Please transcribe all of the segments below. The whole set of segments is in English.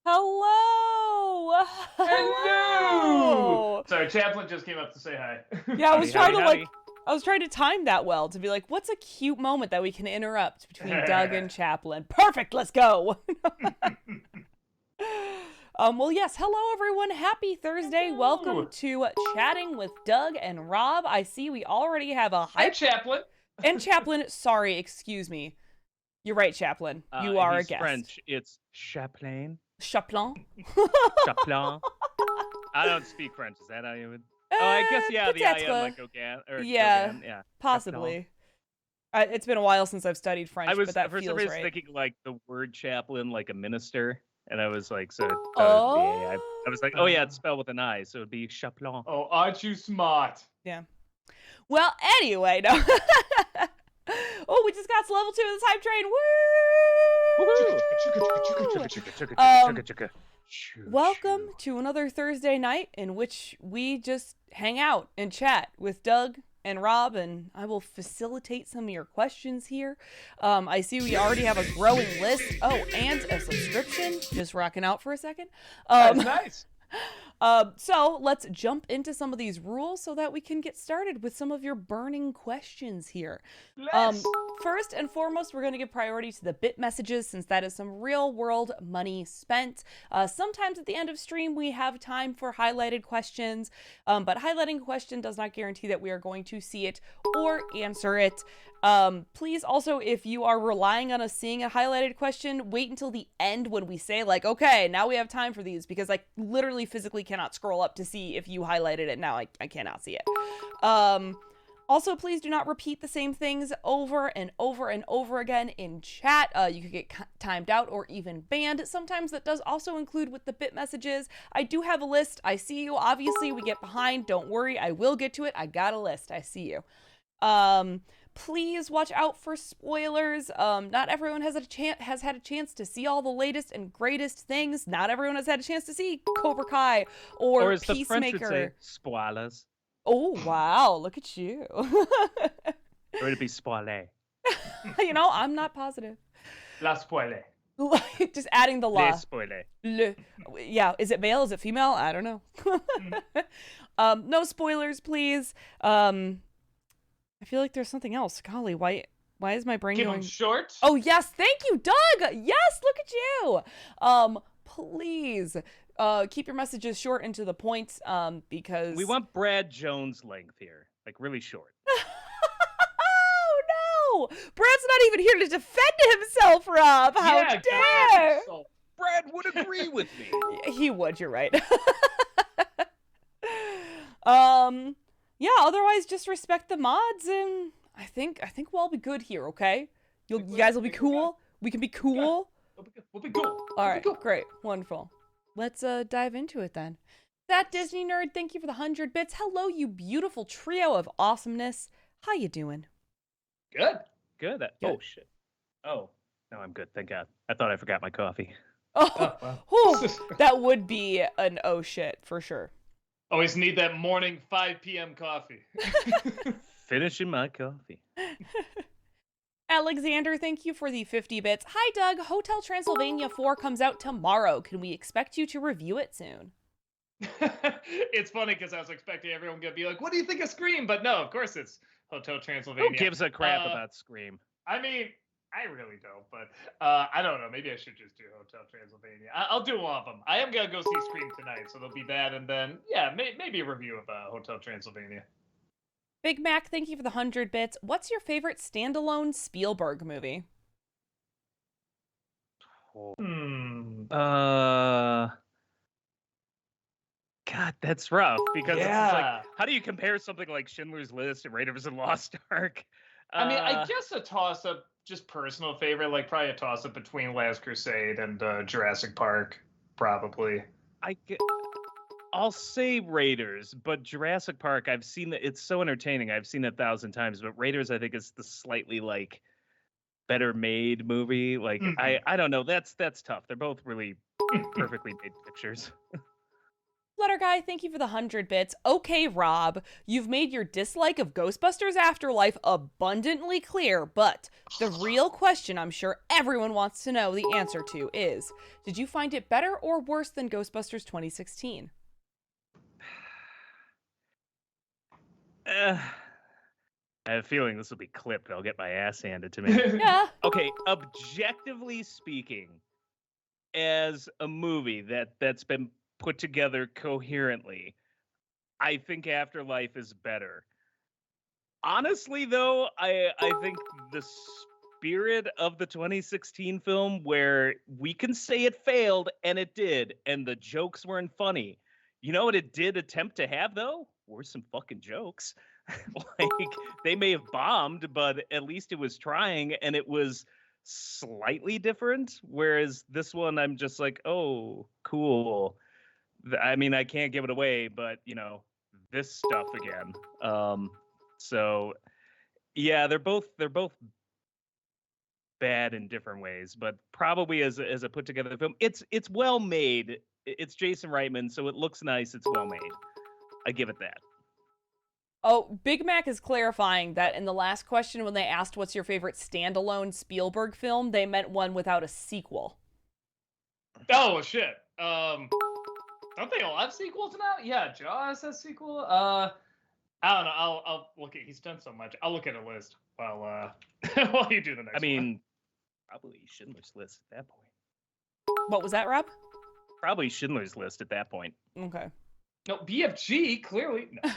Hello! Hello! Hello! Sorry, Chaplin just came up to say hi. Yeah, I was Howdy, trying to howdy. I was trying to time that well to be like, what's a cute moment that we can interrupt between Doug and Chaplin? Perfect, let's go! Well, yes, hello everyone. Happy Thursday. Hello. Welcome to Chatting with Doug and Rob. I see we already have a Hi, hype. Chaplin. And Chaplin, sorry, excuse me. You're right, Chaplin. You are a He's guest. French. It's Chaplin. Chaplin? Chaplin. I don't speak French. Is that how you would? Oh, I guess yeah. The I am like Gauguin or yeah, Gauguin. Yeah, possibly. It's been a while since I've studied French, I was but that for feels some reason right. thinking like the word chaplain, like a minister, and I was like, so. Oh. I was like, oh yeah, it's spelled with an I, so it'd be Chaplin. Oh, aren't you smart? Yeah. Well, anyway, no. Oh, we just got to level 2 of the hype train. Woo! Welcome to another Thursday night in which we just hang out and chat with Doug and Rob, and I will facilitate some of your questions here. I see we already have a growing list. Oh, and a subscription. Just rocking out for a second. That's nice. So let's jump into some of these rules so that we can get started with some of your burning questions here. First and foremost, we're going to give priority to the bit messages since that is some real world money spent. Sometimes at the end of stream, we have time for highlighted questions, but highlighting a question does not guarantee that we are going to see it or answer it. Please also, if you are relying on us seeing a highlighted question, wait until the end when we say like, okay, now we have time for these, because I literally physically cannot scroll up to see if you highlighted it. Now I cannot see it. Also, please do not repeat the same things over and over and over again in chat. You could get timed out or even banned. Sometimes that does also include with the bit messages. I do have a list. I see you. Obviously, we get behind. Don't worry. I will get to it. I got a list. I see you. Please watch out for spoilers. Not everyone has had a chance to see all the latest and greatest things. Not everyone has had a chance to see Cobra Kai or as the French would say, Peacemaker. spoilers. Oh, wow. Look at you. Or it'd be spoiler. You know, I'm not positive. La spoiler. Just adding the la. Les spoiler. Le. Yeah, is it male? Is it female? I don't know. No spoilers, please. I feel like there's something else. Golly, why is my brain Give going him short. Oh, yes, thank you, Doug. Yes, look at you. Please keep your messages short and to the point, because We want Brad Jones length here, like really short. Oh no, Brad's not even here to defend himself, Rob. How dare! Brad would agree with me. He would. You're right. Yeah. Otherwise, just respect the mods, and I think we'll all be good here. Okay, you guys will be cool. We can be cool. We'll be cool. All right, great, wonderful. Let's dive into it then. That Disney nerd, thank you for the 100 bits. Hello, you beautiful trio of awesomeness. How you doing? Good. Good. Oh shit. Oh no, I'm good. Thank God. I thought I forgot my coffee. Oh, wow. That would be an oh shit for sure. Always need that morning 5 p.m. coffee. Finishing my coffee. Alexander, thank you for the 50 bits. Hi, Doug. Hotel Transylvania 4 comes out tomorrow. Can we expect you to review it soon? It's funny because I was expecting everyone to be like, what do you think of Scream? But no, of course it's Hotel Transylvania. Who gives a crap about Scream? I mean, I really don't, but I don't know. Maybe I should just do Hotel Transylvania. I'll do all of them. I am going to go see Scream tonight, so there'll be that. And then, yeah, maybe a review of Hotel Transylvania. Big Mac, thank you for the 100 bits. What's your favorite standalone Spielberg movie? God, that's rough because it's like, how do you compare something like Schindler's List and Raiders of the Lost Ark? I mean, I guess a toss-up, just personal favorite, like probably a toss-up between Last Crusade and Jurassic Park, probably. I'll say Raiders, but Jurassic Park, I've seen it's so entertaining. I've seen it 1,000 times, but Raiders, I think, is the slightly like better made movie. Like I don't know. That's tough. They're both really perfectly made pictures. Letter Guy, thank you for the 100 bits. Okay, Rob, you've made your dislike of Ghostbusters Afterlife abundantly clear, but the real question I'm sure everyone wants to know the answer to is, did you find it better or worse than Ghostbusters 2016? I have a feeling this will be clipped. I'll get my ass handed to me. Yeah. Okay, objectively speaking, as a movie that's been put together coherently, I think Afterlife is better. Honestly, though, I think the spirit of the 2016 film, where we can say it failed, and it did, and the jokes weren't funny. You know what it did attempt to have, though? Were some fucking jokes. Like, they may have bombed, but at least it was trying, and it was slightly different. Whereas this one, I'm just like, oh, cool. I mean, I can't give it away, but, you know, this stuff again. So, yeah, they're both bad in different ways, but probably as a put together film, it's well made. It's Jason Reitman, so it looks nice. It's well made. I give it that. Oh, Big Mac is clarifying that in the last question, when they asked what's your favorite standalone Spielberg film, they meant one without a sequel. Oh shit. Don't they all have sequels now? Yeah, Jaws has sequel. I don't know. I'll look at. He's done so much. I'll look at a list while while you do the next. I mean, one. probably Schindler's List at that point. What was that, Rob? Probably Schindler's List at that point. Okay. No, BFG clearly. No.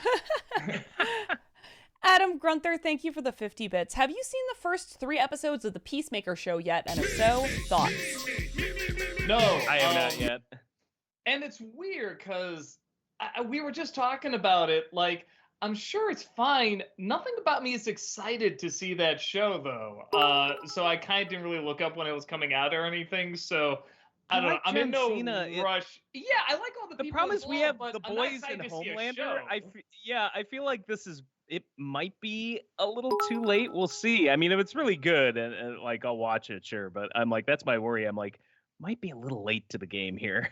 Adam Grunther, thank you for the 50 bits. Have you seen the first 3 episodes of the Peacemaker show yet? And if so, thoughts? No, I have not yet. And it's weird because we were just talking about it. Like, I'm sure it's fine. Nothing about me is excited to see that show, though. So I kind of didn't really look up when it was coming out or anything. So I don't know. I'm in no rush. Yeah, I like all the people. The problem is we have but The I'm not Boys excited and to see a Homelander. show. I feel like it might be a little too late. We'll see. I mean, if it's really good, and like I'll watch it, sure. But I'm like, that's my worry. I'm like, might be a little late to the game here.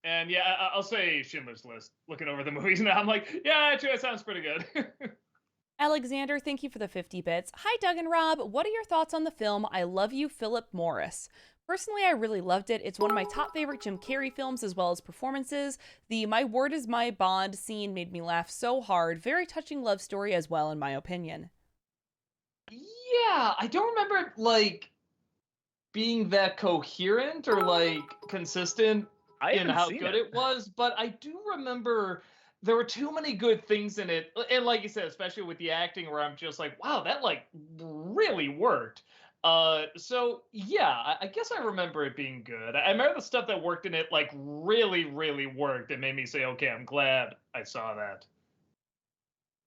And yeah, I'll say Schindler's List. Looking over the movies now, I'm like, yeah, actually, that sounds pretty good. Alexander, thank you for the 50 bits. Hi, Doug and Rob. What are your thoughts on the film I Love You, Philip Morris? Personally, I really loved it. It's one of my top favorite Jim Carrey films, as well as performances. The My Word Is My Bond scene made me laugh so hard. Very touching love story as well, in my opinion. Yeah, I don't remember it, like, being that coherent or, like, consistent in how good it was, but I do remember there were too many good things in it. And like you said, especially with the acting, where I'm just like, wow, that, like, really worked. So yeah, I guess I remember it being good. I remember the stuff that worked in it, like, really, really worked. It made me say, okay, I'm glad I saw that.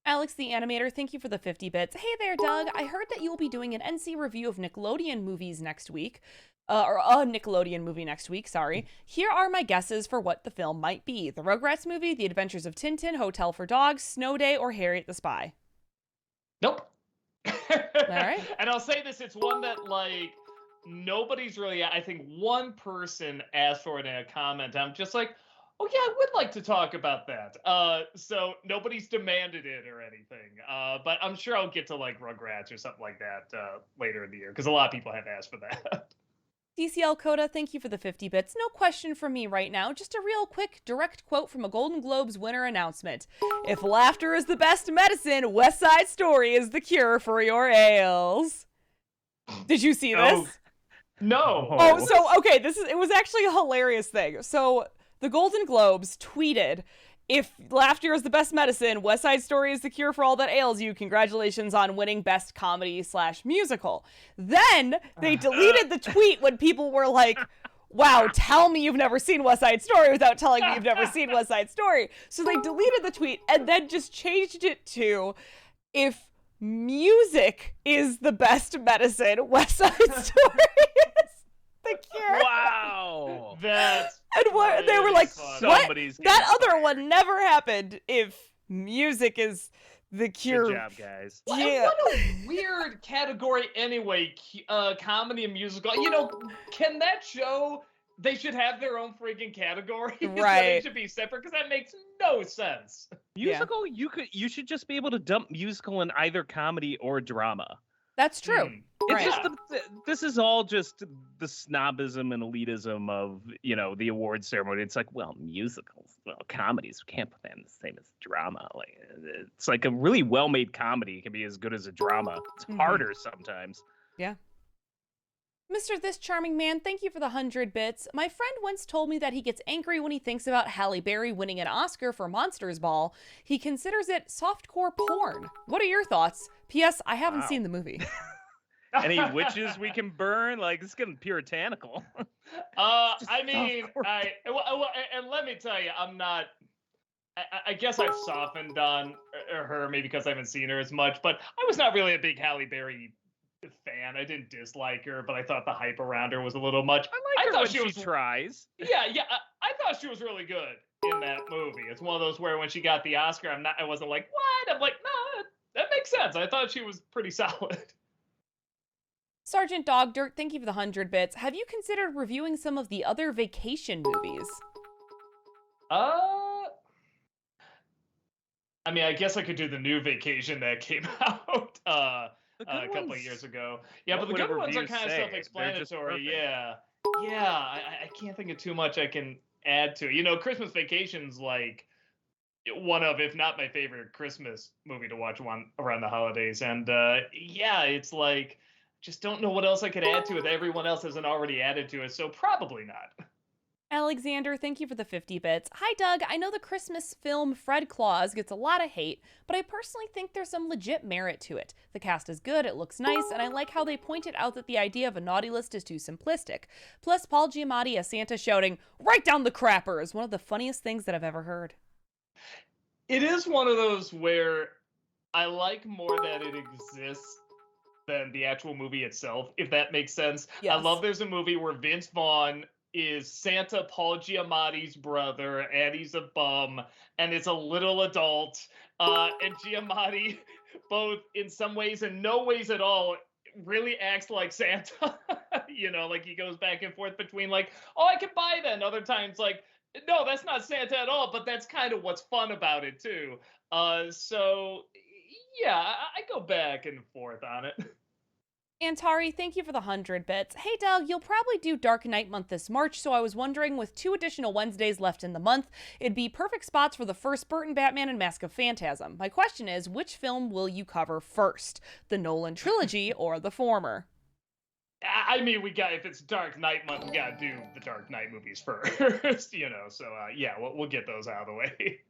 Alex the Animator, thank you for the 50 bits. Hey there, Doug. I heard that you will be doing an NC review of Nickelodeon movies next week. Or a Nickelodeon movie next week, sorry. Here are my guesses for what the film might be. The Rugrats movie, The Adventures of Tintin, Hotel for Dogs, Snow Day, or Harriet the Spy? Nope. All right. And I'll say this, it's one that, like, nobody's really, I think one person asked for it in a comment. I'm just like, oh yeah, I would like to talk about that. So nobody's demanded it or anything. But I'm sure I'll get to, like, Rugrats or something like that later in the year, because a lot of people have asked for that. DCL Coda, thank you for the 50 bits. No question from me right now, just a real quick direct quote from a Golden Globes winner announcement. If laughter is the best medicine, West Side Story is the cure for your ails. Did you see this? Oh, no. Oh, so, okay, it was actually a hilarious thing. So, the Golden Globes tweeted, if laughter is the best medicine, West Side Story is the cure for all that ails you. Congratulations on winning Best Comedy/Musical. Then they deleted the tweet when people were like, wow, tell me you've never seen West Side Story without telling me you've never seen West Side Story. So they deleted the tweet and then just changed it to, if music is the best medicine, West Side Story is the cure. Wow. That's and what they were like, what? Somebody's That other one never happened if music is the cure. Good job, guys. Well, Yeah. what a weird category anyway, comedy and musical. You know, can that show they should have their own freaking category. Right. They should be separate because that makes no sense. Musical, you should just be able to dump musical in either comedy or drama. That's true. It's just this is all just the snobism and elitism of, the award ceremony. It's like, well, musicals, comedies, we can't put that in the same as drama. Like, it's like a really well-made comedy can be as good as a drama. It's harder sometimes. Yeah. Mr. This Charming Man, thank you for the 100 bits. My friend once told me that he gets angry when he thinks about Halle Berry winning an Oscar for Monsters Ball. He considers it softcore porn. What are your thoughts? P.S. I haven't seen the movie. Any witches we can burn? Like, it's getting puritanical. I mean, and let me tell you, I'm not. I guess I've softened on her, maybe because I haven't seen her as much, but I was not really a big Halle Berry fan. I didn't dislike her, but I thought the hype around her was a little much. I thought she tries. Yeah, I thought she was really good in that movie. It's one of those where when she got the Oscar, I wasn't like, what? I'm like, no, that makes sense. I thought she was pretty solid. Sergeant Dog Dirt, thank you for the 100 bits. Have you considered reviewing some of the other vacation movies? I mean, I guess I could do the new Vacation that came out a couple of years ago. Yeah, but the good ones are kind of self-explanatory. Yeah, I can't think of too much I can add to it. Christmas Vacation's like one of, if not my favorite Christmas movie to watch around the holidays. And it's like, just don't know what else I could add to it that everyone else hasn't already added to it, so probably not. Alexander, thank you for the 50 bits. Hi, Doug. I know the Christmas film Fred Claus gets a lot of hate, but I personally think there's some legit merit to it. The cast is good, it looks nice, and I like how they pointed out that the idea of a naughty list is too simplistic. Plus, Paul Giamatti as Santa shouting, "Write down the crapper," is one of the funniest things that I've ever heard. It is one of those where I like more that it exists than the actual movie itself, if that makes sense. Yes. I love there's a movie where Vince Vaughn is Santa Paul Giamatti's brother, and he's a bum, and it's a little adult, and Giamatti, both in some ways and no ways at all, really acts like Santa. Like he goes back and forth between like, oh, I can buy that, and other times like, no, that's not Santa at all, but that's kind of what's fun about it too. So yeah, I go back and forth on it. Antari, thank you for the 100 bits. Hey, Doug, you'll probably do Dark Knight month this March, so I was wondering, with 2 additional Wednesdays left in the month, it'd be perfect spots for the first Burton Batman and Mask of Phantasm. My question is, which film will you cover first? The Nolan trilogy or the former? I mean, if it's Dark Knight month, we gotta do the Dark Knight movies first, so we'll get those out of the way.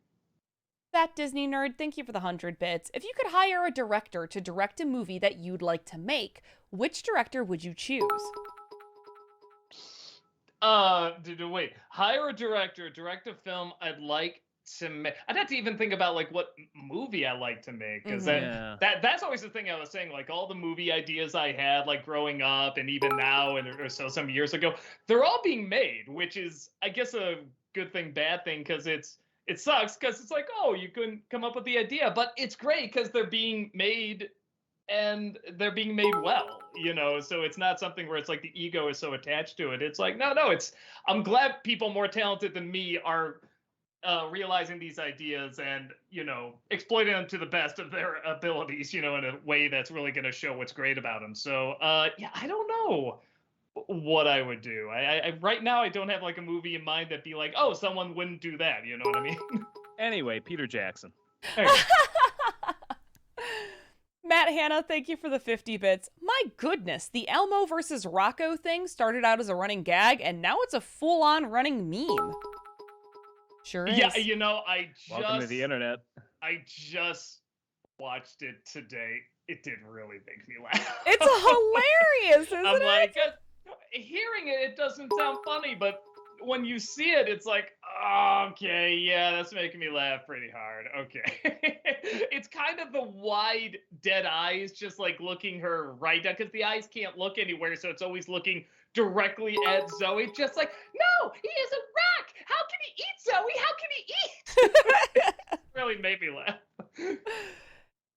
That Disney Nerd, thank you for the 100 bits. If you could hire a director to direct a movie that you'd like to make, which director would you choose? Wait. Hire a director, direct a film I'd like to make. I'd have to even think about like what movie I like to make, because that's always the thing I was saying. Like all the movie ideas I had, like growing up and even now or so some years ago, they're all being made, which is, I guess, a good thing, bad thing, because it sucks because it's like, oh, you couldn't come up with the idea, but it's great because they're being made and they're being made well, so it's not something where it's like the ego is so attached to it. It's like, no, I'm glad people more talented than me are realizing these ideas and, exploiting them to the best of their abilities, in a way that's really going to show what's great about them. So, I don't know what I would do. I right now I don't have like a movie in mind that'd be like, oh, someone wouldn't do that. You know what I mean? Anyway, Peter Jackson. Matt Hanna, thank you for the 50 bits. My goodness, the Elmo versus Rocco thing started out as a running gag, and now it's a full-on running meme. Sure is. Yeah, Welcome to the internet. I just watched it today. It did really make me laugh. It's hilarious, isn't I'm it? like, hearing it doesn't sound funny, but when you see it, it's like, oh, okay, yeah, that's making me laugh pretty hard. Okay. It's kind of the wide, dead eyes, just like looking her right down, because the eyes can't look anywhere, so it's always looking directly at Zoe, just like, no, he is a rock. How can he eat, Zoe? How can he eat? It really made me laugh.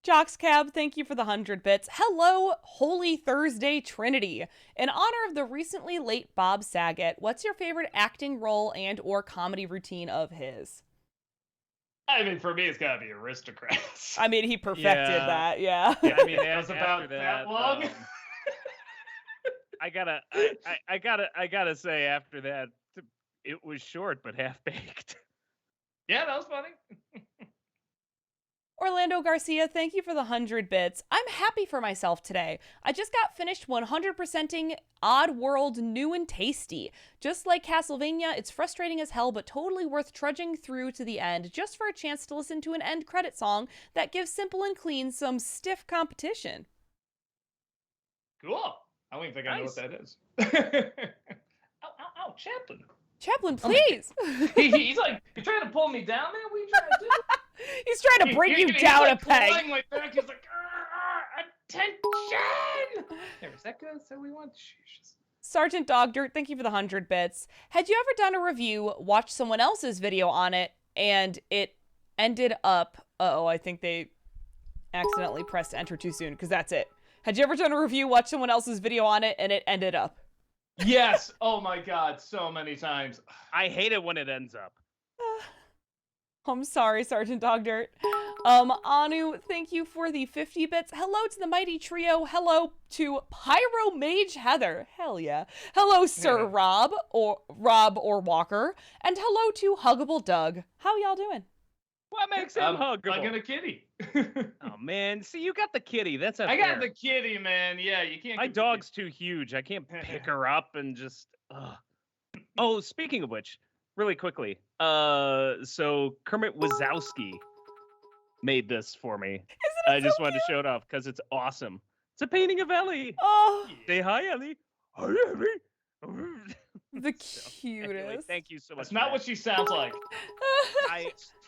Jockscab, thank you for the 100 bits. Hello, Holy Thursday Trinity. In honor of the recently late Bob Saget, what's your favorite acting role and or comedy routine of his? I mean, for me, it's gotta be Aristocrats. I mean, he perfected that, yeah. I mean, it was about that long. I gotta say, after that, it was short but half baked. Yeah, that was funny. Orlando Garcia, thank you for the 100 bits. I'm happy for myself today. I just got finished 100%ing Oddworld New and Tasty. Just like Castlevania, it's frustrating as hell, but totally worth trudging through to the end just for a chance to listen to an end credit song that gives Simple and Clean some stiff competition. Cool. I don't even think I know what that is. Ow, Chaplin. Chaplin, please. He's like, you're trying to pull me down, man? What are you trying to do? He's trying to bring you down a peg. He's like, he's like, attention! There, is that good? Is that what we want? Sergeant Dog Dirt, thank you for the 100 bits. Had you ever done a review, watched someone else's video on it, and it ended up... Uh-oh, I think they accidentally pressed enter too soon, because that's it. Had you ever done a review, watched someone else's video on it, and it ended up? Yes. Oh my God, so many times. I hate it when it ends up. I'm sorry, Sergeant Dog Dirt. Anu, thank you for the 50 bits. Hello to the mighty trio. Hello to Pyro Mage Heather. Hell yeah. Hello, Sir Rob or Walker. And hello to Huggable Doug. How y'all doing? What makes him huggable? I got a kitty. Oh man, see, you got the kitty. That's I got the kitty, man. Yeah, you can't. My dog's too huge. I can't pick her up and just. Oh, speaking of which, really quickly. So Kermit Wazowski made this for me. I just wanted to show it off because it's awesome. It's a painting of Ellie. Oh, say hi, Ellie. Hi, Ellie. The cutest. Anyway, thank you so much. That's not what she sounds like.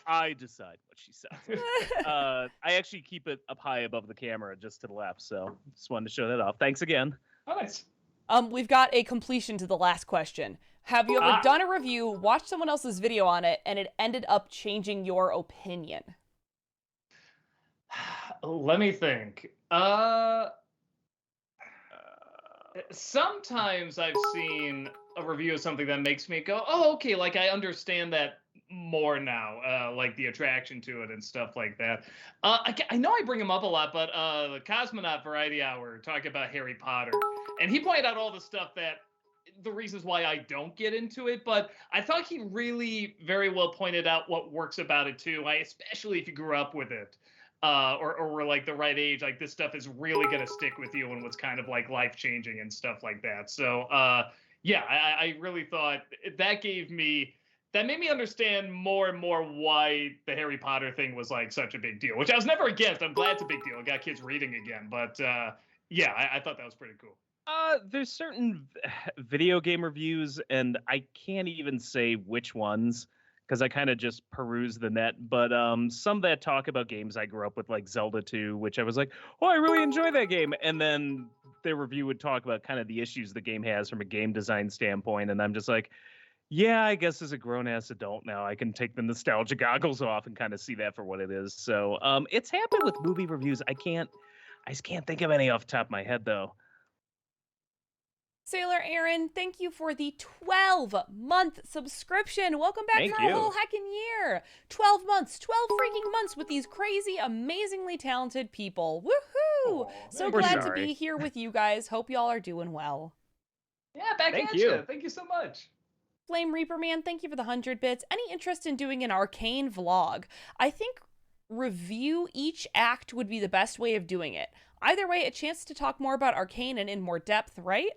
I decide what she sounds like. I actually keep it up high above the camera, just to the left. So just wanted to show that off. Thanks again. Oh, nice. We've got a completion to the last question. Have you ever done a review, watched someone else's video on it, and it ended up changing your opinion? Let me think. Sometimes I've seen a review of something that makes me go, oh, okay, like I understand that more now, like the attraction to it and stuff like that. I know I bring him up a lot, but the Cosmonaut Variety Hour talking about Harry Potter, and he pointed out all the stuff that the reasons why I don't get into it, but I thought he really very well pointed out what works about it too. Especially if you grew up with it, or were like the right age, like this stuff is really gonna stick with you and was kind of like life changing and stuff like that. So yeah, I really thought that made me understand more and more why the Harry Potter thing was like such a big deal, which I was never against. I'm glad it's a big deal. I got kids reading again, but yeah, I thought that was pretty cool. There's certain video game reviews, and I can't even say which ones because I kind of just peruse the net. But some that talk about games I grew up with, like Zelda 2, which I was like, oh, I really enjoy that game. And then their review would talk about kind of the issues the game has from a game design standpoint. And I'm just like, yeah, I guess as a grown-ass adult now, I can take the nostalgia goggles off and kind of see that for what it is. So it's happened with movie reviews. I just can't think of any off the top of my head, though. Sailor Aaron, thank you for the 12-month subscription. Welcome back for a whole heckin' year. 12 months, 12 freaking months with these crazy, amazingly talented people. Woohoo! So glad to be here with you guys. Hope y'all are doing well. Yeah, back at you. Thank you so much. Flame Reaper Man, thank you for the 100 bits. Any interest in doing an Arcane vlog? I think review each act would be the best way of doing it. Either way, a chance to talk more about Arcane and in more depth, right?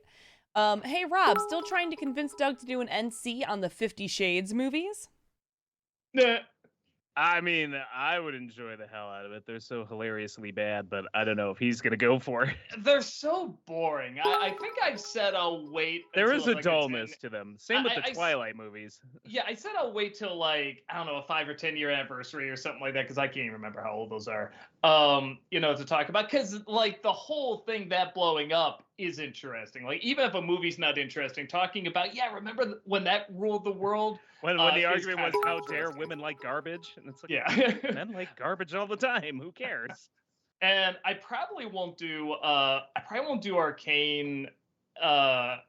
Hey, Rob, still trying to convince Doug to do an NC on the 50 Shades movies? Nah. I mean, I would enjoy the hell out of it. They're so hilariously bad, but I don't know if he's going to go for it. They're so boring. I think I've said I'll wait. There is a dullness to them. Same with the Twilight movies. Yeah, I said I'll wait till like, I don't know, a 5 or 10 year anniversary or something like that, because I can't even remember how old those are, to talk about. Because like the whole thing that blowing up is interesting. Like even if a movie's not interesting, talking about, remember when that ruled the world? When the argument was, how dare women like garbage? And it's like, men like garbage all the time. Who cares? And I probably won't do Arcane as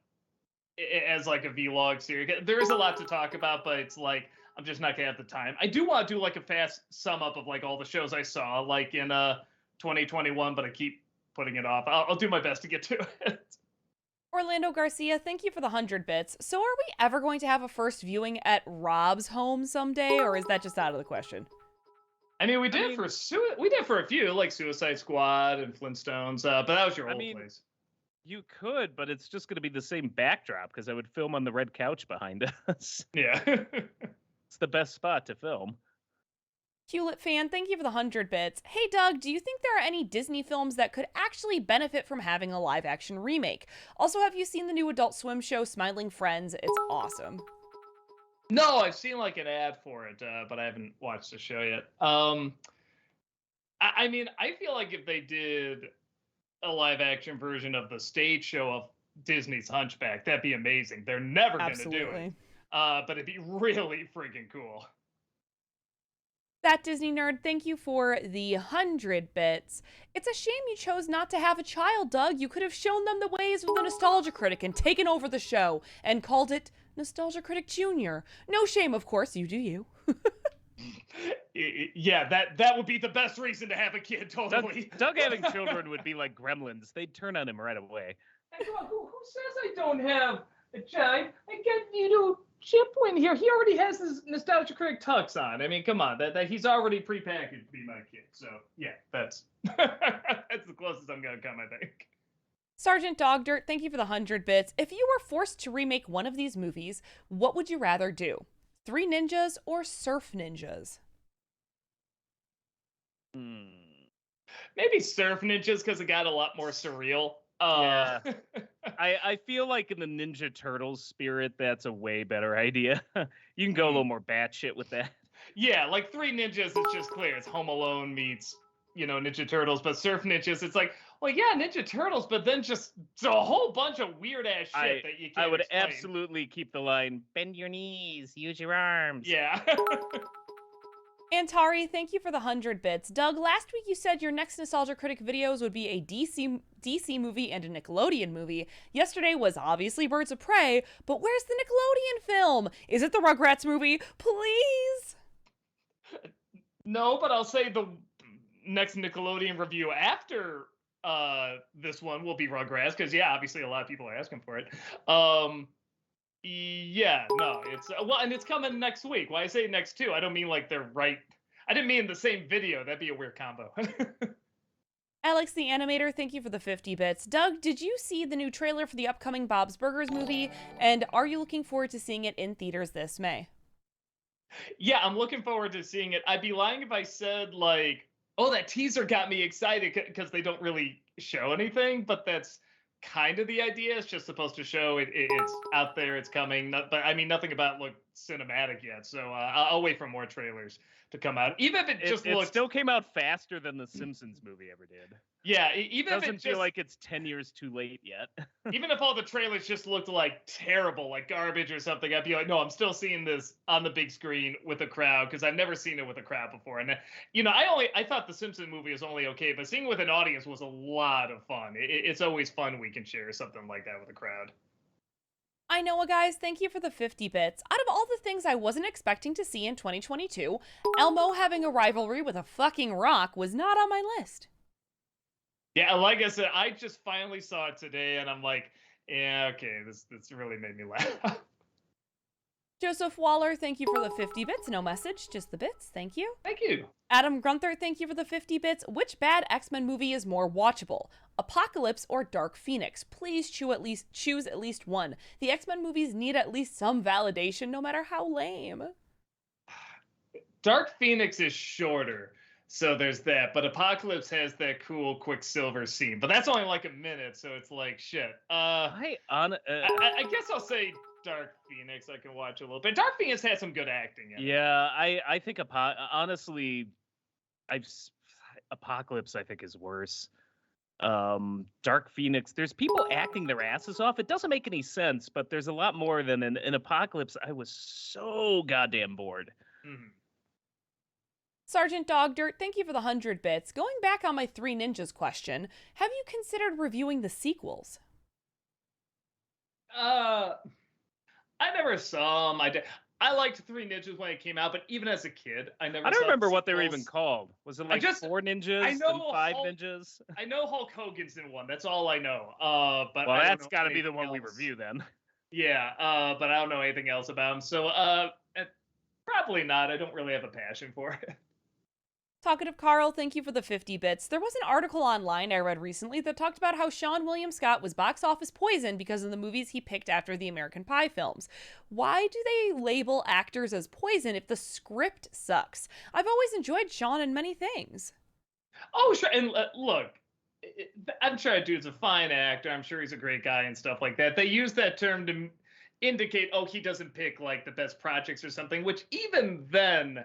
like a vlog series. There is a lot to talk about, but it's like I'm just not gonna have the time. I do want to do like a fast sum up of like all the shows I saw like in 2021, but I keep putting it off. I'll do my best to get to it. Orlando Garcia, thank you for the 100 bits. So are we ever going to have a first viewing at Rob's home someday, or is that just out of the question? I mean, we did for a few, like Suicide Squad and Flintstones, but that was your old place. You could, but it's just going to be the same backdrop because I would film on the red couch behind us. Yeah. It's the best spot to film. Hewlett fan, thank you for the 100 bits. Hey Doug, do you think there are any Disney films that could actually benefit from having a live-action remake? Also, have you seen the new Adult Swim show, Smiling Friends? It's awesome. No, I've seen like an ad for it, but I haven't watched the show yet. I mean, I feel like if they did a live-action version of the stage show of Disney's Hunchback, that'd be amazing. They're never going to do it, but it'd be really freaking cool. That Disney nerd, thank you for the 100 bits. It's a shame you chose not to have a child, Doug. You could have shown them the ways of the Nostalgia Critic and taken over the show and called it Nostalgia Critic Jr. No shame, of course. You do you. Yeah, that would be the best reason to have a kid, totally. Doug having children would be like gremlins. They'd turn on him right away. Hey, who says I don't have a child? I get Chiplin here. He already has his Nostalgia Critic tux on. I mean, come on, that he's already prepackaged to be my kid. So yeah, that's that's the closest I'm gonna come, I think. Sergeant Dogdirt, thank you for the 100 bits. If you were forced to remake one of these movies, what would you rather do? Three Ninjas or Surf Ninjas? Maybe Surf Ninjas because it got a lot more surreal. Yeah. I feel like in the Ninja Turtles spirit, that's a way better idea. You can go a little more batshit with that. Yeah, like Three Ninjas, it's just clear. It's Home Alone meets, Ninja Turtles. But Surf Ninjas, it's like, well, yeah, Ninja Turtles, but then just a whole bunch of weird-ass shit that you can't I would explain. absolutely keep the line, bend your knees, use your arms. Yeah. Antari, thank you for the 100 bits. Doug, last week you said your next Nostalgia Critic videos would be a DC movie and a Nickelodeon movie. Yesterday was obviously Birds of Prey, but where's the Nickelodeon film? Is it the Rugrats movie? Please? No, but I'll say the next Nickelodeon review after this one will be Rugrats, because, yeah, obviously a lot of people are asking for it. Yeah, no, it's and it's coming next week. Why I say next two? I don't mean like they're right. I didn't mean the same video. That'd be a weird combo. Alex the Animator, thank you for the 50 bits. Doug, did you see the new trailer for the upcoming Bob's Burgers movie? And are you looking forward to seeing it in theaters this May? Yeah, I'm looking forward to seeing it. I'd be lying if I said like, oh, that teaser got me excited, because they don't really show anything, but that's kind of the idea. It's just supposed to show it's out there, it's coming, but I mean nothing about cinematic yet, so I'll wait for more trailers to come out, even if it still came out faster than the Simpsons movie ever did. Yeah, even if it doesn't feel like it's 10 years too late yet. Even if all the trailers just looked like terrible, like garbage or something, I'd be like, no, I'm still seeing this on the big screen with a crowd, because I've never seen it with a crowd before. And I thought the Simpsons movie was only okay, but seeing it with an audience was a lot of fun. It's always fun when we can share something like that with a crowd. I know, guys, thank you for the 50 bits. Out of all the things I wasn't expecting to see in 2022, Elmo having a rivalry with a fucking rock was not on my list. Yeah, like I said, I just finally saw it today, and I'm like, yeah, okay, this really made me laugh. Joseph Waller, thank you for the 50 bits. No message, just the bits. Thank you. Thank you. Adam Grunther, thank you for the 50 bits. Which bad X-Men movie is more watchable? Apocalypse or Dark Phoenix? Please choose at least one. The X-Men movies need at least some validation, no matter how lame. Dark Phoenix is shorter, so there's that. But Apocalypse has that cool Quicksilver scene. But that's only like a minute, so it's like, shit. I guess I'll say Dark Phoenix. I can watch a little bit. Dark Phoenix has some good acting in it. Yeah, I think honestly, Apocalypse I think is worse. Dark Phoenix, there's people acting their asses off. It doesn't make any sense, but there's a lot more than in Apocalypse. I was so goddamn bored. Mm-hmm. Sergeant Dogdirt, thank you for the 100 bits. Going back on my Three Ninjas question, have you considered reviewing the sequels? I never saw them. I liked Three Ninjas when it came out, but even as a kid, I never. I don't saw remember the what they were sequels. even called. Was it like Four Ninjas and Five Ninjas? I know Hulk Hogan's in one. That's all I know. But well, that's got to be the one we review then. Yeah, but I don't know anything else about him. So, probably not. I don't really have a passion for it. Talkative Carl, thank you for the 50 bits. There was an article online I read recently that talked about how Sean William Scott was box office poison because of the movies he picked after the American Pie films. Why do they label actors as poison if the script sucks? I've always enjoyed Sean in many things. Oh, sure. And look, I'm sure that dude's a fine actor. I'm sure he's a great guy and stuff like that. They use that term to indicate, oh, he doesn't pick like the best projects or something, which even then,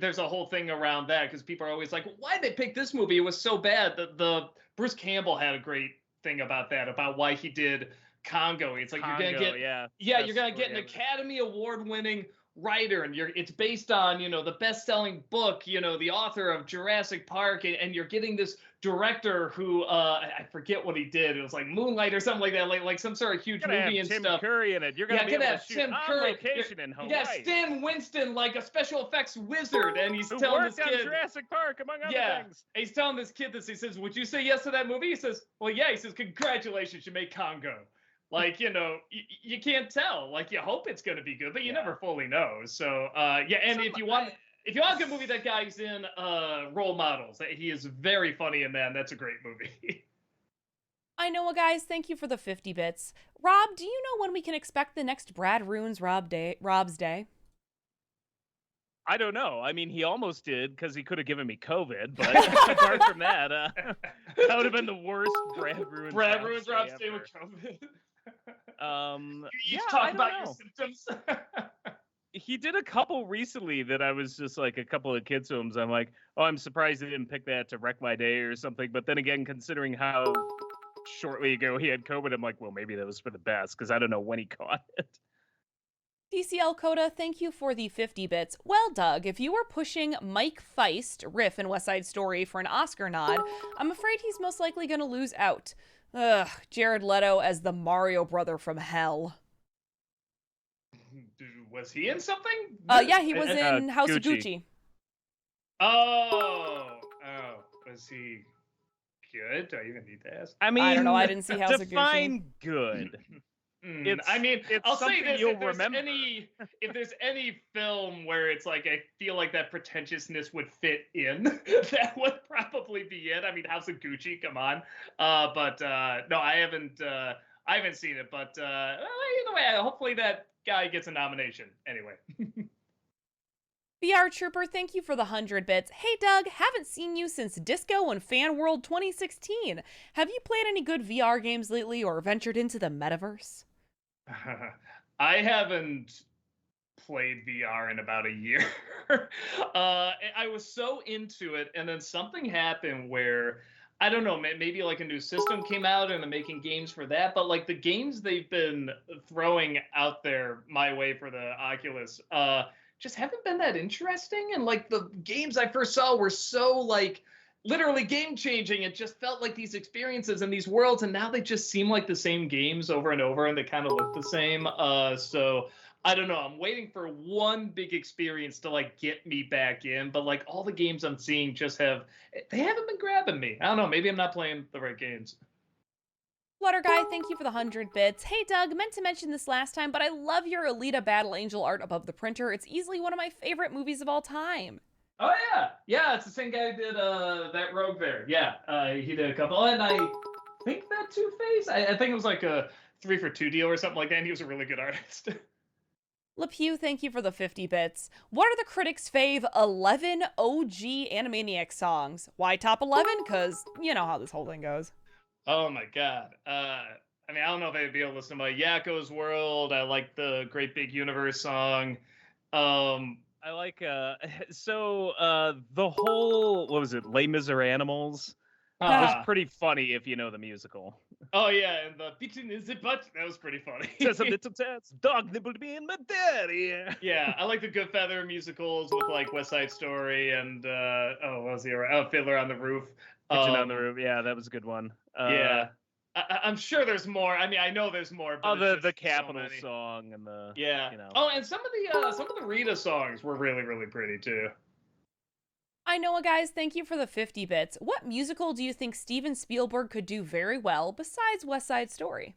there's a whole thing around that because people are always like, why'd they pick this movie? It was so bad. The Bruce Campbell had a great thing about that, about why he did Congo. It's like you're gonna get you're gonna get an Academy Award winning writer, and it's based on the best-selling book, the author of Jurassic Park, and you're getting this director who I forget what he did. It was like Moonlight or something like that, like some sort of huge movie and Tim stuff. Curry in it. You're gonna be able to shoot Tim on Curry. location in Hawaii. Yeah, Stan Winston, like a special effects wizard, and he's telling this kid Jurassic Park, among other things. He's telling this kid this. He says, "Would you say yes to that movie?" He says, "Well, yeah." He says, "Congratulations, you made Congo." Like, you can't tell. Like, you hope it's going to be good, but you never fully know. So, and if you want a good movie, that guy's in Role Models. He is very funny in that, and that's a great movie. I know, guys. Thank you for the 50 bits. Rob, do you know when we can expect the next Brad Ruins Rob's Day? I don't know. I mean, he almost did because he could have given me COVID, but apart from that, that would have been the worst Brad Ruins Rob's Day with COVID. You talk about your symptoms. He did a couple recently that I was just like a couple of kids films. I'm like, oh, I'm surprised he didn't pick that to wreck my day or something. But then again, considering how shortly ago he had COVID, I'm like, well, maybe that was for the best because I don't know when he caught it. DCL Coda, thank you for the 50 bits. Well, Doug, if you were pushing Mike Feist, Riff in West Side Story, for an Oscar nod, I'm afraid he's most likely going to lose out. Ugh, Jared Leto as the Mario brother from hell. Was he in something? Yeah, he was in House of Gucci. Oh, was he good? Do I even need to ask? I mean, I don't know. I didn't see House of Gucci. Define good. I'll say this: if there's any film where it's like I feel like that pretentiousness would fit in, that would probably be it. I mean, House of Gucci, come on. But no, I haven't seen it. But either way, hopefully that guy gets a nomination. Anyway. VR Trooper, thank you for the 100 bits. Hey Doug, haven't seen you since Disco and Fan World 2016. Have you played any good VR games lately or ventured into the metaverse? I haven't played VR in about a year. I was so into it, and then something happened where, I don't know, maybe like a new system came out and they're making games for that, but like the games they've been throwing out there my way for the Oculus just haven't been that interesting. And like the games I first saw were so like literally game changing. It just felt like these experiences and these worlds, and now they just seem like the same games over and over, and they kind of look the same. So I don't know. I'm waiting for one big experience to like get me back in, but like all the games I'm seeing haven't been grabbing me. I don't know. Maybe I'm not playing the right games. Flutter Guy, thank you for the 100 bits. Hey Doug, meant to mention this last time, but I love your Alita Battle Angel art above the printer. It's easily one of my favorite movies of all time. Oh yeah, it's the same guy who did that Rogue there. Yeah, he did a couple, and I think that Two-Face. I think it was like a 3 for 2 deal or something like that. And he was a really good artist. LePew, thank you for the 50 bits. What are the critics' fave 11 OG Animaniacs songs? Why top 11? Because you know how this whole thing goes. Oh my god. I mean, I don't know if I'd be able to listen to my Yakko's World. I like the Great Big Universe song. I like the whole, what was it, Les Miserables? It was pretty funny if you know the musical. Oh yeah, and the "Beating is a butt" that was pretty funny. Just a little test, dog nibbled me in my daddy. Yeah, I like the Good Feather musicals with like West Side Story and what was the other? Oh, Fiddler on the Roof. Kitchen on the Roof. Yeah, that was a good one. Yeah. I'm sure there's more. I mean, I know there's more. But the Capitol song and the Oh, and some of the Rita songs were really, really pretty too. I know, guys, thank you for the 50 bits. What musical do you think Steven Spielberg could do very well besides West Side Story?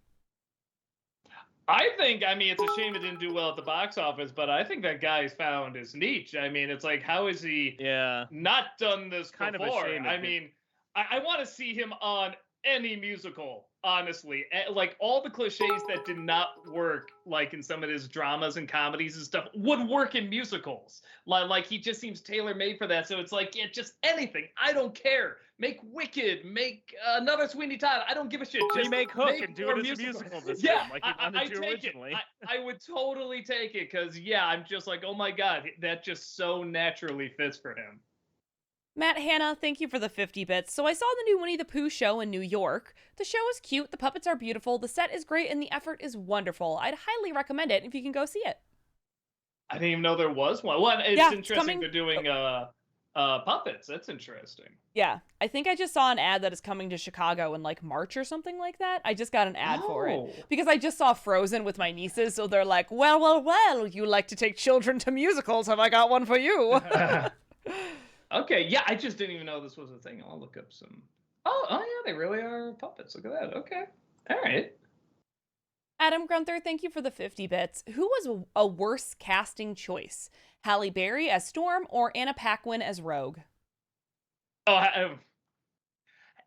I think, I mean, it's a shame it didn't do well at the box office, but I think that guy's found his niche. I mean, it's like, how is he not done this kind before? Of a shame. I mean, I want to see him on any musical, honestly. Like, all the cliches that did not work, like in some of his dramas and comedies and stuff, would work in musicals. Like he just seems tailor-made for that. So it's like, yeah, just anything. I don't care. Make Wicked, make another Sweeney Todd. I don't give a shit. Just remake Hook and do it as a musical this time, like he wanted to originally. I would totally take it because, I'm just like, oh my God, that just so naturally fits for him. Matt Hanna, thank you for the 50 bits. So I saw the new Winnie the Pooh show in New York. The show is cute, the puppets are beautiful, the set is great, and the effort is wonderful. I'd highly recommend it if you can go see it. I didn't even know there was one. It's interesting they're doing puppets. That's interesting. Yeah, I think I just saw an ad that is coming to Chicago in like March or something like that. I just got an ad for it because I just saw Frozen with my nieces, so they're like, well, you like to take children to musicals. Have I got one for you? Okay, yeah, I just didn't even know this was a thing. I'll look up some. Oh yeah, they really are puppets. Look at that. Okay, all right. Adam Grunther, thank you for the 50 bits. Who was a worse casting choice? Halle Berry as Storm or Anna Paquin as Rogue? Oh,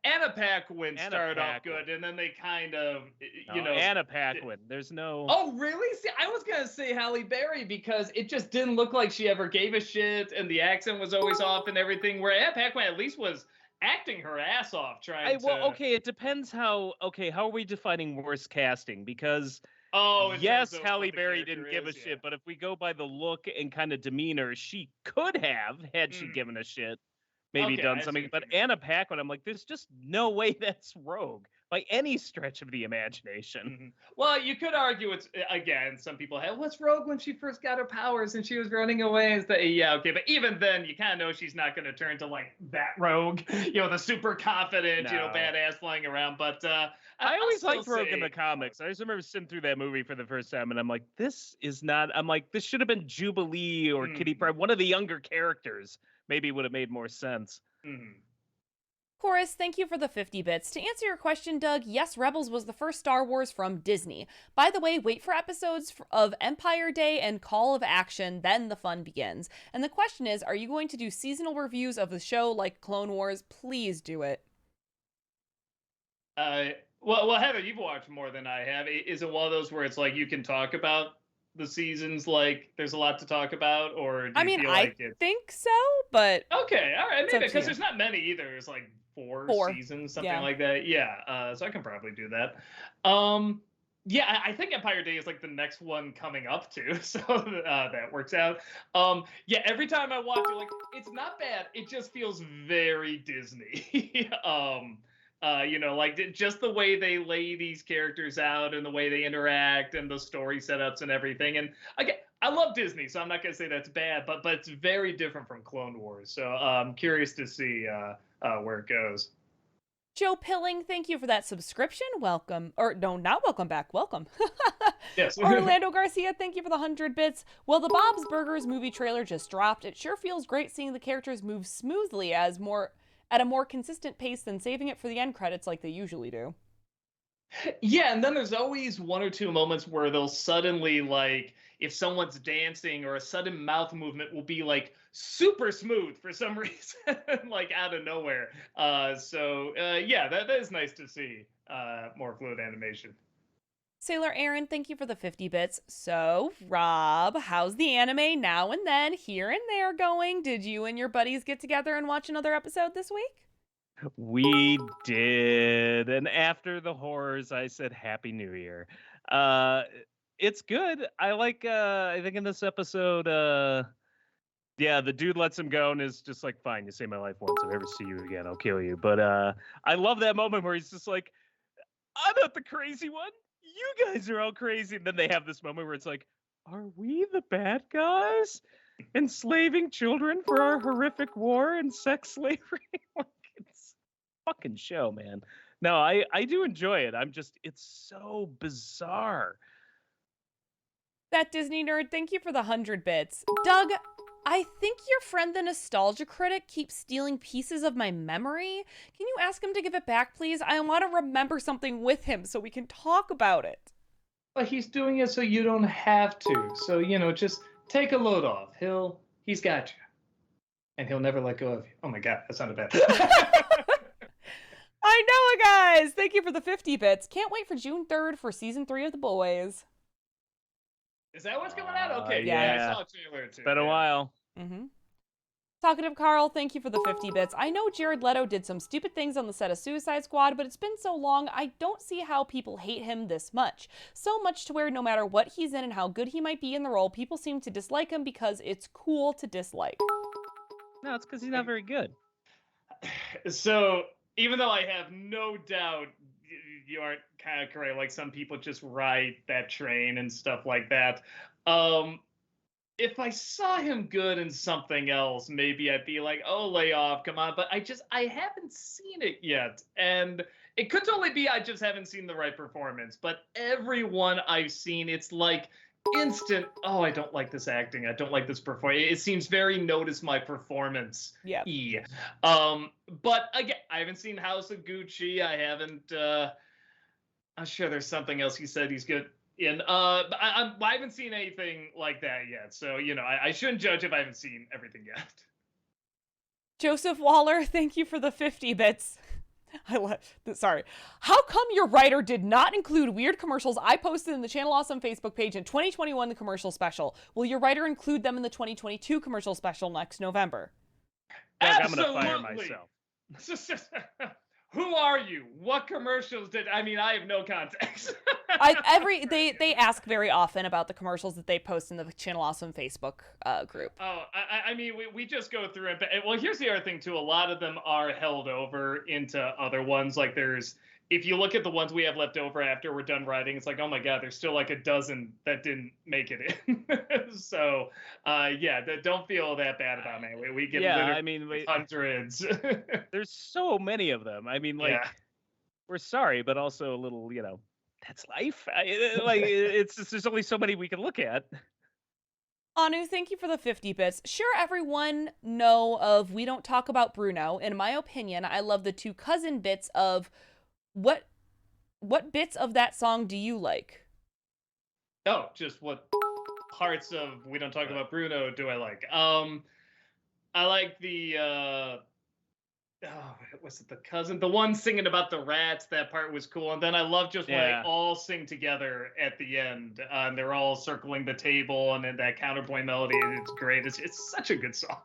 Anna Paquin started off good, and then they kind of, Anna Paquin. There's no. Oh, really? See, I was gonna say Halle Berry because it just didn't look like she ever gave a shit, and the accent was always off and everything. Where Anna Paquin at least was acting her ass off, okay, it depends how are we defining worst casting? Because yes, Halle Berry didn't give a shit, but if we go by the look and kind of demeanor, she could have had she given a shit. Maybe done something, but Anna Paquin, I'm like, there's just no way that's Rogue by any stretch of the imagination. Mm-hmm. Well, you could argue it's, again, some people have, what's Rogue when she first got her powers and she was running away? And okay, but even then, you kind of know she's not going to turn to like that Rogue, the super confident, badass flying around. But I always liked Rogue in the comics. I just remember sitting through that movie for the first time, and I'm like, this should have been Jubilee or Kitty Pryde, one of the younger characters. Maybe would have made more sense. Mm-hmm. Chorus, thank you for the 50 bits. To answer your question, Doug, yes, Rebels was the first Star Wars from Disney. By the way, wait for episodes of Empire Day and Call of Action, then the fun begins. And the question is, are you going to do seasonal reviews of the show like Clone Wars? Please do it. Well, Heather, you've watched more than I have. Is it one of those where it's like you can talk about the seasons, like there's a lot to talk about, or do you feel like it's... think so, but okay, all right, maybe because there's not many either. There's like four seasons, something like that. Yeah, so I can probably do that. Yeah, I think Empire Day is like the next one coming up too, so that works out. Yeah, every time I watch it, like it's not bad. It just feels very Disney. Like just the way they lay these characters out and the way they interact and the story setups and everything. And again, I love Disney, so I'm not going to say that's bad, but it's very different from Clone Wars. So I'm curious to see where it goes. Joe Pilling, thank you for that subscription. Welcome. Or no, not welcome back. Welcome. Yes. Orlando Garcia, thank you for the 100 bits. Well, the Bob's Burgers movie trailer just dropped. It sure feels great seeing the characters move smoothly at a more consistent pace than saving it for the end credits like they usually do. Yeah, and then there's always one or two moments where they'll suddenly, like, if someone's dancing or a sudden mouth movement will be, like, super smooth for some reason, like, out of nowhere. Yeah, that is nice to see more fluid animation. Sailor Aaron, thank you for the 50 bits. So, Rob, how's the anime now and then, here and there going? Did you and your buddies get together and watch another episode this week? We did. And after the horrors, I said, Happy New Year. It's good. I like, I think in this episode, Yeah, the dude lets him go and is just like, fine, you saved my life once. If I ever see you again, I'll kill you. But I love that moment where he's just like, I'm not the crazy one. You guys are all crazy. And then they have this moment where it's like, are we the bad guys? Enslaving children for our horrific war and sex slavery? Like, it's a fucking show, man. No, I do enjoy it. It's so bizarre. That Disney nerd, thank you for the 100 bits. Doug, I think your friend the Nostalgia Critic keeps stealing pieces of my memory. Can you ask him to give it back, please? I want to remember something with him so we can talk about it. But he's doing it so you don't have to. So, just take a load off. He's got you. And he'll never let go of you. Oh my God, that sounded bad. I know it, guys. Thank you for the 50 bits. Can't wait for June 3rd for season 3 of The Boys. Is that what's going on? Okay, yeah. I saw a trailer too. Been a while. Mm-hmm. Talkative Carl, thank you for the 50 bits. I know Jared Leto did some stupid things on the set of Suicide Squad, but it's been so long, I don't see how people hate him this much. So much to where no matter what he's in and how good he might be in the role, people seem to dislike him because it's cool to dislike. No, it's because he's not very good. So, even though I have no doubt you aren't kind of correct, like some people just ride that train and stuff like that. If I saw him good in something else, maybe I'd be like, oh, lay off, come on. But I haven't seen it yet. And it could totally be I just haven't seen the right performance. But everyone I've seen, it's like instant, oh, I don't like this acting. I don't like this performance. It seems very notice my performance. Yeah. But again, I haven't seen House of Gucci. I haven't, I'm sure there's something else he said he's good in. I haven't seen anything like that yet. So, I shouldn't judge if I haven't seen everything yet. Joseph Waller, thank you for the 50 bits. Sorry. How come your writer did not include weird commercials I posted in the Channel Awesome Facebook page in 2021, the commercial special? Will your writer include them in the 2022 commercial special next November? Doug, I'm going to fire myself. Who are you? What commercials I have no context. They ask very often about the commercials that they post in the Channel Awesome Facebook group. Oh, we just go through it. But, well, here's the other thing, too. A lot of them are held over into other ones. Like if you look at the ones we have left over after we're done writing, it's like, oh my God, there's still like a dozen that didn't make it in. So, don't feel that bad about it. We get hundreds. There's so many of them. We're sorry, but also a little, that's life. It's just, there's only so many we can look at. Anu, thank you for the 50 bits. Sure, everyone know of We Don't Talk About Bruno. In my opinion, I love the two cousin bits of what bits of that song do you like? Oh, just what parts of We Don't Talk About Bruno do I like? I like the was it the cousin? The one singing about the rats, that part was cool. And then I love just when they all sing together at the end. And they're all circling the table and then that counterpoint melody. It's great. It's such a good song.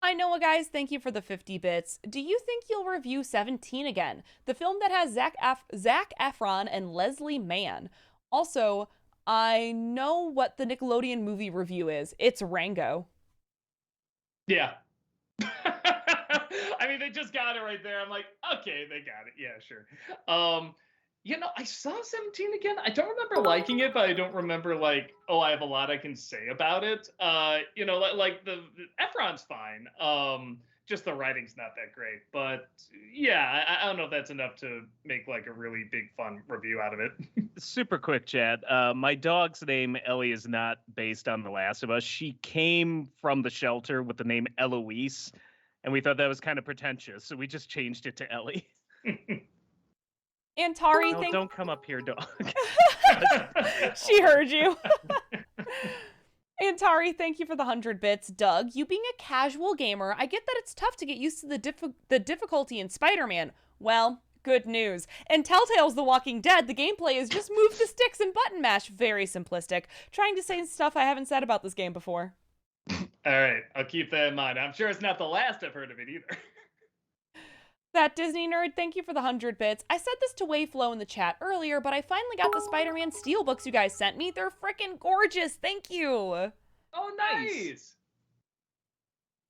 I know, guys. Thank you for the 50 bits. Do you think you'll review 17 again? The film that has Zac Efron and Leslie Mann. Also, I know what the Nickelodeon movie review is. It's Rango. Yeah. They just got it right there. I'm like, okay, they got it. Yeah, sure. I saw 17 again. I don't remember liking it, but I don't remember I have a lot I can say about it. Like the Efron's fine. Just the writing's not that great. But yeah, I don't know if that's enough to make like a really big fun review out of it. Super quick chat. My dog's name Ellie is not based on The Last of Us. She came from the shelter with the name Eloise, and we thought that was kind of pretentious, so we just changed it to Ellie. Antari, don't come up here, dog. She heard you. Antari, thank you for the 100 bits. Doug, you being a casual gamer, I get that it's tough to get used to the difficulty in Spider-Man. Well, good news. In Telltale's The Walking Dead, the gameplay is just move the sticks and button mash. Very simplistic. Trying to say stuff I haven't said about this game before. All right, I'll keep that in mind. I'm sure it's not the last I've heard of it either. That Disney nerd, thank you for the 100 bits. I said this to Wayflow in the chat earlier, but I finally got the Spider-Man Steelbooks you guys sent me. They're freaking gorgeous. Thank you. Oh, nice.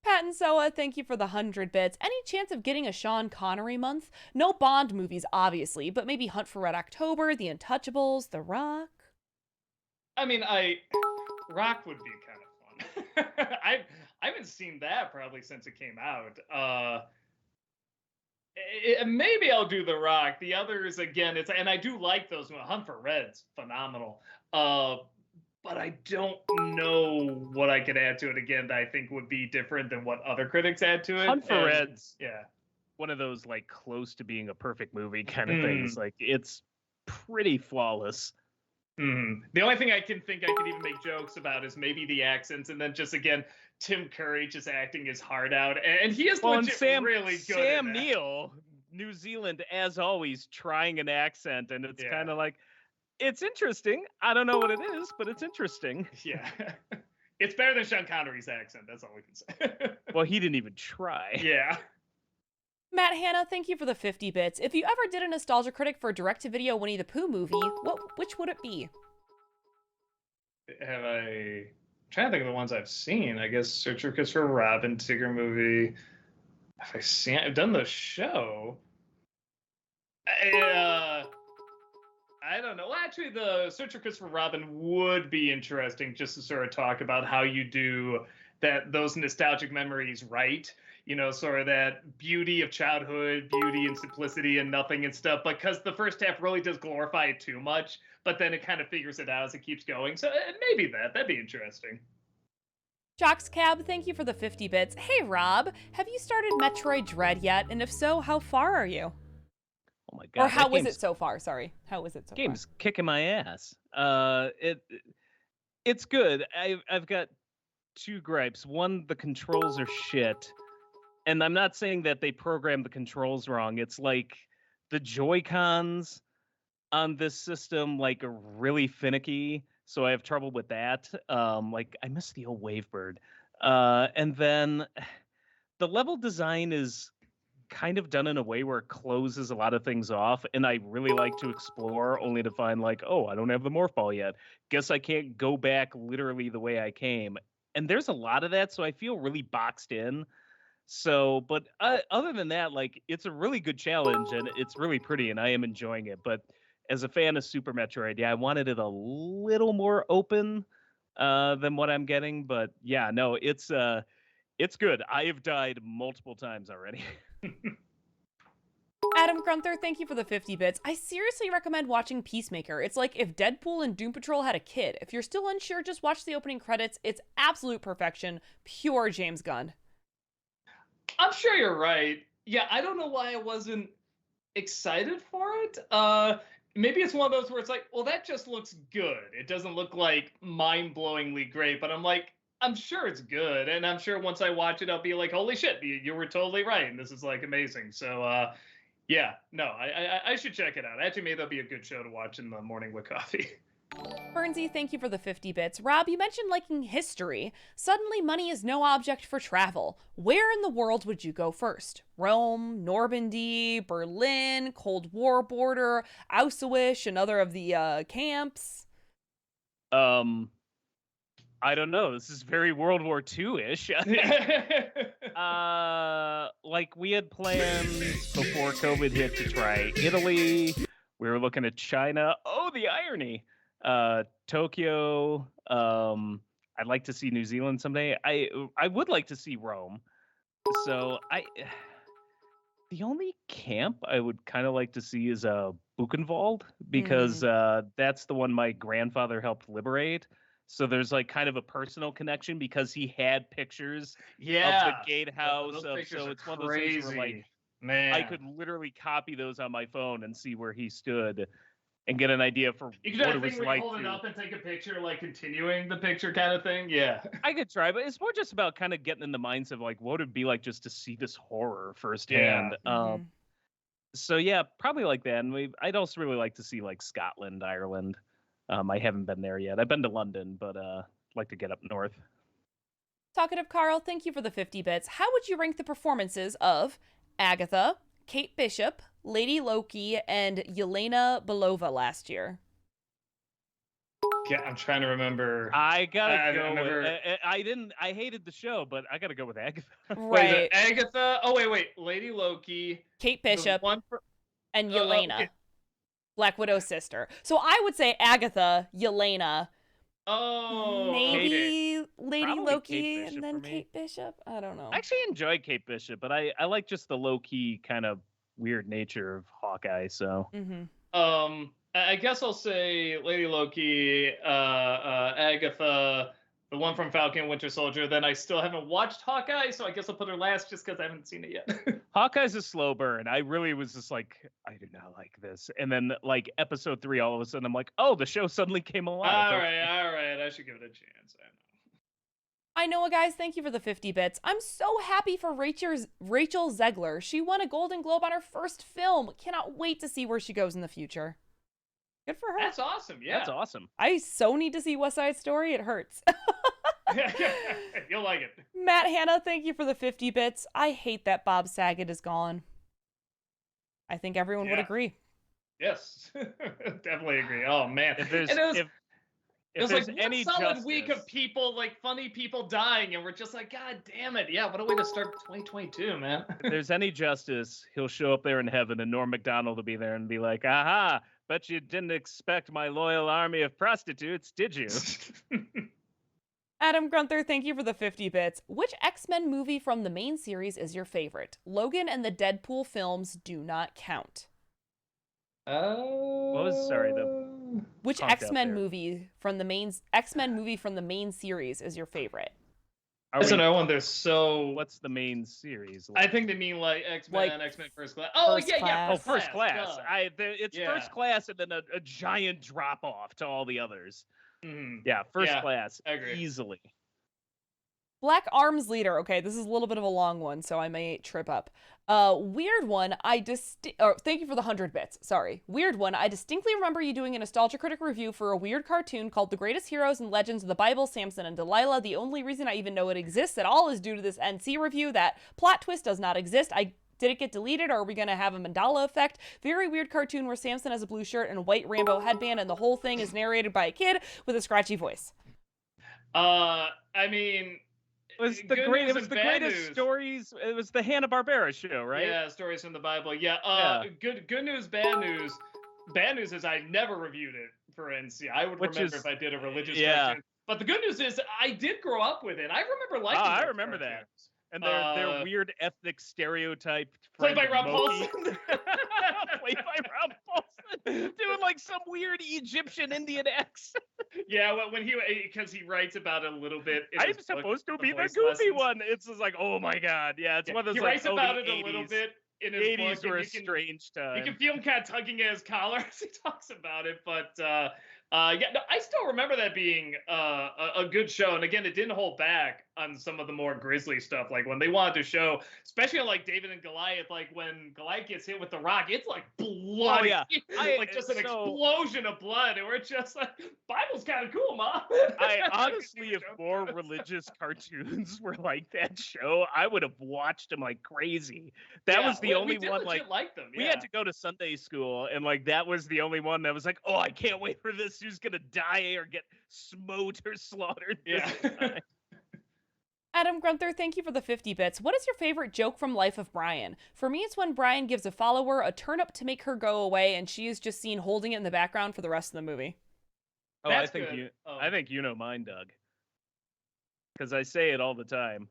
Pat and Soa, thank you for the 100 bits. Any chance of getting a Sean Connery month? No Bond movies, obviously, but maybe Hunt for Red October, The Untouchables, The Rock? I mean, Rock would be kind of fun. I haven't seen that probably since it came out. Maybe I'll do The Rock. The others, again, and I do like those. Hunt for Red's phenomenal. But I don't know what I could add to it again that I think would be different than what other critics add to it. Hunt for Red's yeah, one of those like close to being a perfect movie kind of things. Like it's pretty flawless. The only thing I can think I could even make jokes about is maybe the accents, and then just again Tim Curry just acting his heart out, and he is legit really good. Sam Neill, New Zealand as always, trying an accent, and it's kind of like. It's interesting. I don't know what it is, but it's interesting. Yeah. It's better than Sean Connery's accent. That's all we can say. Well, he didn't even try. Yeah. Matt Hanna, thank you for the 50 bits. If you ever did a nostalgia critic for a direct-to-video Winnie the Pooh movie, which would it be? I'm trying to think of the ones I've seen. I guess Search for Christopher Robin, Tigger movie. I've done the show. I don't know. Well, actually, the Search for Christopher Robin would be interesting just to sort of talk about how you do those nostalgic memories right. Sort of that beauty of childhood, beauty and simplicity and nothing and stuff. Because the first half really does glorify it too much, but then it kind of figures it out as it keeps going. So maybe that'd be interesting. Jocks Cab, thank you for the 50 bits. Hey, Rob, have you started Metroid Dread yet? And if so, how far are you? Oh my God! Or how was it so far? Sorry, how was it so far? Game's kicking my ass. It's good. I've got two gripes. One, the controls are shit, and I'm not saying that they programmed the controls wrong. It's like the Joy-Cons on this system like are really finicky, so I have trouble with that. Like I miss the old Wavebird, and then the level design is kind of done in a way where it closes a lot of things off, and I really like to explore only to find like, oh, I don't have the morph ball yet. Guess I can't go back literally the way I came. And there's a lot of that, so I feel really boxed in. So, but other than that, like it's a really good challenge and it's really pretty and I am enjoying it. But as a fan of Super Metroid, yeah, I wanted it a little more open than what I'm getting. But yeah, no, it's good. I have died multiple times already. Adam Grunther, thank you for the 50 bits. I seriously recommend watching Peacemaker. It's like if Deadpool and Doom Patrol had a kid. If you're still unsure, just watch the opening credits. It's absolute perfection. Pure James Gunn. I'm sure you're right. Yeah, I don't know why I wasn't excited for it. Maybe it's one of those where it's like, well, that just looks good. It doesn't look like mind-blowingly great, but I'm like, I'm sure it's good, and I'm sure once I watch it, I'll be like, holy shit, you were totally right, and this is, like, amazing. So, yeah, no, I should check it out. Actually, maybe that'll be a good show to watch in the morning with coffee. Bernsey, thank you for the 50 bits. Rob, you mentioned liking history. Suddenly, money is no object for travel. Where in the world would you go first? Rome, Normandy, Berlin, Cold War border, Auschwitz, another of the camps? I don't know. This is very World War II-ish. Like we had plans before COVID hit to try Italy. We were looking at China. Oh, the irony. Tokyo. I'd like to see New Zealand someday. I would like to see Rome. So the only camp I would kind of like to see is Buchenwald, because that's the one my grandfather helped liberate. So there's like kind of a personal connection because he had pictures of the gatehouse. So it's one of those things where like, man, I could literally copy those on my phone and see where he stood and get an idea for what it was like. Hold it up and take a picture, like continuing the picture kind of thing. Yeah, I could try, but it's more just about kind of getting in the minds of like what it'd be like just to see this horror firsthand. Yeah. So yeah, probably like that. And I'd also really like to see like Scotland, Ireland. I haven't been there yet. I've been to London, but like to get up north. Talkative Carl, thank you for the 50 bits. How would you rank the performances of Agatha, Kate Bishop, Lady Loki, and Yelena Belova last year? I'm trying to remember. I gotta go. I hated the show, but I gotta go with Agatha. Right. Wait, Agatha. Oh wait. Lady Loki. Kate Bishop. And Yelena. Black Widow's sister. So I would say Agatha, Yelena. Oh, maybe Lady Loki and then Kate Bishop. I don't know. I actually enjoyed Kate Bishop, but I like just the low key kind of weird nature of Hawkeye. So, I guess I'll say Lady Loki, Agatha, the one from Falcon Winter Soldier. Then I still haven't watched Hawkeye, so I guess I'll put her last just because I haven't seen it yet. Hawkeye's a slow burn. I really was just like, I do not like this. And then like episode 3, all of a sudden I'm like, oh, the show suddenly came alive. All right. I should give it a chance. I know, guys. Thank you for the 50 bits. I'm so happy for Rachel Zegler. She won a Golden Globe on her first film. Cannot wait to see where she goes in the future. Good for her. That's awesome. Yeah. That's awesome. I so need to see West Side Story. It hurts. You'll like it. Matt Hanna, thank you for the 50 bits. I hate that Bob Saget is gone. I think everyone would agree. Yes. Definitely agree. Oh, man. It was like one solid week of people, like funny people dying, and we're just like, God damn it. Yeah, what a way to start 2022, man. If there's any justice, he'll show up there in heaven and Norm Macdonald will be there and be like, aha, bet you didn't expect my loyal army of prostitutes, did you? Adam Grunther, thank you for the 50 bits. Which X-Men movie from the main series is your favorite? Logan and the Deadpool films do not count. Which X-Men movie from the main series is your favorite? That's another one. There's so. What's the main series? Like? I think they mean like X-Men, X-Men First Class. First Class. It's First Class and then a giant drop off to all the others. Yeah, First Class, easily. Black Arms Leader. Okay, this is a little bit of a long one, so I may trip up. Weird one. thank you for the 100 bits. Sorry. Weird one. I distinctly remember you doing a Nostalgia Critic review for a weird cartoon called The Greatest Heroes and Legends of the Bible, Samson and Delilah. The only reason I even know it exists at all is due to this NC review. That plot twist does not exist. Did it get deleted, or are we going to have a Mandela effect? Very weird cartoon where Samson has a blue shirt and a white Rambo headband, and the whole thing is narrated by a kid with a scratchy voice. I mean... It was the greatest stories. It was the Hanna-Barbera show, right? Yeah, stories from the Bible. Yeah. Good news, bad news. Bad news is I never reviewed it for NC. I would remember if I did a religious cartoon. But the good news is I did grow up with it. I remember liking it. I remember that. And their weird ethnic stereotype. Played by Rob Paulson. Played by Rob Paulson. Doing like some weird Egyptian Indian accent. Yeah, when because he writes about it a little bit. I'm supposed to be the goofy one. It's just like, oh my God. Yeah, it's one of those. He writes about it a little bit in his 80s were a strange time. You can feel him kind of tugging at his collar as he talks about it. But I still remember that being a good show. And again, it didn't hold back on some of the more grisly stuff. Like when they wanted to show, especially on like David and Goliath, like when Goliath gets hit with the rock, it's like blood. Oh, yeah. Like just an explosion of blood. And we're just like, Bible's kind of cool, Mom. I honestly, if more religious cartoons were like that show, I would have watched them like crazy. That was the only one like them. We had to go to Sunday school, and like that was the only one that was like, oh, I can't wait for this. Who's gonna die or get smote or slaughtered? Yeah. Adam Grunther, thank you for the 50 bits. What is your favorite joke from Life of Brian? For me, it's when Brian gives a follower a turnip to make her go away, and she is just seen holding it in the background for the rest of the movie. Oh, I think you know mine, Doug. Because I say it all the time.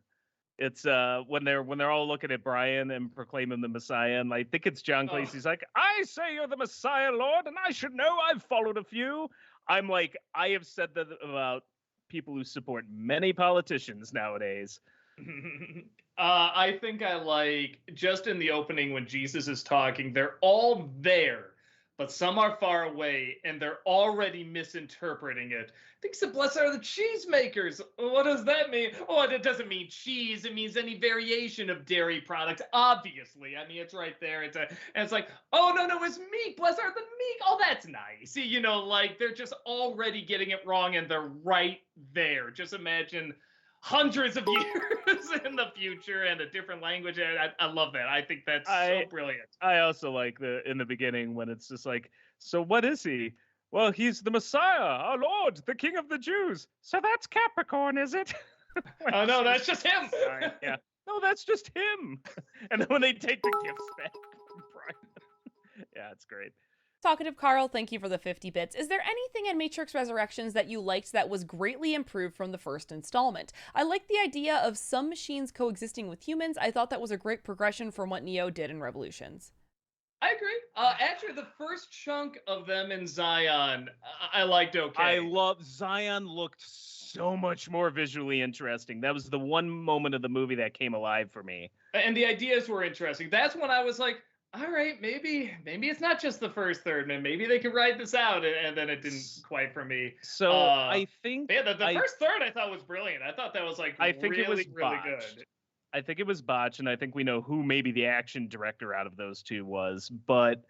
It's when they're all looking at Brian and proclaiming the Messiah, and I think it's John Cleese's like, I say you're the Messiah, Lord, and I should know. I've followed a few. I'm like, I have said that about people who support many politicians nowadays. I think I like just in the opening when Jesus is talking, they're all there, but some are far away and they're already misinterpreting it. I think it's the blessed are the cheesemakers. What does that mean? Oh, it doesn't mean cheese. It means any variation of dairy products. Obviously, I mean, it's right there. And it's like, oh no, it's meat. Blessed are the meek. Oh, that's nice. See, like they're just already getting it wrong, and they're right there. Just imagine hundreds of years in the future and a different language. I love that. I think that's so brilliant. I also like in the beginning when it's just like, so what is he? well, he's the Messiah, our Lord, the King of the Jews. So that's Capricorn, is it? Oh, no, that's just him. Sorry, yeah. No, that's just him. And then when they take the gifts back from Brian. Yeah, it's great. Talkative Carl, thank you for the 50 bits. Is there anything in Matrix Resurrections that you liked that was greatly improved from the first installment? I like the idea of some machines coexisting with humans. I thought that was a great progression from what Neo did in Revolutions. I agree. Actually, the first chunk of them in Zion, I liked okay. I love Zion looked so much more visually interesting. That was the one moment of the movie that came alive for me. And the ideas were interesting. That's when I was like, all right, maybe it's not just the first third, and maybe they can write this out. And then it didn't quite for me. So I think the first third I thought was brilliant. I thought that was like really, really good. I think it was botched, and I think we know who maybe the action director out of those two was. But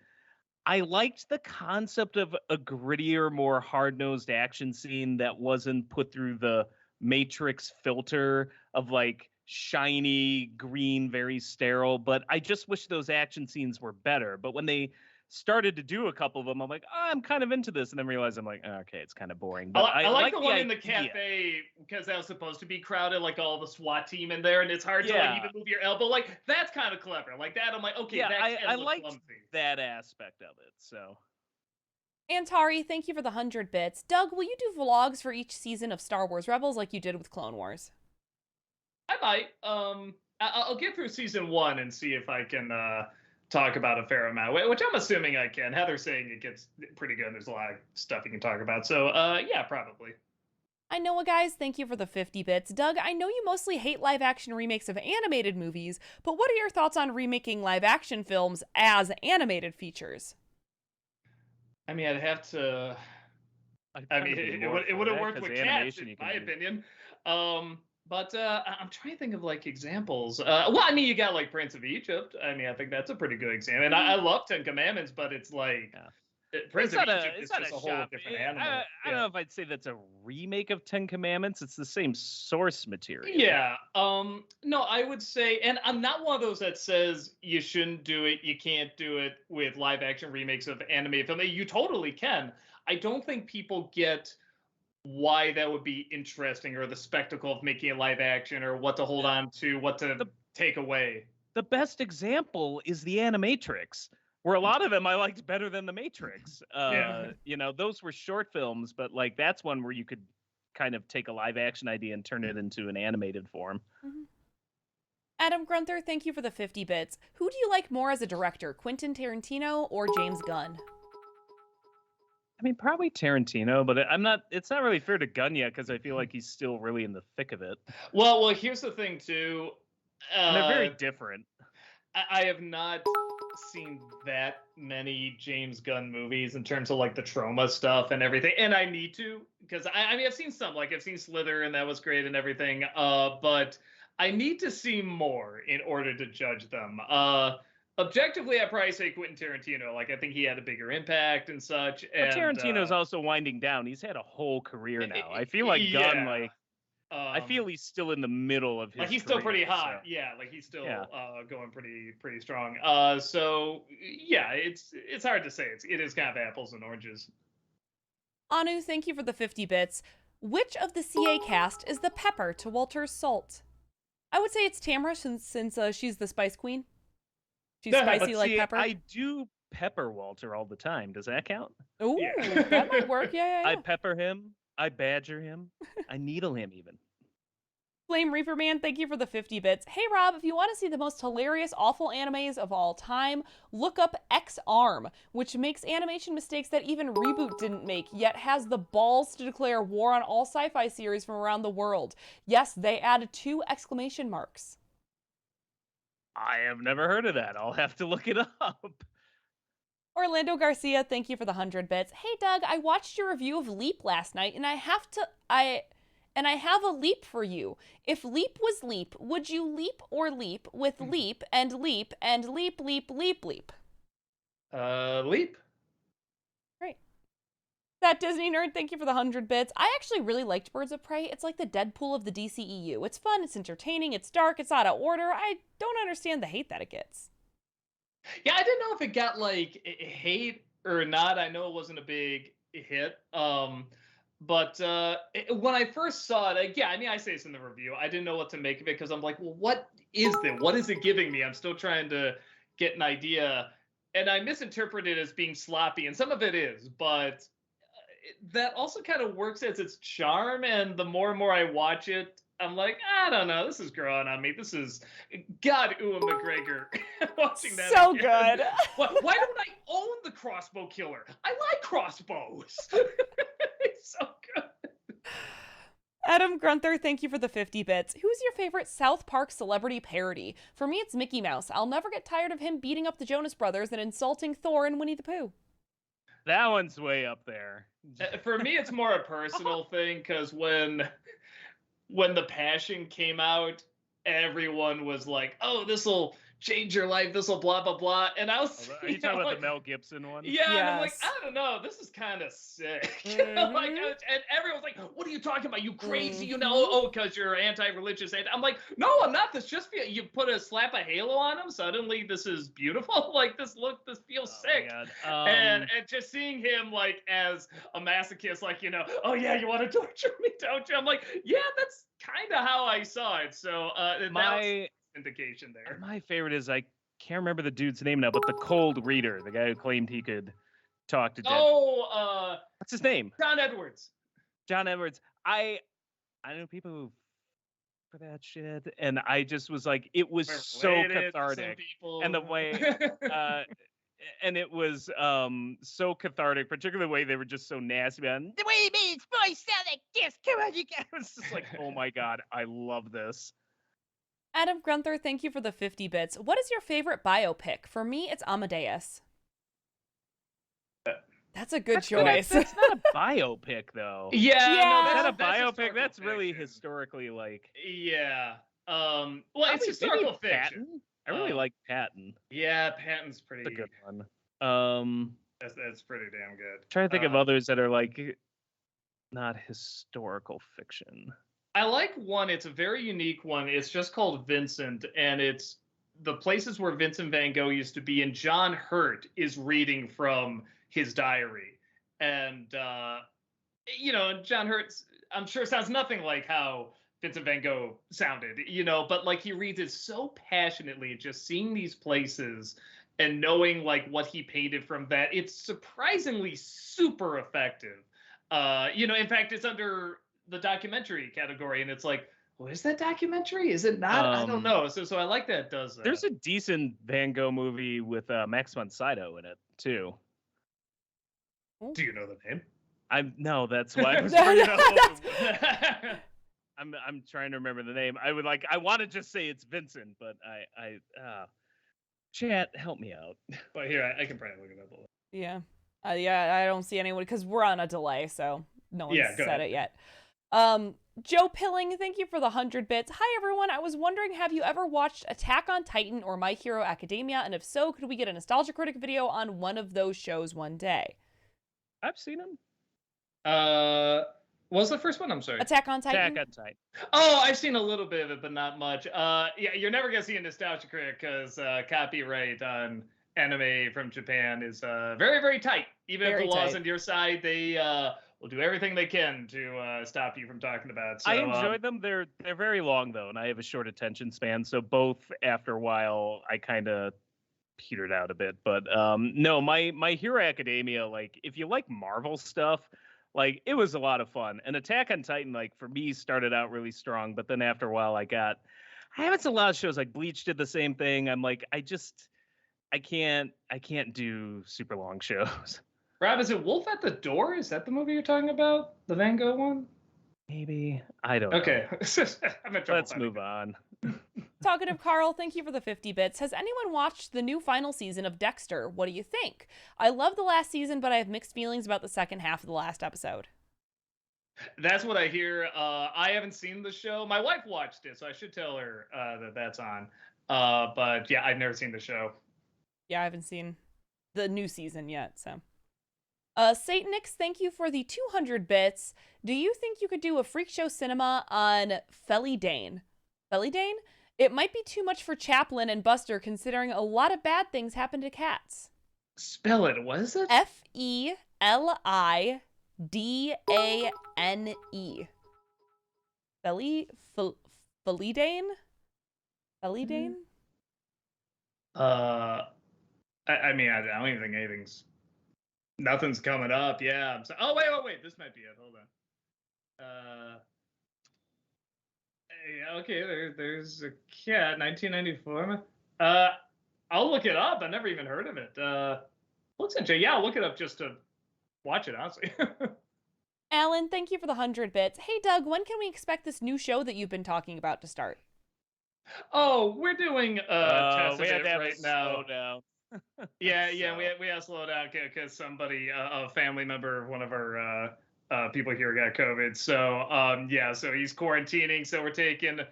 I liked the concept of a grittier, more hard-nosed action scene that wasn't put through the Matrix filter of like shiny, green, very sterile. But I just wish those action scenes were better. But when they started to do a couple of them, I'm like, oh, I'm kind of into this, and then realized I'm like, oh, okay, it's kind of boring. But I like the one in the cafe because that was supposed to be crowded, like all the SWAT team in there, and it's hard to like even move your elbow. Like that's kind of clever. Like that, I'm like, okay, yeah, that's I liked that aspect of it. So, Antari, thank you for the 100 bits. Doug, will you do vlogs for each season of Star Wars Rebels like you did with Clone Wars? I might. I'll get through season 1 and see if I can talk about a fair amount, which I'm assuming I can. Heather's saying it gets pretty good. There's a lot of stuff you can talk about. So, yeah, probably. I know, guys, thank you for the 50 bits. Doug, I know you mostly hate live-action remakes of animated movies, but what are your thoughts on remaking live-action films as animated features? I mean, I'd have to... I mean, it would have worked with Cats, in my opinion. But I'm trying to think of like examples. Well, I mean, you got like Prince of Egypt. I mean, I think that's a pretty good example. And I love Ten Commandments, but it's like Prince of Egypt is just a whole different animal. I don't know if I'd say that's a remake of Ten Commandments. It's the same source material. Yeah. No, I would say, and I'm not one of those that says you shouldn't do it. You can't do it with live action remakes of animated film. You totally can. I don't think people get why that would be interesting, or the spectacle of making a live action, or what to hold on to, what to take away. The best example is the Animatrix, where a lot of them I liked better than the Matrix. You know, those were short films, but like that's one where you could kind of take a live action idea and turn it into an animated form. Mm-hmm. Adam Grunther, thank you for the 50 bits. Who do you like more as a director, Quentin Tarantino or James Gunn? I mean, probably Tarantino, but it's not really fair to Gunn yet, because I feel like he's still really in the thick of it. Well, here's the thing, too. They're very different. I have not seen that many James Gunn movies in terms of like the trauma stuff and everything. And I need to, because I mean, I've seen some, like I've seen Slither and that was great and everything. But I need to see more in order to judge them. Objectively, I'd probably say Quentin Tarantino. Like, I think he had a bigger impact and such. But Tarantino's also winding down. He's had a whole career now. I feel like Gunn, like, I feel he's still in the middle of his like he's career, still pretty hot. So. Yeah, like he's still going pretty strong. So yeah, it's hard to say. It is kind of apples and oranges. Anu, thank you for the 50 bits. Which of the CA cast is the pepper to Walter's salt? I would say it's Tamara, since she's the spice queen. She's spicy like pepper. I do pepper Walter all the time. Does that count? Ooh, that might work. Yeah. I pepper him. I badger him. I needle him even. Flame Reaper Man, thank you for the 50 bits. Hey Rob, if you want to see the most hilarious, awful animes of all time, look up X-Arm, which makes animation mistakes that even Reboot didn't make, yet has the balls to declare war on all sci-fi series from around the world. Yes, they added 2 exclamation marks. I have never heard of that. I'll have to look it up. Orlando Garcia, thank you for the 100 bits. Hey Doug, I watched your review of Leap last night, and I have a leap for you. If Leap was Leap, would you leap or leap with leap and leap and leap, leap, leap, leap? Leap. Great. That Disney nerd, thank you for the 100 bits. I actually really liked Birds of Prey. It's like the Deadpool of the DCEU. It's fun, it's entertaining, it's dark, it's out of order. I don't understand the hate that it gets. Yeah, I didn't know if it got like hate or not. I know it wasn't a big hit. But when I first saw it, yeah, I mean, I say this in the review. I didn't know what to make of it because I'm like, well, what is this? What is it giving me? I'm still trying to get an idea. And I misinterpreted it as being sloppy, and some of it is, but that also kind of works as its charm. And the more and more I watch it, I'm like, I don't know, this is growing on me. This is God, Ewan McGregor. Watching that so again. good. Why don't I own the crossbow killer? I like crossbows. It's so good. Adam Grunther, thank you for the 50 bits. Who's your favorite South Park celebrity parody? For me, it's Mickey Mouse. I'll never get tired of him beating up the Jonas Brothers and insulting Thor and Winnie the Pooh. That one's way up there. For me, it's more a personal thing, because when The Passion came out, everyone was like, oh, this'll change your life, this'll blah, blah, blah. And I was... Are you talking about the Mel Gibson one? Yeah, yes. And I'm like, I don't know, this is kind of sick. Mm-hmm. Like, and everyone's like, what are you talking about? You crazy, you know? Oh, because you're anti-religious. I'm like, no, I'm not. This just you put a slap a halo on him, suddenly this is beautiful. Like, this feels sick. And just seeing him, like, as a masochist, like, you know, oh yeah, you want to torture me, don't you? I'm like, yeah, that's kind of how I saw it. So my indication there. My favorite is, I can't remember the dude's name now, but the cold reader, the guy who claimed he could talk to dead. Oh, what's his name? John Edwards. John Edwards. I know people who for that shit, and I just was like, it was so cathartic, and the way, and it was so cathartic, particularly the way they were just so nasty about it. The way he made his voice sound like this. Come on, you guys. It was just like, oh my god, I love this. Adam Grunther, thank you for the 50 bits. What is your favorite biopic? For me, it's Amadeus. That's a good choice. That's not a biopic, though. Yeah. No, that's not a biopic. That's really historically, like... Yeah. Well, it's historical fiction. I really like Patton. Yeah, Patton's pretty... That's a good one. That's pretty damn good. Trying to think of others that are, like, not historical fiction. I like one. It's a very unique one. It's just called Vincent, and it's the places where Vincent van Gogh used to be, and John Hurt is reading from his diary. And, you know, John Hurt, I'm sure, sounds nothing like how Vincent van Gogh sounded, you know, but, like, he reads it so passionately, just seeing these places and knowing, like, what he painted from that. It's surprisingly super effective. You know, in fact, it's under the documentary category, and it's like, well, is that documentary? Is it not? I don't know. So I like that it does that. There's a decent Van Gogh movie with Max von Sydow in it too. Do you know the name? No, that's why I was bringing it up. I'm trying to remember the name. I want to just say it's Vincent, but chat, help me out. But here, I can probably look it up. Yeah. I don't see anyone because we're on a delay, so no one's said it yet. Joe Pilling, thank you for the 100 bits. Hi, everyone. I was wondering, have you ever watched Attack on Titan or My Hero Academia? And if so, could we get a Nostalgia Critic video on one of those shows one day? I've seen them. What was the first one? I'm sorry. Attack on Titan. Attack on Titan. Oh, I've seen a little bit of it, but not much. Yeah, you're never going to see a Nostalgia Critic because copyright on anime from Japan is very, very tight. Even if the law's on your side, they... will do everything they can to stop you from talking about it. So, I enjoyed them. They're very long, though, and I have a short attention span, so both, after a while, I kind of petered out a bit. But no, my Hero Academia, like, if you like Marvel stuff, like, it was a lot of fun. And Attack on Titan, like, for me, started out really strong, but then after a while, I haven't seen a lot of shows. Like, Bleach did the same thing. I'm like, I can't do super long shows. Rob, is it Wolf at the Door? Is that the movie you're talking about? The Van Gogh one? Maybe. I don't know. Okay. Let's move on. Talkative Carl, thank you for the 50 bits. Has anyone watched the new final season of Dexter? What do you think? I love the last season, but I have mixed feelings about the second half of the last episode. That's what I hear. I haven't seen the show. My wife watched it, so I should tell her that that's on. But yeah, I've never seen the show. Yeah, I haven't seen the new season yet, so... Satanix, thank you for the 200 bits. Do you think you could do a Freak Show Cinema on Felidane? Felidane? It might be too much for Chaplin and Buster, considering a lot of bad things happen to cats. Spell it. What is it? Lidane. Felidane? I mean, I don't even think nothing's coming up. Yeah. Oh, wait. This might be it. Hold on. Okay, there's a cat, 1994. I'll look it up. I never even heard of it. Looks interesting. Yeah, I'll look it up just to watch it, honestly. Alan, thank you for the 100 bits. Hey, Doug, when can we expect this new show that you've been talking about to start? Oh, we're doing a test we of have it to have right a now. slowdown. Yeah, we have to slow down because somebody, a family member of one of our people here got COVID. So so he's quarantining. So we're taking a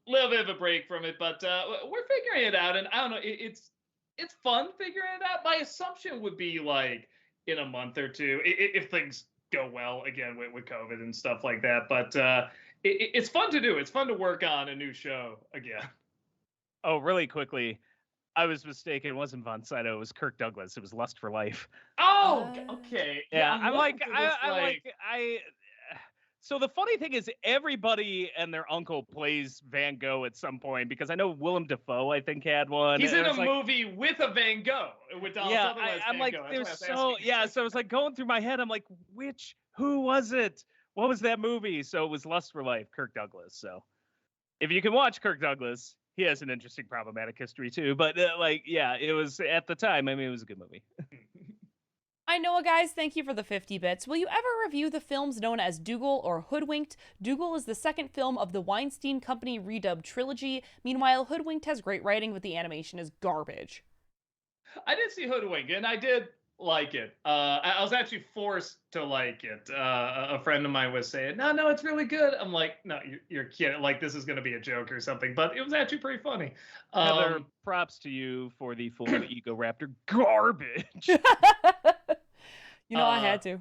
little bit of a break from it, but we're figuring it out. And I don't know, it's fun figuring it out. My assumption would be like in a month or two, if things go well again with COVID and stuff like that. But it's fun to do. It's fun to work on a new show again. Oh, really quickly. I was mistaken. It wasn't Von Sydow. It was Kirk Douglas. It was Lust for Life. Oh, okay. Yeah, I'm like. So the funny thing is, everybody and their uncle plays Van Gogh at some point because I know Willem Dafoe, I think, had one. He's in a movie with a Van Gogh with Donald Sutherland. I'm like, there's so So I was like going through my head. I'm like, who was it? What was that movie? So it was Lust for Life, Kirk Douglas. So if you can watch Kirk Douglas. He has an interesting problematic history too, but it was at the time. I mean, it was a good movie. I know, guys. Thank you for the 50 bits. Will you ever review the films known as Dougal or Hoodwinked? Dougal is the second film of the Weinstein Company redubbed trilogy. Meanwhile, Hoodwinked has great writing, but the animation is garbage. I did see Hoodwinked, and I did like it. I was actually forced to like it. A friend of mine was saying, no, it's really good. I'm like, no, you're kidding. Like, this is going to be a joke or something. But it was actually pretty funny. Heather, props to you for the full Ego Raptor garbage. I had to.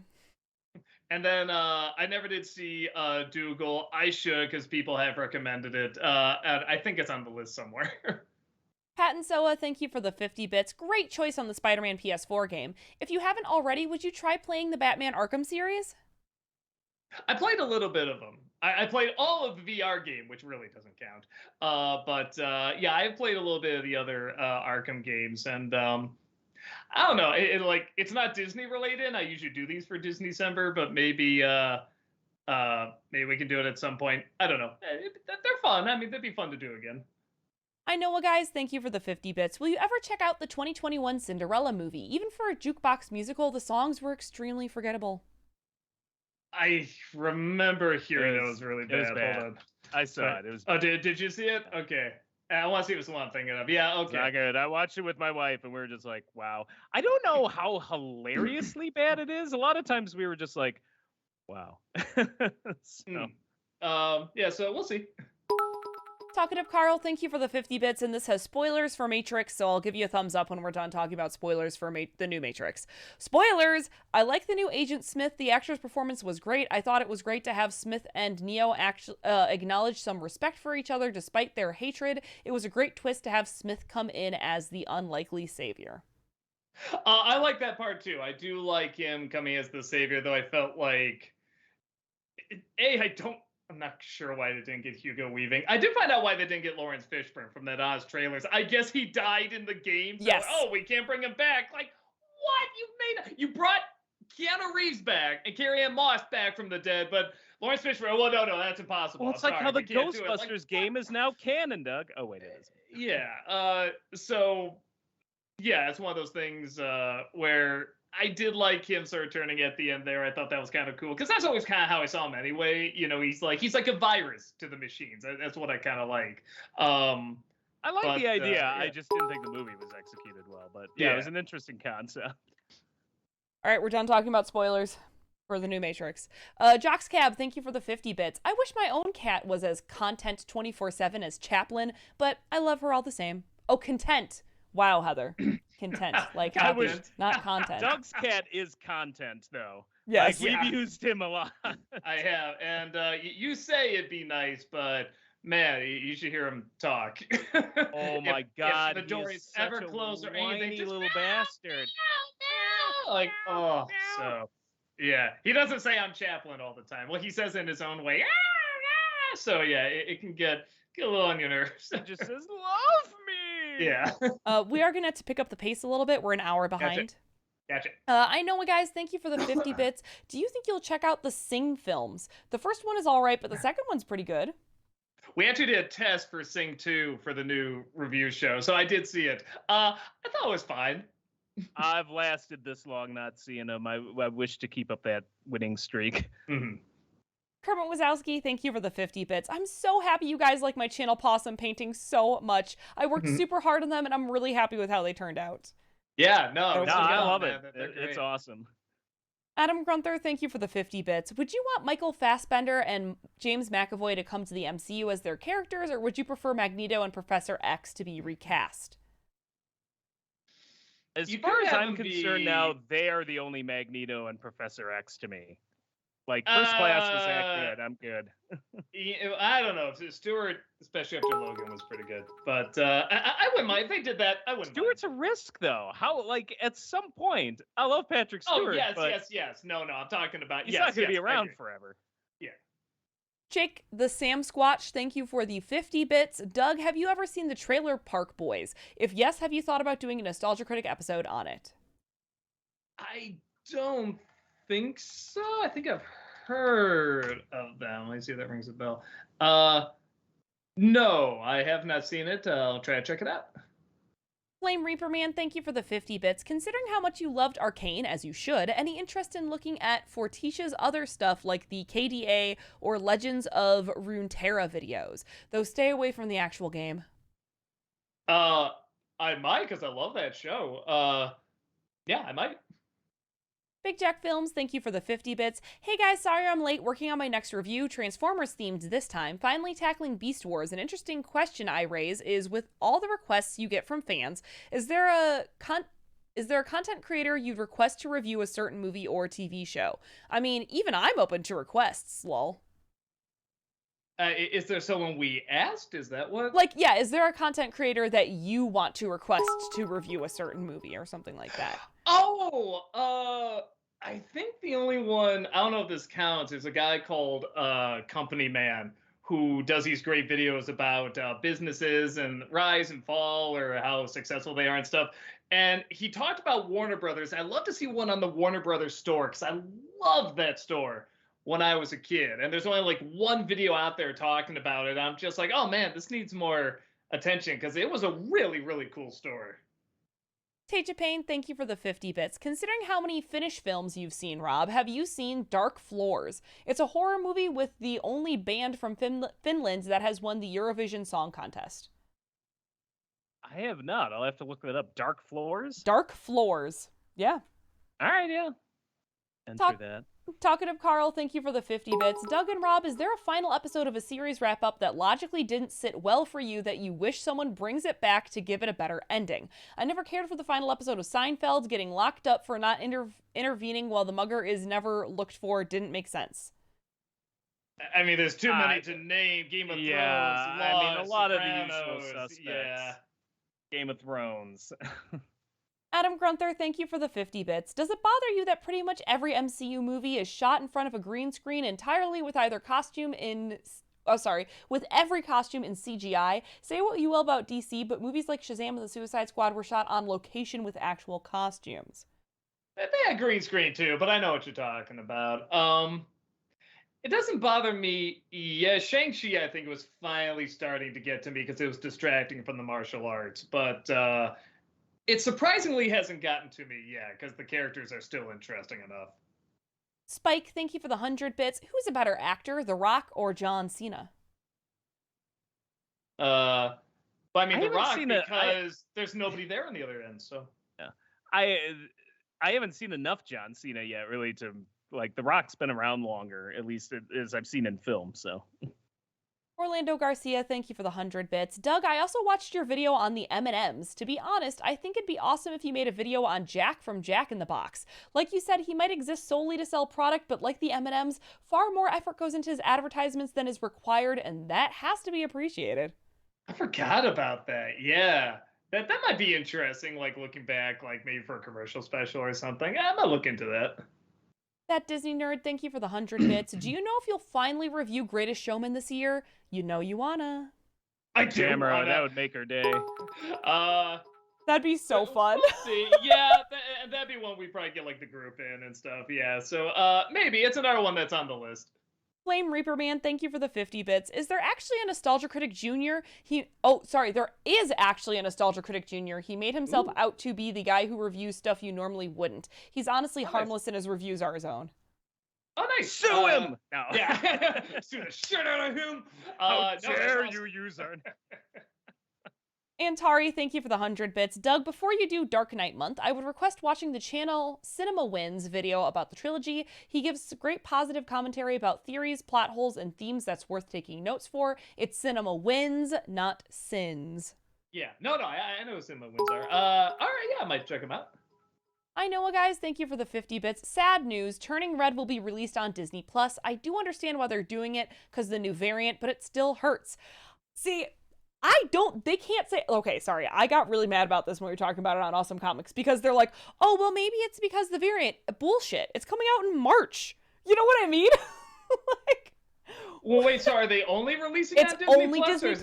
And then I never did see Dougal. I should, because people have recommended it. And I think it's on the list somewhere. Pat and Soa, thank you for the 50 bits. Great choice on the Spider-Man PS4 game. If you haven't already, would you try playing the Batman Arkham series? I played a little bit of them. I played all of the VR game, which really doesn't count. I've played a little bit of the other Arkham games, and I don't know. It's not Disney related. I usually do these for Disney December, but maybe we can do it at some point. I don't know. They're fun. I mean, they'd be fun to do again. I know, guys, thank you for the 50 bits. Will you ever check out the 2021 Cinderella movie? Even for a jukebox musical, the songs were extremely forgettable. I remember hearing it was really bad. It was bad. Hold on. I saw it. It was bad. Oh, did you see it? Okay. I want to see if it's the one I'm thinking of. Yeah, okay. It's not good. I watched it with my wife, and we were just like, wow. I don't know how hilariously bad it is. A lot of times we were just like, wow. So we'll see. Talkative Carl, thank you for the 50 bits, and this has spoilers for Matrix, so I'll give you a thumbs up when we're done talking about spoilers for the new Matrix. Spoilers! I like the new Agent Smith. The actor's performance was great. I thought it was great to have Smith and Neo acknowledge some respect for each other despite their hatred. It was a great twist to have Smith come in as the unlikely savior. I like that part too. I do like him coming as the savior, though I felt like... I'm not sure why they didn't get Hugo Weaving. I did find out why they didn't get Lawrence Fishburne from that Oz trailers. I guess he died in the game. So, yes. We can't bring him back. Like, what? You brought Keanu Reeves back and Carrie-Anne Moss back from the dead, but Lawrence Fishburne, well, no, that's impossible. Well, it's like how the Ghostbusters game is now canon, Doug. Oh, wait, it is. Yeah. It's one of those things where I did like him sort of turning at the end there. I thought that was kind of cool because that's always kind of how I saw him anyway. He's like a virus to the machines. That's what I kind of like. I like the idea. Yeah. I just didn't think the movie was executed well, but it was an interesting concept. All right, we're done talking about spoilers for the new Matrix. Jocks Cab, thank you for the 50 bits. I wish my own cat was as content 24/7 as Chaplin, but I love her all the same. Oh, content. Wow, Heather. Content. Like happy, not content. Doug's cat is content, though. Yes. We've used him a lot. I have. And you say it'd be nice, but man, you should hear him talk. Oh, my God. If the door is ever closed or anything, just little bastard. Like, oh, So, yeah, he doesn't say I'm Chaplin all the time. Well, he says it in his own way. Ah! So, yeah, it can get a little on your nerves. He just says, love me! Yeah. We are going to have to pick up the pace a little bit. We're an hour behind. Gotcha. I know, guys, thank you for the 50 bits. Do you think you'll check out the Sing films? The first one is all right, but the second one's pretty good. We actually did a test for Sing 2 for the new review show, so I did see it. I thought it was fine. I've lasted this long not seeing them. I wish to keep up that winning streak. Mm-hmm. Kermit Wazowski, thank you for the 50 bits. I'm so happy you guys like my channel possum painting so much. I worked super hard on them, and I'm really happy with how they turned out. Yeah, no, I love it. It's awesome. Adam Grunther, thank you for the 50 bits. Would you want Michael Fassbender and James McAvoy to come to the MCU as their characters, or would you prefer Magneto and Professor X to be recast? As far as I'm concerned now, they are the only Magneto and Professor X to me. Like, First Class was that good. I'm good. I don't know. Stewart, especially after Logan, was pretty good. But I wouldn't mind. If they did that, I wouldn't Stewart's mind. a risk, though. How, like, at some point, I love Patrick Stewart. Oh, yes. No, I'm talking about... He's not going to be around forever. Yeah. Jake, the Sam Squatch, thank you for the 50 bits. Doug, have you ever seen the Trailer Park Boys? If yes, have you thought about doing a Nostalgia Critic episode on it? I don't think so. I think I've heard of them. Let me see if that rings a bell. No, I have not seen it. I'll try to check it out. Flame Reaper Man, thank you for the 50 bits. Considering how much you loved Arcane, as you should, any interest in looking at Fortitia's other stuff like the KDA or Legends of Runeterra videos? Though stay away from the actual game. I might, because I love that show. Yeah, I might. Big Jack Films, thank you for the 50 bits. Hey guys, sorry I'm late, working on my next review, Transformers themed this time, finally tackling Beast Wars. An interesting question I raise is, with all the requests you get from fans, is there a content creator you'd request to review a certain movie or TV show? I mean, even I'm open to requests, lol. Is there someone we asked? Is that what? Like, yeah, is there a content creator that you want to request to review a certain movie or something like that? Oh, I think the only one, I don't know if this counts, is a guy called Company Man who does these great videos about businesses and rise and fall or how successful they are and stuff. And he talked about Warner Brothers. I'd love to see one on the Warner Brothers store because I loved that store when I was a kid. And there's only like one video out there talking about it. I'm just like, oh man, this needs more attention because it was a really, really cool store. Teja Payne, thank you for the 50 bits. Considering how many Finnish films you've seen, Rob, have you seen Dark Floors? It's a horror movie with the only band from Finland that has won the Eurovision Song Contest. I have not. I'll have to look that up. Dark Floors? Dark Floors. Yeah. All right, yeah. Enter that. Talkative Carl, thank you for the 50 bits. Doug and Rob, is there a final episode of a series wrap-up that logically didn't sit well for you that you wish someone brings it back to give it a better ending? I never cared for the final episode of Seinfeld. Getting locked up for not intervening while the mugger is never looked for didn't make sense. I mean, there's too many to name. Game of Thrones, Law, I mean, a lot Sopranos, of the usual suspects. Yeah. Game of Thrones. Adam Grunther, thank you for the 50 bits. Does it bother you that pretty much every MCU movie is shot in front of a green screen entirely with either with every costume in CGI? Say what you will about DC, but movies like Shazam and the Suicide Squad were shot on location with actual costumes. They had green screen too, but I know what you're talking about. It doesn't bother me. Yeah, Shang-Chi, I think, was finally starting to get to me because it was distracting from the martial arts, but it surprisingly hasn't gotten to me yet because the characters are still interesting enough. Spike, thank you for the 100 bits. Who's a better actor, The Rock or John Cena? But I mean, The Rock, because there's nobody there on the other end, so. Yeah. I haven't seen enough John Cena yet, really, to, like, The Rock's been around longer, at least as I've seen in film, so. Orlando Garcia, thank you for the 100 bits. Doug, I also watched your video on the M&Ms. To be honest, I think it'd be awesome if you made a video on Jack from Jack in the Box. Like you said, he might exist solely to sell product, but like the M&Ms, far more effort goes into his advertisements than is required, and that has to be appreciated. I forgot about that. Yeah. That might be interesting, like looking back, like maybe for a commercial special or something. I might look into that. That Disney nerd, thank you for the 100 bits. Do you know if you'll finally review Greatest Showman this year? You know you wanna. I do wanna. That would make her day. That'd be so fun. We'll see. Yeah, that'd be one we probably get like the group in and stuff. Yeah, so maybe it's another one that's on the list. Flame Reaper Man, thank you for the 50 bits. Is there actually a Nostalgia Critic Jr.? There is actually a Nostalgia Critic Jr. He made himself out to be the guy who reviews stuff you normally wouldn't. He's honestly harmless and his reviews are his own. Oh, nice. Sue him! No. Yeah. Sue the shit out of him. How dare you use our... Antari, thank you for the 100 bits. Doug, before you do Dark Knight Month, I would request watching the channel Cinema Wins video about the trilogy. He gives great positive commentary about theories, plot holes, and themes that's worth taking notes for. It's Cinema Wins, not Sins. Yeah, no, I know what Cinema Wins are. All right, yeah, I might check them out. I know, guys, thank you for the 50 bits. Sad news, Turning Red will be released on Disney+. I do understand why they're doing it, because the new variant, but it still hurts. See, they can't say, okay, sorry, I got really mad about this when we were talking about it on Awesome Comics, because they're like, oh, well, maybe it's because the variant. Bullshit. It's coming out in March. You know what I mean? Well, wait, so are they only releasing it on Disney+? It's only Disney+.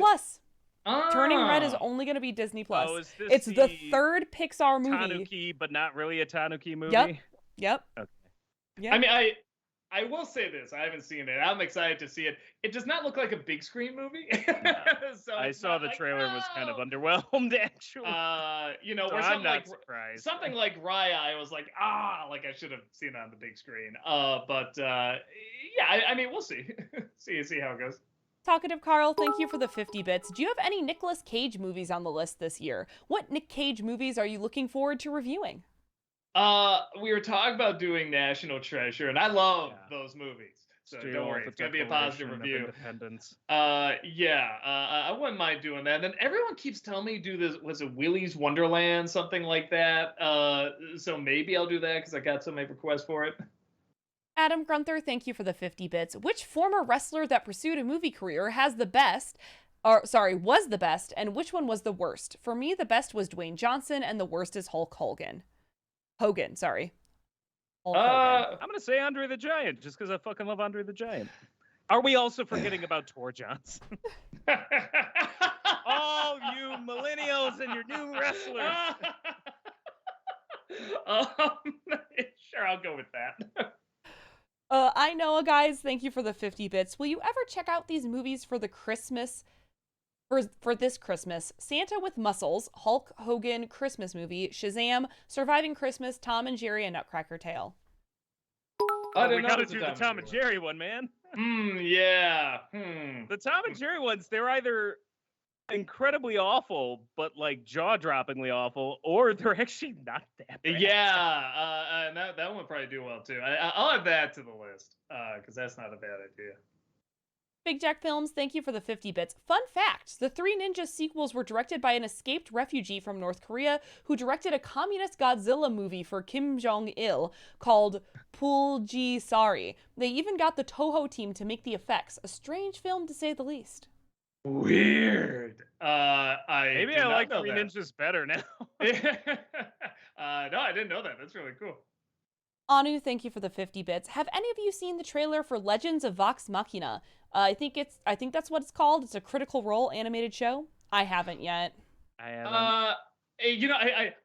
Turning Red is only going to be Disney+. Oh, is this it's the third Pixar movie. Tanuki, but not really a Tanuki movie? Yep. Okay. Yep. I mean, I will say this. I haven't seen it. I'm excited to see it. It does not look like a big screen movie. No. I saw the trailer was kind of underwhelmed, actually. Where I'm not surprised. Something like Raya, I was like, I should have seen it on the big screen. I mean, we'll see. see how it goes. Talkative Carl, thank you for the 50 bits. Do you have any Nicolas Cage movies on the list this year? What Nick Cage movies are you looking forward to reviewing? We were talking about doing National Treasure, and I love those movies. So don't worry, it's gonna be a positive review. I wouldn't mind doing that. And then everyone keeps telling me do this. Was it Willy's Wonderland, something like that? So maybe I'll do that because I got so many requests for it. Adam Grunther, thank you for the 50 bits. Which former wrestler that pursued a movie career was the best, and which one was the worst? For me, the best was Dwayne Johnson, and the worst is Hulk Hogan. Hulk Hogan. I'm gonna say Andre the Giant, just because I fucking love Andre the Giant. Are we also forgetting about Tor Johnson? All you millennials and your new wrestlers. Sure, I'll go with that. I know, guys. Thank you for the 50 bits. Will you ever check out these movies for the Christmas? For this Christmas, Santa with Muscles, Hulk Hogan Christmas movie, Shazam, Surviving Christmas, Tom and Jerry, and Nutcracker Tale. We gotta do the Tom and Jerry one, man. Yeah. The Tom and Jerry ones, they're either incredibly awful, but like jaw-droppingly awful, or they're actually not that bad. Yeah, and that one would probably do well too. I'll add that to the list because that's not a bad idea. Big Jack Films, thank you for the 50 bits. Fun fact, the Three Ninjas sequels were directed by an escaped refugee from North Korea who directed a communist Godzilla movie for Kim Jong-il called Pulji-sari. They even got the Toho team to make the effects. A strange film, to say the least. Weird. Maybe I like Three Ninjas better now. No, I didn't know that. That's really cool. Anu, thank you for the 50 bits. Have any of you seen the trailer for Legends of Vox Machina? I think that's what it's called. It's a Critical Role animated show. I haven't yet. I haven't.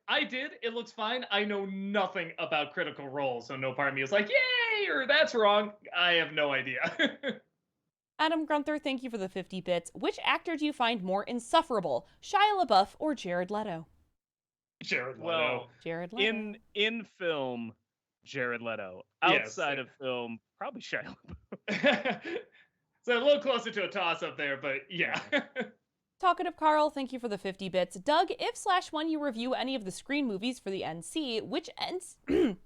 I did. It looks fine. I know nothing about Critical Role, so no part of me is like, yay, or that's wrong. I have no idea. Adam Grunther, thank you for the 50 bits. Which actor do you find more insufferable, Shia LaBeouf or Jared Leto? Jared Leto. Well, Jared Leto. In film, Jared Leto. Outside of film, probably Shia LaBeouf. So a little closer to a toss-up there, but yeah. Talkative Carl, thank you for the 50 bits. Doug, if /when you review any of the Screen movies for the NC, which NC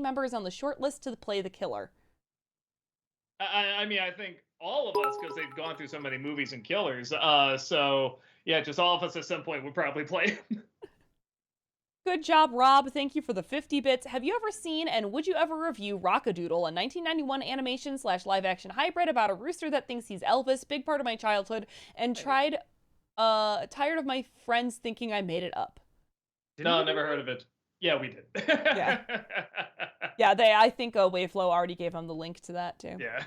member is on the short list to play the killer? I mean, I think all of us, because they've gone through so many movies and killers. So, yeah, just all of us at some point would probably play him. Good job, Rob. Thank you for the 50 bits. Have you ever seen and would you ever review Rock-a-Doodle, a 1991 animation / live-action hybrid about a rooster that thinks he's Elvis, big part of my childhood, and tired of my friends thinking I made it up? No, never heard of it. Yeah, we did. Yeah. Yeah, I think Waveflow already gave him the link to that too. Yeah.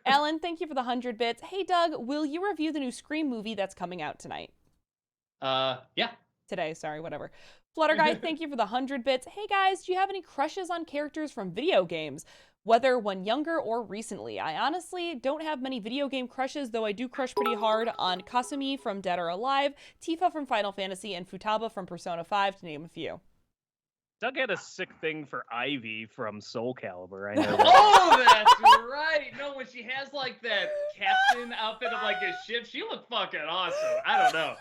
Alan, thank you for the 100 bits. Hey, Doug, will you review the new Scream movie that's coming out tonight? Yeah. Today, sorry, whatever. Flutter Guy, thank you for the 100 bits. Hey guys, do you have any crushes on characters from video games? Whether when younger or recently. I honestly don't have many video game crushes, though I do crush pretty hard on Kasumi from Dead or Alive, Tifa from Final Fantasy, and Futaba from Persona 5, to name a few. Doug had a sick thing for Ivy from Soul Calibur. I know that. Oh, that's right. No, when she has like that captain outfit of like a ship, she looked fucking awesome. I don't know.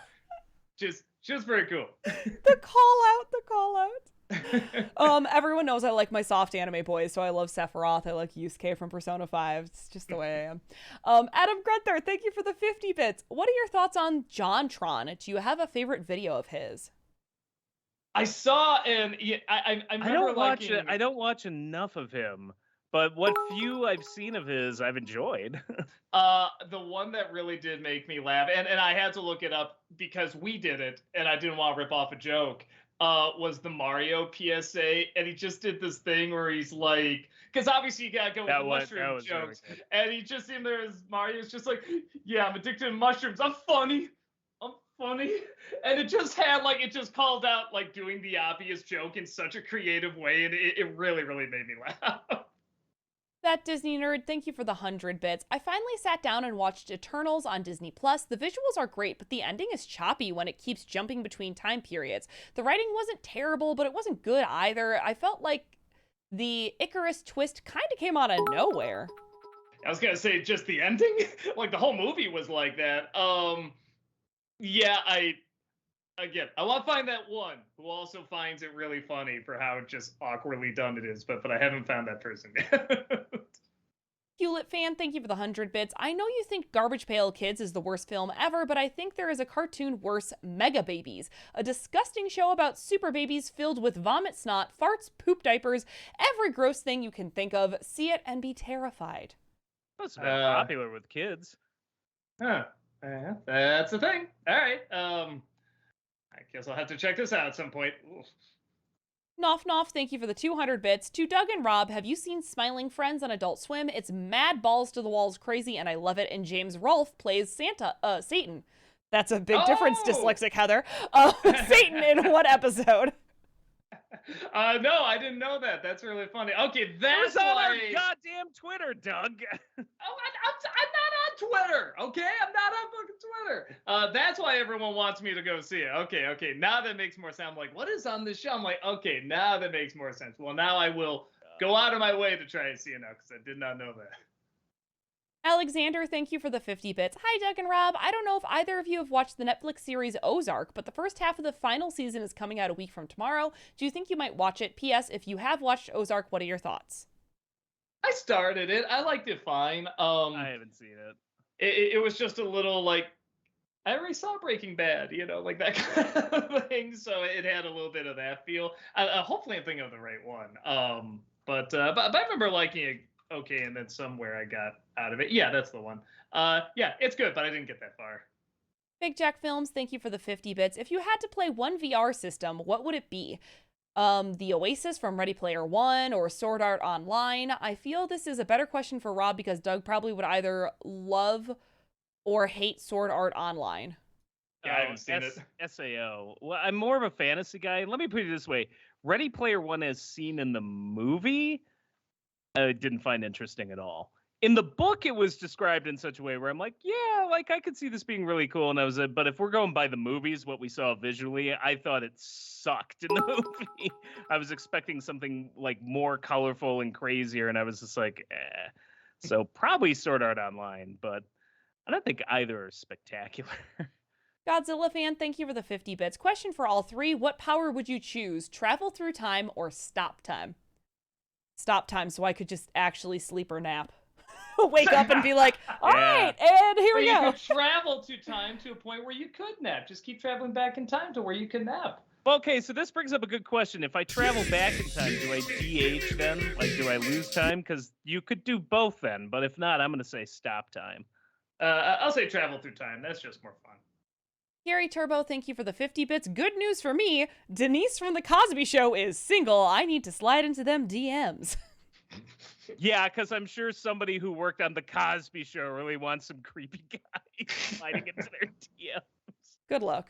She was very cool. The call out. Everyone knows I like my soft anime boys, so I love Sephiroth. I like Yusuke from Persona 5. It's just the way I am. Adam Grunther, thank you for the 50 bits. What are your thoughts on JonTron? Do you have a favorite video of his? I saw, and I remember I don't watch enough of him, but what few I've seen of his, I've enjoyed. The one that really did make me laugh, and I had to look it up because we did it, and I didn't want to rip off a joke, was the Mario PSA, and he just did this thing where he's like, because obviously you gotta go with the mushroom jokes, really, and he just in there as Mario's just like, yeah, I'm addicted to mushrooms, I'm funny, and it just had like, it just called out like doing the obvious joke in such a creative way, and it really, really made me laugh. That Disney nerd, thank you for the 100 bits. I finally sat down and watched Eternals on Disney+. The visuals are great, but the ending is choppy when it keeps jumping between time periods. The writing wasn't terrible, but it wasn't good either. I felt like the Icarus twist kind of came out of nowhere. I was gonna say just the ending? Like the whole movie was like that. Yeah, I want to find that one who also finds it really funny for how just awkwardly done it is, but I haven't found that person yet. Hewlett fan, thank you for the 100 bits. I know you think Garbage Pail Kids is the worst film ever, but I think there is a cartoon worse, Mega Babies. A disgusting show about super babies filled with vomit, snot, farts, poop diapers, every gross thing you can think of. See it and be terrified. That's been popular with kids. Huh. That's the thing. All right. I guess I'll have to check this out at some point. Oof. Noff, thank you for the 200 bits. To Doug and Rob, have you seen Smiling Friends on Adult Swim? It's mad balls to the walls crazy, and I love it. And James Rolfe plays Satan. That's a big difference, dyslexic Heather. Satan in what episode? No, I didn't know that. That's really funny. Okay, that's on our goddamn Twitter, Doug. I'm not on Twitter. Okay, I'm not on fucking Twitter. That's why everyone wants me to go see it. Okay. Now that makes more sense. I'm like, what is on this show? I'm like, okay, now that makes more sense. Well, now I will go out of my way to try and see it now because I did not know that. Alexander, thank you for the 50 bits. Hi, Doug and Rob. I don't know if either of you have watched the Netflix series Ozark, but the first half of the final season is coming out a week from tomorrow. Do you think you might watch it? P.S. If you have watched Ozark, what are your thoughts? I started it. I liked it fine. I haven't seen it. It was just a little like, I already saw Breaking Bad, like that kind of thing. So it had a little bit of that feel. Hopefully I'm thinking of the right one. But I remember liking it. Okay, and then somewhere I got out of it. Yeah, that's the one. Yeah, it's good, but I didn't get that far. Big Jack Films, thank you for the 50 bits. If you had to play one VR system, what would it be? The Oasis from Ready Player One or Sword Art Online? I feel this is a better question for Rob because Doug probably would either love or hate Sword Art Online. Yeah, I haven't seen it. SAO. Well, I'm more of a fantasy guy. Let me put it this way. Ready Player One as seen in the movie, I didn't find interesting at all. In the book, it was described in such a way where I'm like, yeah, like I could see this being really cool. And but if we're going by the movies, what we saw visually, I thought it sucked in the movie. I was expecting something like more colorful and crazier. And I was just like, eh. So probably Sword Art Online, but I don't think either are spectacular. Godzilla fan, thank you for the 50 bits. Question for all three. What power would you choose? Travel through time or stop time? Stop time so I could just actually sleep or nap. Wake up and be like, all right, and here we go. You could travel to time to a point where you could nap. Just keep traveling back in time to where you can nap. Well, okay, so this brings up a good question. If I travel back in time, do I DH then? Like, do I lose time? Because you could do both then, but if not, I'm going to say stop time. I'll say travel through time. That's just more fun. Gary Turbo, thank you for the 50 bits. Good news for me. Denise from The Cosby Show is single. I need to slide into them DMs. Yeah, because I'm sure somebody who worked on The Cosby Show really wants some creepy guy sliding into their DMs. Good luck.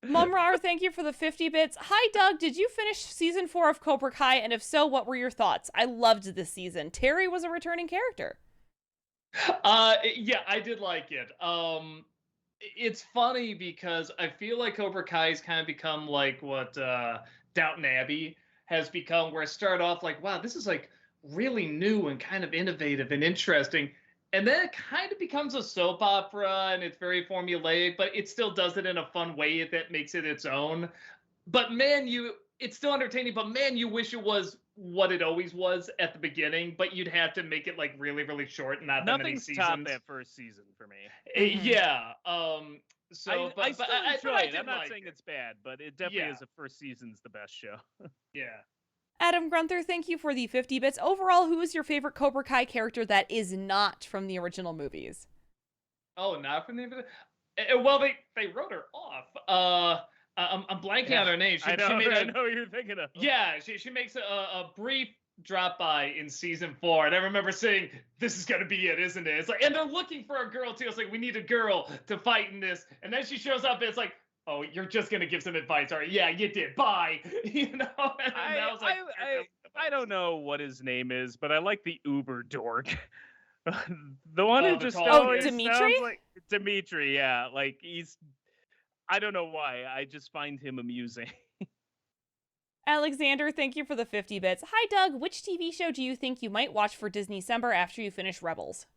Mumrar, thank you for the 50 bits. Hi, Doug. Did you finish season 4 of Cobra Kai? And if so, what were your thoughts? I loved this season. Terry was a returning character. Yeah, I did like it. It's funny because I feel like Cobra Kai's kind of become like what Downton Abbey has become, where it started off like, wow, this is like really new and kind of innovative and interesting. And then it kind of becomes a soap opera, and it's very formulaic, but it still does it in a fun way that makes it its own. But man, it's still entertaining, but man, you wish it was what it always was at the beginning, but you'd have to make it like really, really short and not that many seasons. Nothing's topped that first season for me. Yeah. So I still enjoy it. I'm not saying it's bad, but it definitely is the first season's the best show. Yeah. Adam Grunther, thank you for the 50 bits. Overall, who is your favorite Cobra Kai character that is not from the original movies? Oh, not from the... Well, they wrote her off. I'm blanking on her name. I know what you're thinking of. Yeah, she makes a brief drop by in season 4, and I remember saying, "This is gonna be it, isn't it?" It's like, and they're looking for a girl too. It's like, we need a girl to fight in this, and then she shows up, and it's like, oh, you're just gonna give some advice, all right? Yeah, you did. Bye. You know. And I was like, I don't know what his name is, but I like the Uber dork. The one who just always Dimitri? sounds like Dimitri. Yeah, like he's. I don't know why. I just find him amusing. Alexander, thank you for the 50 bits. Hi, Doug. Which TV show do you think you might watch for Disney-cember after you finish Rebels?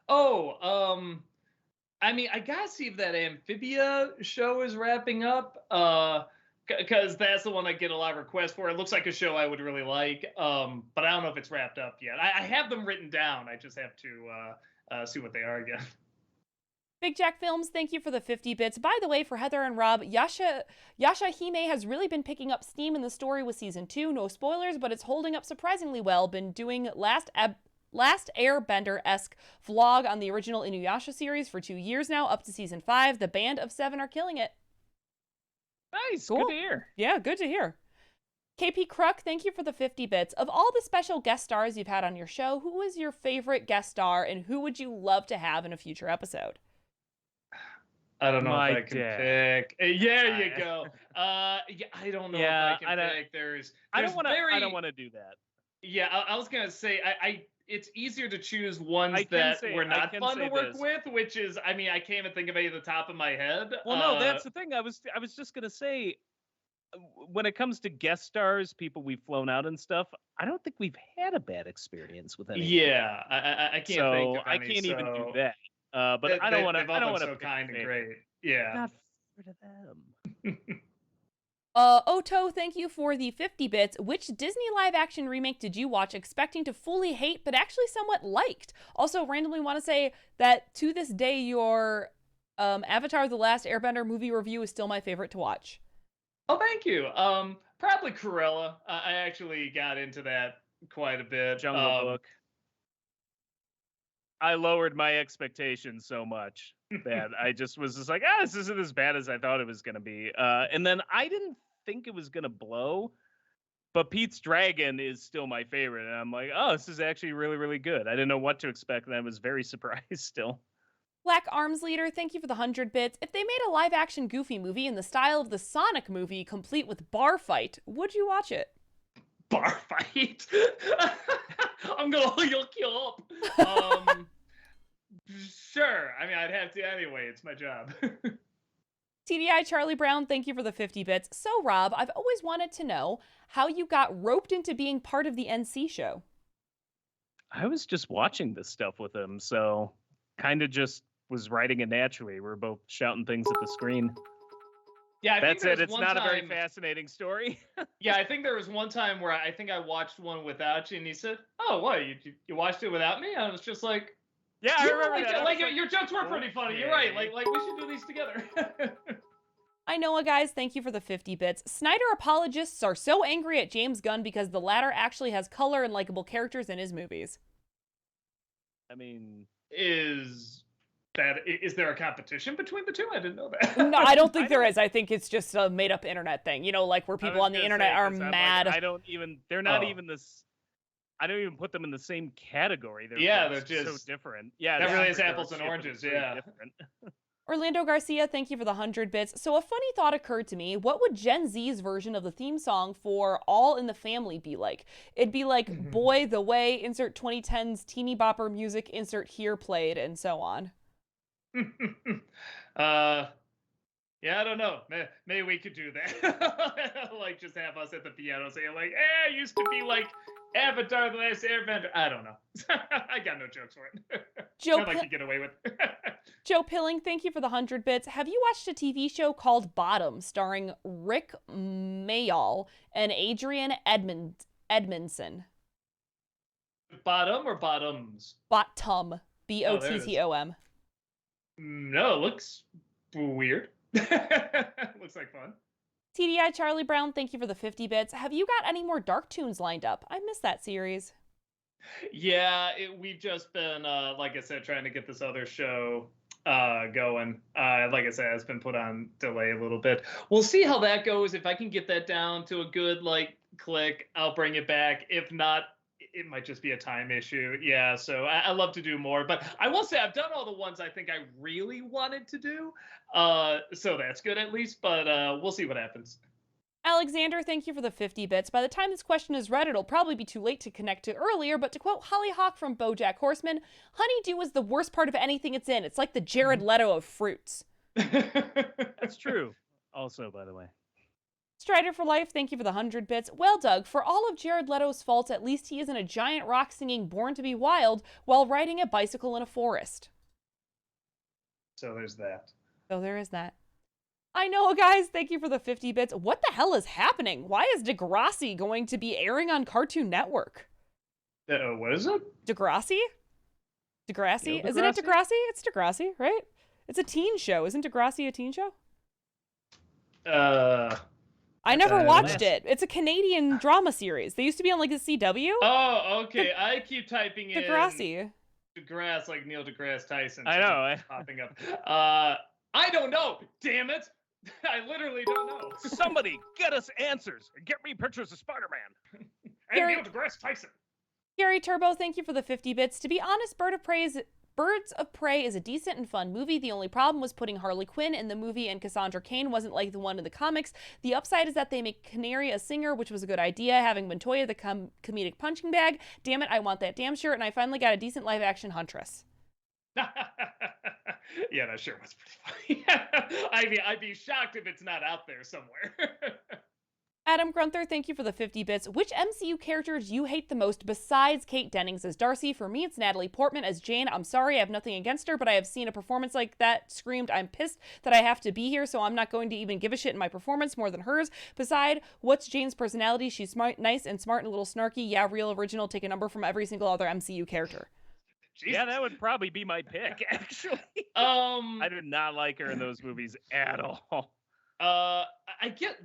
Oh, I mean, I gotta see if that Amphibia show is wrapping up, because that's the one I get a lot of requests for. It looks like a show I would really like, but I don't know if it's wrapped up yet. I have them written down. I just have to see what they are again. Big Jack Films, thank you for the 50 bits. By the way, for Heather and Rob, Yasha Hime has really been picking up steam in the story with season 2. No spoilers, but it's holding up surprisingly well. Been doing Last Airbender-esque vlog on the original Inuyasha series for 2 years now, up to season 5. The band of 7 are killing it. Nice, cool. Good to hear. Yeah, good to hear. KP Kruk, thank you for the 50 bits. Of all the special guest stars you've had on your show, who is your favorite guest star, and who would you love to have in a future episode? I don't know if I can pick. Yeah, you go. Yeah, I don't know if I can pick. I don't want to do that. Yeah, I was gonna say it's easier to choose ones that were not fun to work with, which is, I mean, I can't even think of any at the top of my head. Well, no, that's the thing. I was just gonna say, when it comes to guest stars, people we've flown out and stuff, I don't think we've had a bad experience with anyone. Yeah, I can't think of any, I can't even do that. But I don't want to. I don't want to. So kind and great. Yeah. Not fair to them. Oto, thank you for the 50 bits. Which Disney live-action remake did you watch expecting to fully hate, but actually somewhat liked? Also, randomly want to say that to this day, your Avatar: The Last Airbender movie review is still my favorite to watch. Oh, thank you. Probably Cruella. I actually got into that quite a bit. Jungle Book. I lowered my expectations so much that I just was just like, this isn't as bad as I thought it was going to be. And then I didn't think it was going to blow, but Pete's Dragon is still my favorite. And I'm like, this is actually really, really good. I didn't know what to expect, and I was very surprised still. Black Arms Leader, thank you for the 100 bits. If they made a live-action Goofy movie in the style of the Sonic movie, complete with bar fight, would you watch it? Bar fight? I'm gonna hook you up. Sure. I mean, I'd have to anyway. It's my job. TDI Charlie Brown, thank you for the 50 bits. So, Rob, I've always wanted to know how you got roped into being part of the NC show. I was just watching this stuff with him, so kind of just was writing it naturally. We're both shouting things at the screen. Yeah, that's it. It's not a very fascinating story. Yeah, I think there was one time where I think I watched one without you, and he said, "Oh, what? You watched it without me?" I was just like, "Yeah, I remember that." Like your jokes were pretty funny. You're right. Like we should do these together. I know, guys. Thank you for the 50 bits. Snyder apologists are so angry at James Gunn because the latter actually has color and likable characters in his movies. I mean, is there a competition between the two? I didn't know that. No, I don't think there is. I think it's just a made-up internet thing. You know, like where people on the internet are mad. Like, they're not even this. I don't even put them in the same category. They're just so different. Yeah, that really is apples and oranges. Yeah. Orlando Garcia, thank you for the 100 bits. So a funny thought occurred to me. What would Gen Z's version of the theme song for All in the Family be like? It'd be like, Boy, the Way, insert 2010s teeny bopper music, insert here played, and so on. Yeah, I don't know. Maybe we could do that. Like, just have us at the piano saying, like, it used to be like Avatar: The Last Airbender. I don't know. I got no jokes for it. I'd like to get away with it. Joe Pilling, thank you for the 100 bits. Have you watched a TV show called Bottom, starring Rick Mayall and Adrian Edmondson? Bottom or Bottoms? Bottom. Bottom. No, it looks weird. Looks like fun. TDI Charlie Brown, thank you for the 50 bits. Have you got any more Dark Toons lined up? I missed that series. Yeah, we've just been, like I said, trying to get this other show going. Like I said, it's been put on delay a little bit. We'll see how that goes. If I can get that down to a good, click, I'll bring it back. If not, it might just be a time issue. Yeah, so I love to do more. But I will say I've done all the ones I think I really wanted to do. So that's good at least. But we'll see what happens. Alexander, thank you for the 50 bits. By the time this question is read, it'll probably be too late to connect to earlier, but to quote Hollyhock from BoJack Horseman, honeydew is the worst part of anything it's in. It's like the Jared Leto of fruits. That's true. Also, by the way. Strider for Life, thank you for the 100 bits. Well, Doug, for all of Jared Leto's faults, at least he isn't a giant rock singing Born to be Wild while riding a bicycle in a forest. So there's that. So there is that. I know, guys, thank you for the 50 bits. What the hell is happening? Why is Degrassi going to be airing on Cartoon Network? What is it? Degrassi? Degrassi? Degrassi? Isn't it Degrassi? It's Degrassi, right? It's a teen show. Isn't Degrassi a teen show? I never watched it. It's a Canadian drama series. They used to be on the CW. Oh, okay. I keep typing in Degrassi. DeGrasse, like Neil deGrasse Tyson. I know. Popping up. I don't know. Damn it. I literally don't know. Somebody get us answers. Get me pictures of Spider-Man. And Neil deGrasse Tyson. Gary Turbo, thank you for the 50 bits. To be honest, Birds of Prey is a decent and fun movie. The only problem was putting Harley Quinn in the movie and Cassandra Cain wasn't like the one in the comics. The upside is that they make Canary a singer, which was a good idea, having Montoya the comedic punching bag. Damn it, I want that damn shirt, and I finally got a decent live-action Huntress. Yeah, that sure was pretty funny. I'd be shocked if it's not out there somewhere. Adam Grunther, thank you for the 50 bits. Which MCU character do you hate the most besides Kate Dennings as Darcy? For me, it's Natalie Portman as Jane. I'm sorry, I have nothing against her, but I have seen a performance like that, screamed, I'm pissed that I have to be here, so I'm not going to even give a shit in my performance more than hers. Beside, what's Jane's personality? She's smart, nice, and smart and a little snarky. Yeah, real original, take a number from every single other MCU character. Jesus. Yeah, that would probably be my pick, actually. I did not like her in those movies at all. I get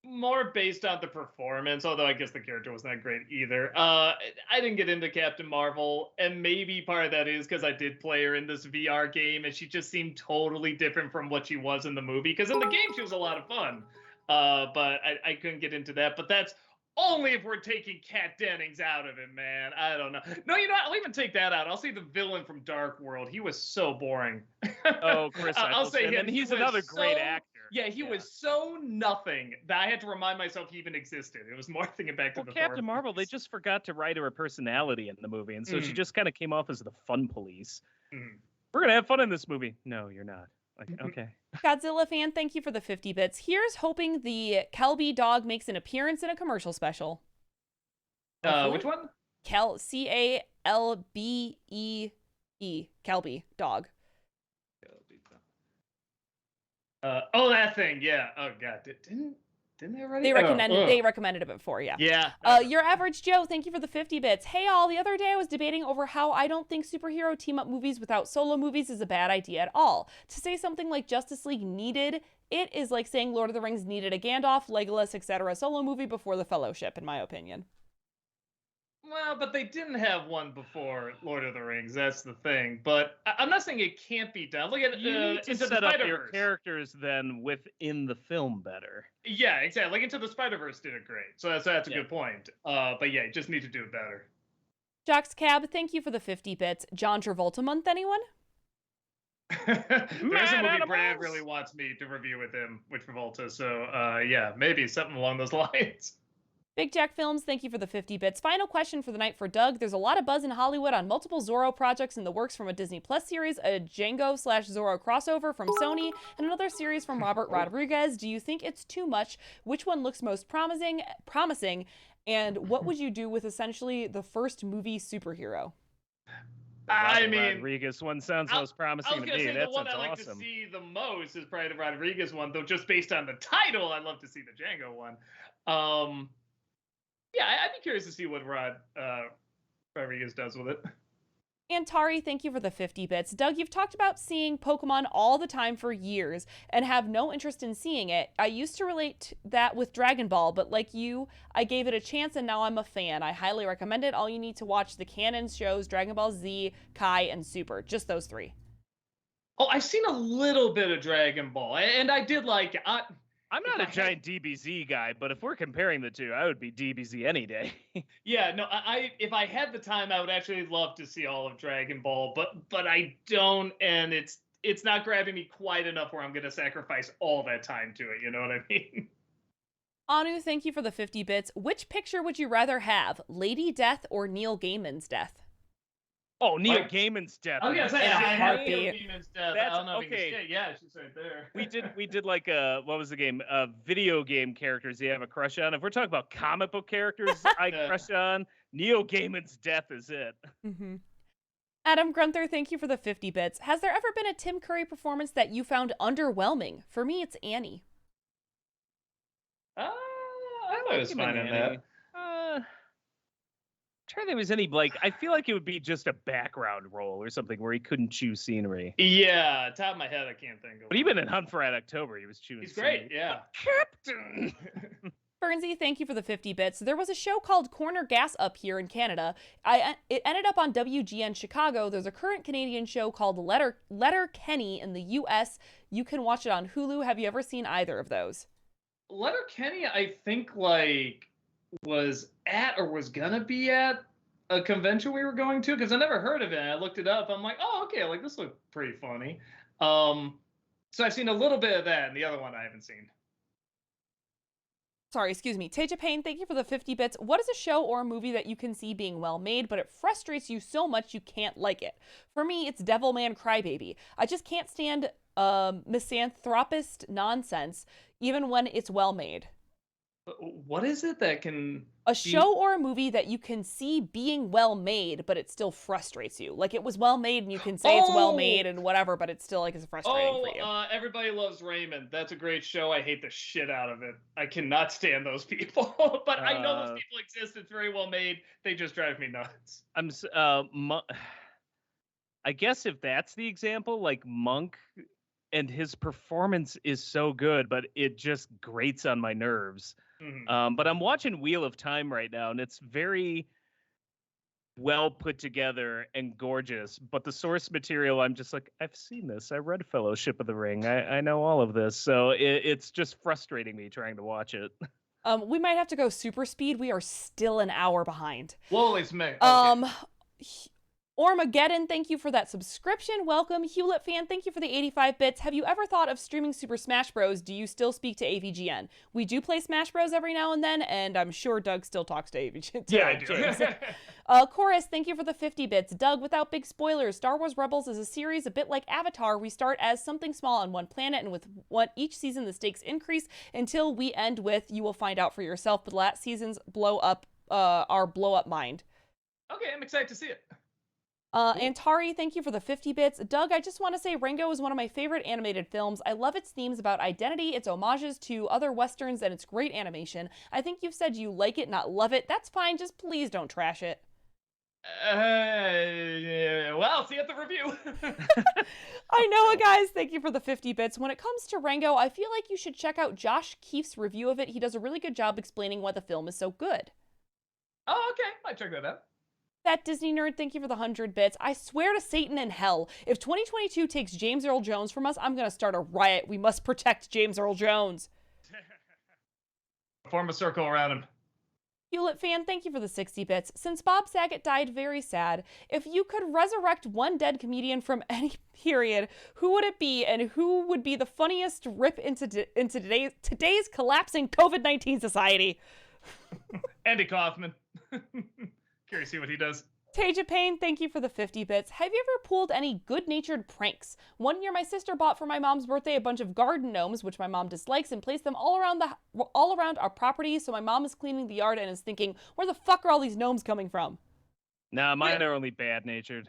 more based on the performance, although I guess the character was not great either. I didn't get into Captain Marvel, and maybe part of that is because I did play her in this VR game, and she just seemed totally different from what she was in the movie, because in the game she was a lot of fun. But I couldn't get into that. But that's only if we're taking Kat Dennings out of it, man. I don't know. No, you know what? I'll even take that out. I'll say the villain from Dark World. He was so boring. Oh, Chris I'll say him. And he's another great actor. Yeah, he was so nothing that I had to remind myself he even existed. It was more thinking back to the Captain Marvel, they just forgot to write her a personality in the movie, and so she just kind of came off as the fun police. We're going to have fun in this movie. No, you're not. Like, okay. Godzilla fan, thank you for the 50 bits. Here's hoping the Kelby dog makes an appearance in a commercial special. Which one? C-A-L-B-E-E. Kelby dog. That thing, yeah. Oh god, didn't they already? They recommended it before, yeah. Yeah. Your Average Joe, thank you for the 50 bits. Hey all, the other day I was debating over how I don't think superhero team-up movies without solo movies is a bad idea at all. To say something like Justice League needed it is like saying Lord of the Rings needed a Gandalf, Legolas, etc. solo movie before the Fellowship, in my opinion. Well, but they didn't have one before Lord of the Rings. That's the thing. But I'm not saying it can't be done. Look at You need to Into set the up your Spider-Verse. characters then within the film better. Yeah, exactly. Like Into the Spider-Verse did it great. So that's a good point. But yeah, you just need to do it better. Jock's Cab, thank you for the 50 bits. John Travolta month, anyone? There's a movie Brad really wants me to review with him, with Travolta. So yeah, maybe something along those lines. Big Jack Films, thank you for the 50 bits. Final question for the night for Doug. There's a lot of buzz in Hollywood on multiple Zorro projects in the works, from a Disney Plus series, a Django/Zorro crossover from Sony, and another series from Robert Rodriguez. Do you think it's too much? Which one looks most promising? And what would you do with essentially the first movie superhero? I mean, Rodriguez one sounds most promising to me. Say, that the one sounds I like awesome. to see the most is probably the Rodriguez one, though. Just based on the title, I'd love to see the Django one. Yeah, I'd be curious to see what Rodriguez does with it. And Tari, thank you for the 50 bits. Doug, you've talked about seeing Pokemon all the time for years and have no interest in seeing it. I used to relate that with Dragon Ball, but like you, I gave it a chance and now I'm a fan. I highly recommend it. All you need to watch the canon shows Dragon Ball Z, Kai, and Super. Just those three. Oh, I've seen a little bit of Dragon Ball, and I did like it. I'm not a giant DBZ guy, but if we're comparing the two, I would be DBZ any day. Yeah, no, if I had the time, I would actually love to see all of Dragon Ball, but I don't, and it's not grabbing me quite enough where I'm going to sacrifice all that time to it, you know what I mean? Anu, thank you for the 50 bits. Which picture would you rather have, Lady Death or Neil Gaiman's death? Oh, Neil Gaiman's death. I was gonna say, heartbeat. Neil Gaiman's death. I don't know if okay. Yeah, she's right there. we did like what was the game? Video game characters you have a crush on. If we're talking about comic book characters I crush on, Neil Gaiman's death is it. Mm-hmm. Adam Grunther, thank you for the 50 bits. Has there ever been a Tim Curry performance that you found underwhelming? For me, it's Annie. I thought it was fine in that. I'm sure there was any, like, I feel like it would be just a background role or something where he couldn't choose scenery. Yeah, top of my head, I can't think of. But even in Hunt for Red October, he was choosing. He's great, yeah. Captain. Bernsey, thank you for the 50 bits. There was a show called Corner Gas up here in Canada. It ended up on WGN Chicago. There's a current Canadian show called Letterkenny in the U.S. You can watch it on Hulu. Have you ever seen either of those? Letterkenny, I think, like, was at or was gonna be at a convention we were going to, because I never heard of it. And I looked it up. I'm like, oh, okay, like this looked pretty funny. So I've seen a little bit of that, and the other one I haven't seen. Sorry, excuse me. Teja Payne, thank you for the 50 bits. What is a show or a movie that you can see being well made, but it frustrates you so much you can't like it? For me, it's Devilman Crybaby. I just can't stand misanthropist nonsense, even when it's well made. What is it that can... A show or a movie that you can see being well made, but it still frustrates you. Like, it was well made and you can say it's well made and whatever, but it's still, like, it's frustrating for you. Everybody Loves Raymond. That's a great show. I hate the shit out of it. I cannot stand those people. But I know those people exist. It's very well made. They just drive me nuts. I guess if that's the example, like Monk, and his performance is so good, but it just grates on my nerves. Mm-hmm. But I'm watching Wheel of Time right now, and it's very well put together and gorgeous. But the source material, I'm just like, I've seen this. I read Fellowship of the Ring. I know all of this. So it's just frustrating me trying to watch it. We might have to go super speed. We are still an hour behind. Well, it's me. Okay. Ormageddon, thank you for that subscription. Welcome. Hewlett fan, thank you for the 85 bits. Have you ever thought of streaming Super Smash Bros? Do you still speak to AVGN? We do play Smash Bros every now and then, and I'm sure Doug still talks to AVGN. Yeah, I do. Chorus, thank you for the 50 bits. Doug, without big spoilers, Star Wars Rebels is a series a bit like Avatar. We start as something small on one planet, and with each season the stakes increase until we end with, you will find out for yourself, but last season's our blow up mind. Okay, I'm excited to see it. Antari, thank you for the 50 bits. Doug, I just want to say Rango is one of my favorite animated films. I love its themes about identity, its homages to other westerns, and its great animation. I think you've said you like it, not love it. That's fine, just please don't trash it. Well, see you at the review. I know it, guys. Thank you for the 50 bits. When it comes to Rango, I feel like you should check out Josh Keefe's review of it. He does a really good job explaining why the film is so good. Oh, okay. Might check that out. That Disney nerd, thank you for the 100 bits. I swear to Satan in hell, if 2022 takes James Earl Jones from us, I'm going to start a riot. We must protect James Earl Jones. Form a circle around him. Hewlett fan, thank you for the 60 bits. Since Bob Saget died very sad, if you could resurrect one dead comedian from any period, who would it be, and who would be the funniest rip into today's collapsing COVID-19 society? Andy Kaufman. Curious to see what he does. Taja Payne, thank you for the 50 bits. Have you ever pulled any good-natured pranks? One year my sister bought for my mom's birthday a bunch of garden gnomes, which my mom dislikes, and placed them all around our property, so my mom is cleaning the yard and is thinking, where the fuck are all these gnomes coming from? Nah, mine are only bad-natured.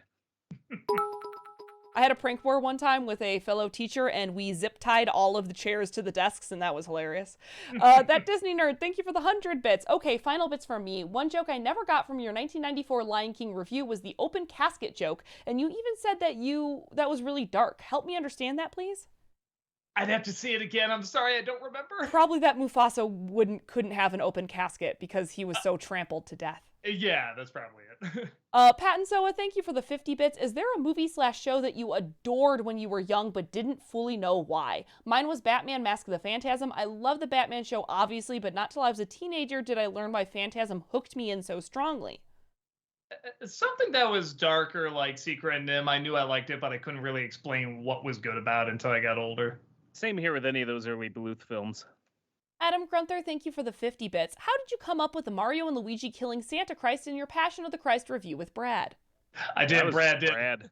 I had a prank war one time with a fellow teacher, and we zip-tied all of the chairs to the desks, and that was hilarious. That Disney nerd, thank you for the 100 bits. Okay, final bits from me. One joke I never got from your 1994 Lion King review was the open casket joke, and you even said that was really dark. Help me understand that, please? I'd have to see it again. I'm sorry, I don't remember. Probably that Mufasa couldn't have an open casket because he was so trampled to death. Yeah, that's probably it. Pat and Soa, thank you for the 50 bits. Is there a movie/show that you adored when you were young but didn't fully know why? Mine was Batman Mask of the Phantasm. I love the Batman show, obviously, but not till I was a teenager did I learn why Phantasm hooked me in so strongly. Something that was darker, like Secret and Nim. I knew I liked it, but I couldn't really explain what was good about it until I got older. Same here with any of those early Bluth films. Adam Grunther, thank you for the 50 bits. How did you come up with the Mario and Luigi killing Santa Christ in your Passion of the Christ review with Brad? I did, Brad did.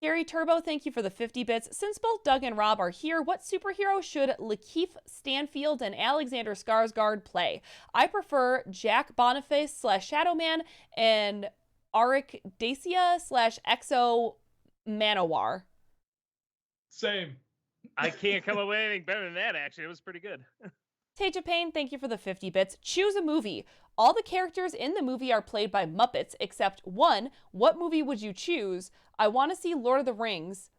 Gary Turbo, thank you for the 50 bits. Since both Doug and Rob are here, what superhero should Lakeith Stanfield and Alexander Skarsgard play? I prefer Jack Boniface / Shadow Man and Arik Dacia / Exo Manowar. Same. I can't come up with anything better than that, actually. It was pretty good. Taja Payne, thank you for the 50 bits. Choose a movie. All the characters in the movie are played by Muppets, except one. What movie would you choose? I want to see Lord of the Rings.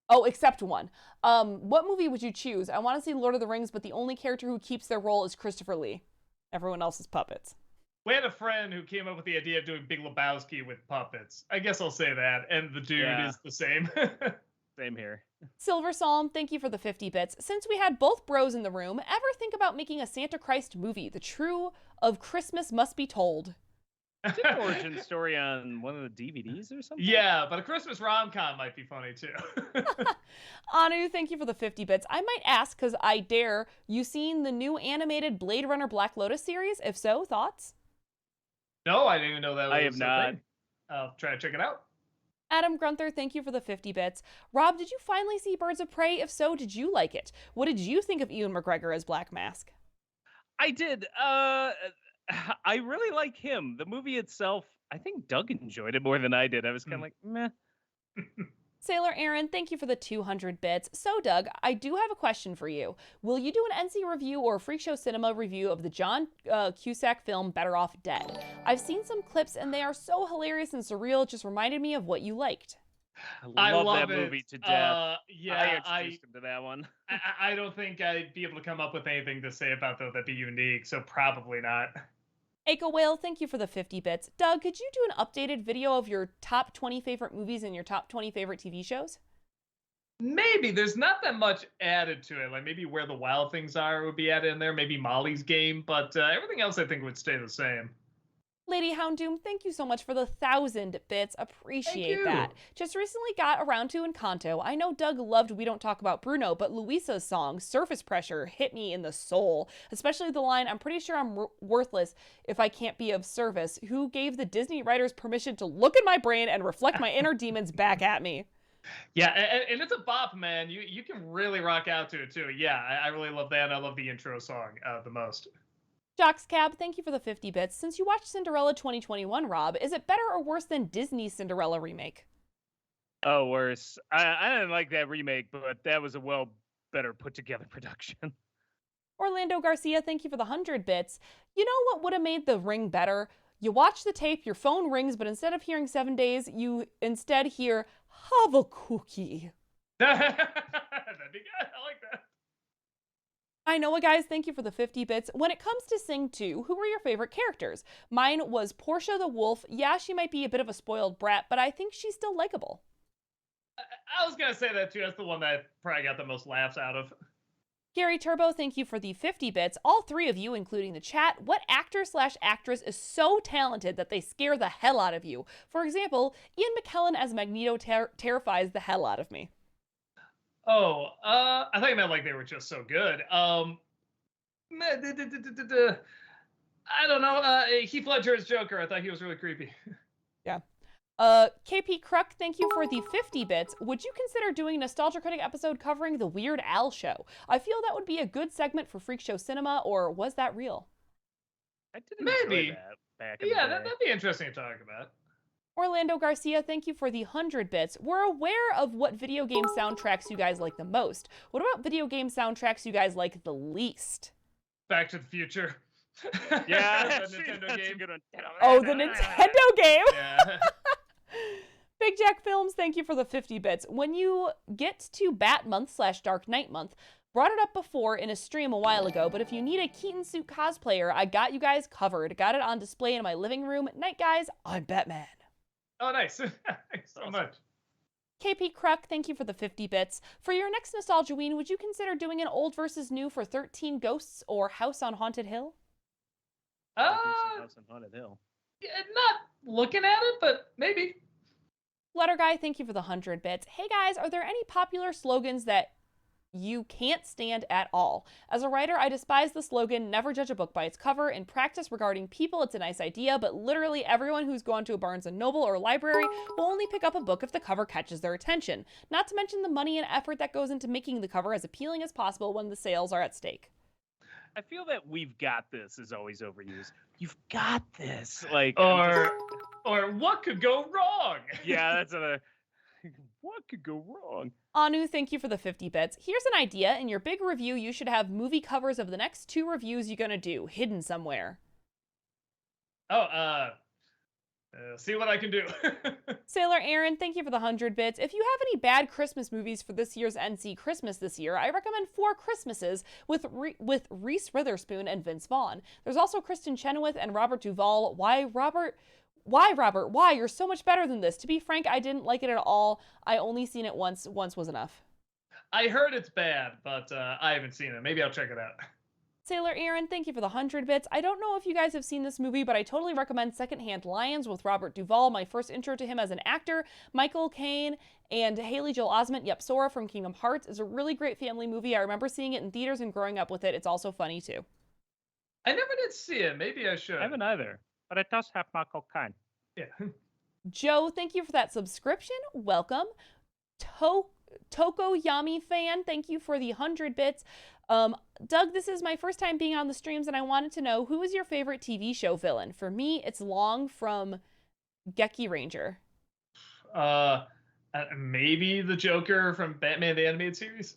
Oh, except one. What movie would you choose? I want to see Lord of the Rings, but the only character who keeps their role is Christopher Lee. Everyone else is puppets. We had a friend who came up with the idea of doing Big Lebowski with puppets. I guess I'll say that. And the dude is the same. Same here. Silver Psalm, thank you for the 50 bits. Since we had both bros in the room, ever think about making a Santa Christ movie? The True of Christmas Must Be Told. I did an origin story on one of the DVDs or something. Yeah, but a Christmas rom-com might be funny too. Anu, thank you for the 50 bits. I might ask, because I dare, you seen the new animated Blade Runner Black Lotus series? If so, thoughts? No, I didn't even know that was I have not. I'll try to check it out. Adam Grunther, thank you for the 50 bits. Rob, did you finally see Birds of Prey? If so, did you like it? What did you think of Ewan McGregor as Black Mask? I did. I really like him. The movie itself, I think Doug enjoyed it more than I did. I was kind of like, meh. Sailor Aaron, thank you for the 200 bits. So, Doug, I do have a question for you. Will you do an NC review or Freak Show Cinema review of the John Cusack film Better Off Dead? I've seen some clips, and they are so hilarious and surreal. It just reminded me of what you liked. I love that movie to death. Yeah, I introduced him to that one. I don't think I'd be able to come up with anything to say about that'd be unique, so probably not. Aiko Whale, thank you for the 50 bits. Doug, could you do an updated video of your top 20 favorite movies and your top 20 favorite TV shows? Maybe. There's not that much added to it. Like maybe Where the Wild Things Are would be added in there. Maybe Molly's Game. But everything else I think would stay the same. Lady Houndoom, thank you so much for the 1,000 bits. Appreciate that. Just recently got around to Encanto. I know Doug loved We Don't Talk About Bruno, but Luisa's song, Surface Pressure, hit me in the soul. Especially the line, I'm pretty sure I'm worthless if I can't be of service. Who gave the Disney writers permission to look in my brain and reflect my inner demons back at me? Yeah, and it's a bop, man. You can really rock out to it, too. Yeah, I really love that. I love the intro song the most. Jock's Cab, thank you for the 50 bits. Since you watched Cinderella 2021, Rob, is it better or worse than Disney's Cinderella remake? Oh, worse. I didn't like that remake, but that was a better put together production. Orlando Garcia, thank you for the 100 bits. You know what would have made The Ring better? You watch the tape, your phone rings, but instead of hearing 7 days, you instead hear, have a cookie. That'd be good. I like that. I know it, guys. Thank you for the 50 bits. When it comes to Sing 2, who were your favorite characters? Mine was Portia the Wolf. Yeah, she might be a bit of a spoiled brat, but I think she's still likable. I was going to say that, too. That's the one that I probably got the most laughs out of. Gary Turbo, thank you for the 50 bits. All three of you, including the chat, what actor/actress is so talented that they scare the hell out of you? For example, Ian McKellen as Magneto terrifies the hell out of me. Oh, I thought you meant like they were just so good. I don't know. Heath Ledger as Joker. I thought he was really creepy. Yeah. KP Kruk, thank you for the 50 bits. Would you consider doing a Nostalgia Critic episode covering the Weird Al show? I feel that would be a good segment for Freak Show Cinema, or was that real? I didn't enjoy that back in the day. That'd be interesting to talk about. Orlando Garcia, thank you for the 100 bits. We're aware of what video game soundtracks you guys like the most. What about video game soundtracks you guys like the least? Back to the Future. Yeah, the Nintendo game. Good one. Oh, the Nintendo game? Yeah. Big Jack Films, thank you for the 50 bits. When you get to Bat Month/Dark Knight Month, brought it up before in a stream a while ago, but if you need a Keaton suit cosplayer, I got you guys covered. Got it on display in my living room. Night, guys. I'm Batman. Oh, nice. Thanks so much. KP Kruk, thank you for the 50 bits. For your next Nostalgia-ween, would you consider doing an old versus new for 13 Ghosts or House on Haunted Hill? House on Haunted Hill. Yeah, not looking at it, but maybe. Letter Guy, thank you for the 100 bits. Hey guys, are there any popular slogans that you can't stand at all? As a writer, I despise the slogan, never judge a book by its cover. In practice regarding people, it's a nice idea, but literally everyone who's gone to a Barnes & Noble or library will only pick up a book if the cover catches their attention. Not to mention the money and effort that goes into making the cover as appealing as possible when the sales are at stake. I feel that "we've got this" is always overused. You've got this. Like, or what could go wrong? Yeah, that's a... What could go wrong? Anu, thank you for the 50 bits. Here's an idea. In your big review, you should have movie covers of the next 2 reviews you're going to do, hidden somewhere. Oh, see what I can do. Sailor Aaron, thank you for the 100 bits. If you have any bad Christmas movies for this year's NC Christmas this year, I recommend 4 Christmases with Reese Witherspoon and Vince Vaughn. There's also Kristen Chenoweth and Robert Duvall. Why, Robert? Why? You're so much better than this. To be frank, I didn't like it at all. I only seen it once. Once was enough. I heard it's bad, but I haven't seen it. Maybe I'll check it out. Sailor Aaron, thank you for the 100 bits. I don't know if you guys have seen this movie, but I totally recommend Secondhand Lions with Robert Duvall, my first intro to him as an actor. Michael Caine and Haley Joel Osment, yep, Sora from Kingdom Hearts, is a really great family movie. I remember seeing it in theaters and growing up with it. It's also funny, too. I never did see it. Maybe I should. I haven't either, but it does have Michael Caine. Yeah. Joe, thank you for that subscription. Welcome. Toko Yami fan, thank you for the 100 bits. Doug, this is my first time being on the streams, and I wanted to know, who is your favorite TV show villain? For me, it's Long from Geki Ranger. Maybe the Joker from Batman the Animated Series.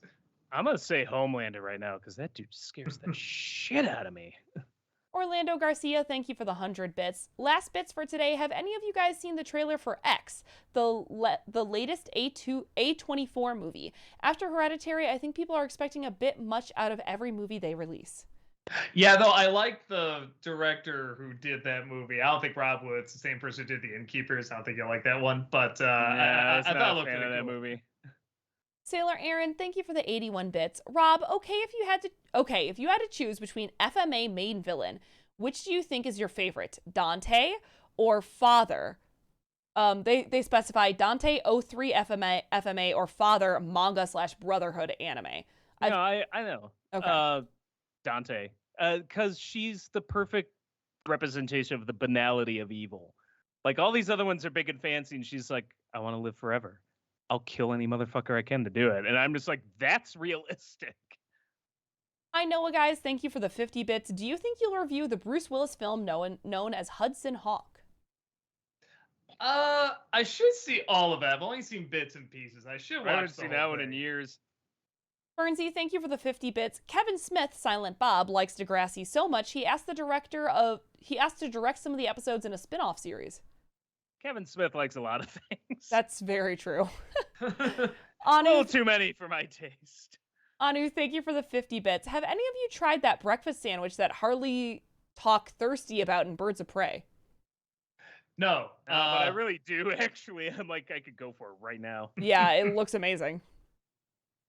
I'm gonna say Homelander right now because that dude scares the shit out of me. Orlando Garcia, thank you for the 100 bits. Last bits for today. Have any of you guys seen the trailer for X, the latest A24 movie? After Hereditary, I think people are expecting a bit much out of every movie they release. Yeah, though I like the director who did that movie. I don't think Rob Wood's the same person who did The Innkeepers. I don't think you'll like that one, but I thought it looked pretty cool. That movie. Sailor Aaron, thank you for the 81 bits. Rob, if you had to choose between FMA main villain, which do you think is your favorite? Dante or Father? They specify Dante 03 FMA or Father manga/Brotherhood anime. I know. Okay. Dante, because she's the perfect representation of the banality of evil. Like, all these other ones are big and fancy, and she's like, I want to live forever. I'll kill any motherfucker I can to do it. And I'm just like, that's realistic. I know, guys. Thank you for the 50 bits. Do you think you'll review the Bruce Willis film known as Hudson Hawk? I should see all of it. I've only seen bits and pieces. I should watch. I haven't seen that one in years. Bernsey, thank you for the 50 bits. Kevin Smith, Silent Bob, likes Degrassi so much he asked to direct some of the episodes in a spin-off series. Kevin Smith likes a lot of things. That's very true. A little too many for my taste. Anu, thank you for the 50 bits. Have any of you tried that breakfast sandwich that Harley talk thirsty about in Birds of Prey? No. But I really do, actually. I'm like, I could go for it right now. Yeah, it looks amazing.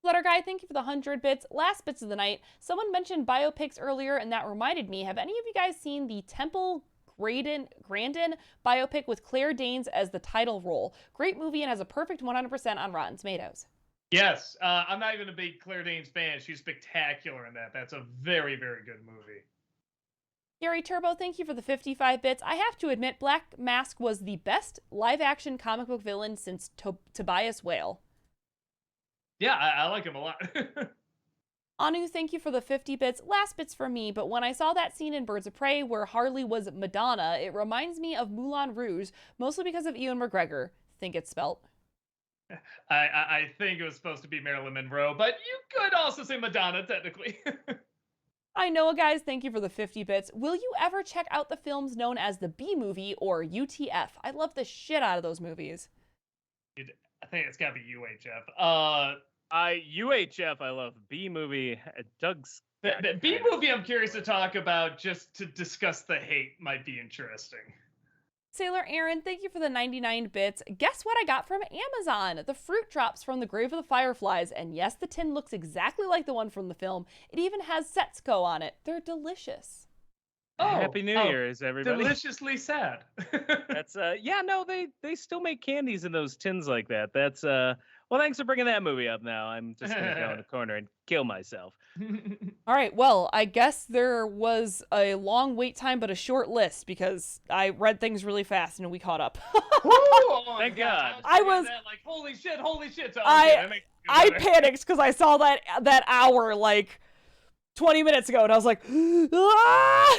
Letter Guy, thank you for the 100 bits. Last bits of the night. Someone mentioned biopics earlier, and that reminded me. Have any of you guys seen the Temple Grandin biopic with Claire Danes as the title role? Great movie and has a perfect 100% on Rotten Tomatoes. Yes. I'm not even a big Claire Danes fan. She's spectacular in that. That's a very, very good movie. Gary Turbo, thank you for the 55 bits. I have to admit, Black Mask was the best live-action comic book villain since Tobias Whale. Yeah, I like him a lot. Anu, thank you for the 50 bits. Last bits for me, but when I saw that scene in Birds of Prey where Harley was Madonna, it reminds me of Moulin Rouge, mostly because of Ewan McGregor. Think it's spelt. I think it was supposed to be Marilyn Monroe, but you could also say Madonna, technically. I know, guys, thank you for the 50 bits. Will you ever check out the films known as the B-movie or UTF? I love the shit out of those movies. I think it's gotta be UHF. UHF, I love. B-movie, Doug's... The B-movie I'm curious to talk about, just to discuss the hate, might be interesting. Sailor Aaron, thank you for the 99 bits. Guess what I got from Amazon? The fruit drops from the Grave of the Fireflies. And yes, the tin looks exactly like the one from the film. It even has Setsuko on it. They're delicious. Oh, Happy New Year's, everybody. Deliciously sad. That's yeah, no, they still make candies in those tins like that. That's well, thanks for bringing that movie up now. I'm just gonna go in the corner and kill myself. All right, well, I guess there was a long wait time but a short list because I read things really fast and we caught up. Thank God. I was like, holy shit. So, I panicked because I saw that hour like 20 minutes ago, and I was like, ah!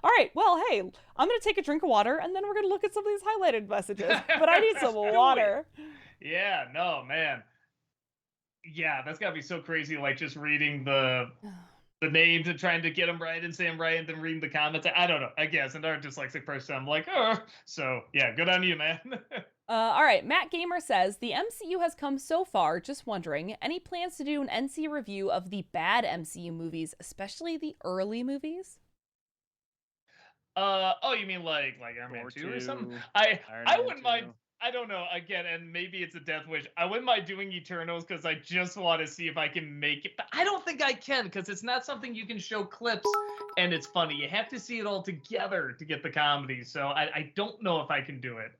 All right, well, hey, I'm going to take a drink of water, and then we're going to look at some of these highlighted messages. But I need some water. Yeah, no, man. Yeah, that's got to be so crazy, like, just reading the names and trying to get them right and say them right, and then reading the comments. I don't know. I guess another dyslexic person, I'm like, oh. So, yeah, good on you, man. All right, Matt Gamer says, the MCU has come so far, just wondering, any plans to do an NC review of the bad MCU movies, especially the early movies? Oh, you mean like Iron Man 2 or something? I wouldn't mind, I don't know, again, and maybe it's a death wish, I wouldn't mind doing Eternals because I just want to see if I can make it, but I don't think I can because it's not something you can show clips and it's funny. You have to see it all together to get the comedy, so I don't know if I can do it.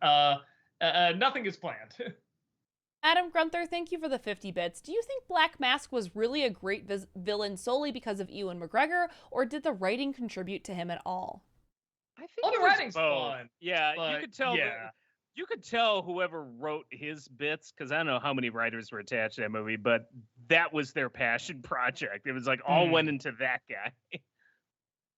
Nothing is planned. Adam Grunther, thank you for the 50 bits. Do you think Black Mask was really a great villain solely because of Ewan McGregor, or did the writing contribute to him at all? I think the writing's fun. Yeah, but, you could tell. Yeah. You could tell whoever wrote his bits, because I don't know how many writers were attached to that movie, but that was their passion project. It was like all went into that guy.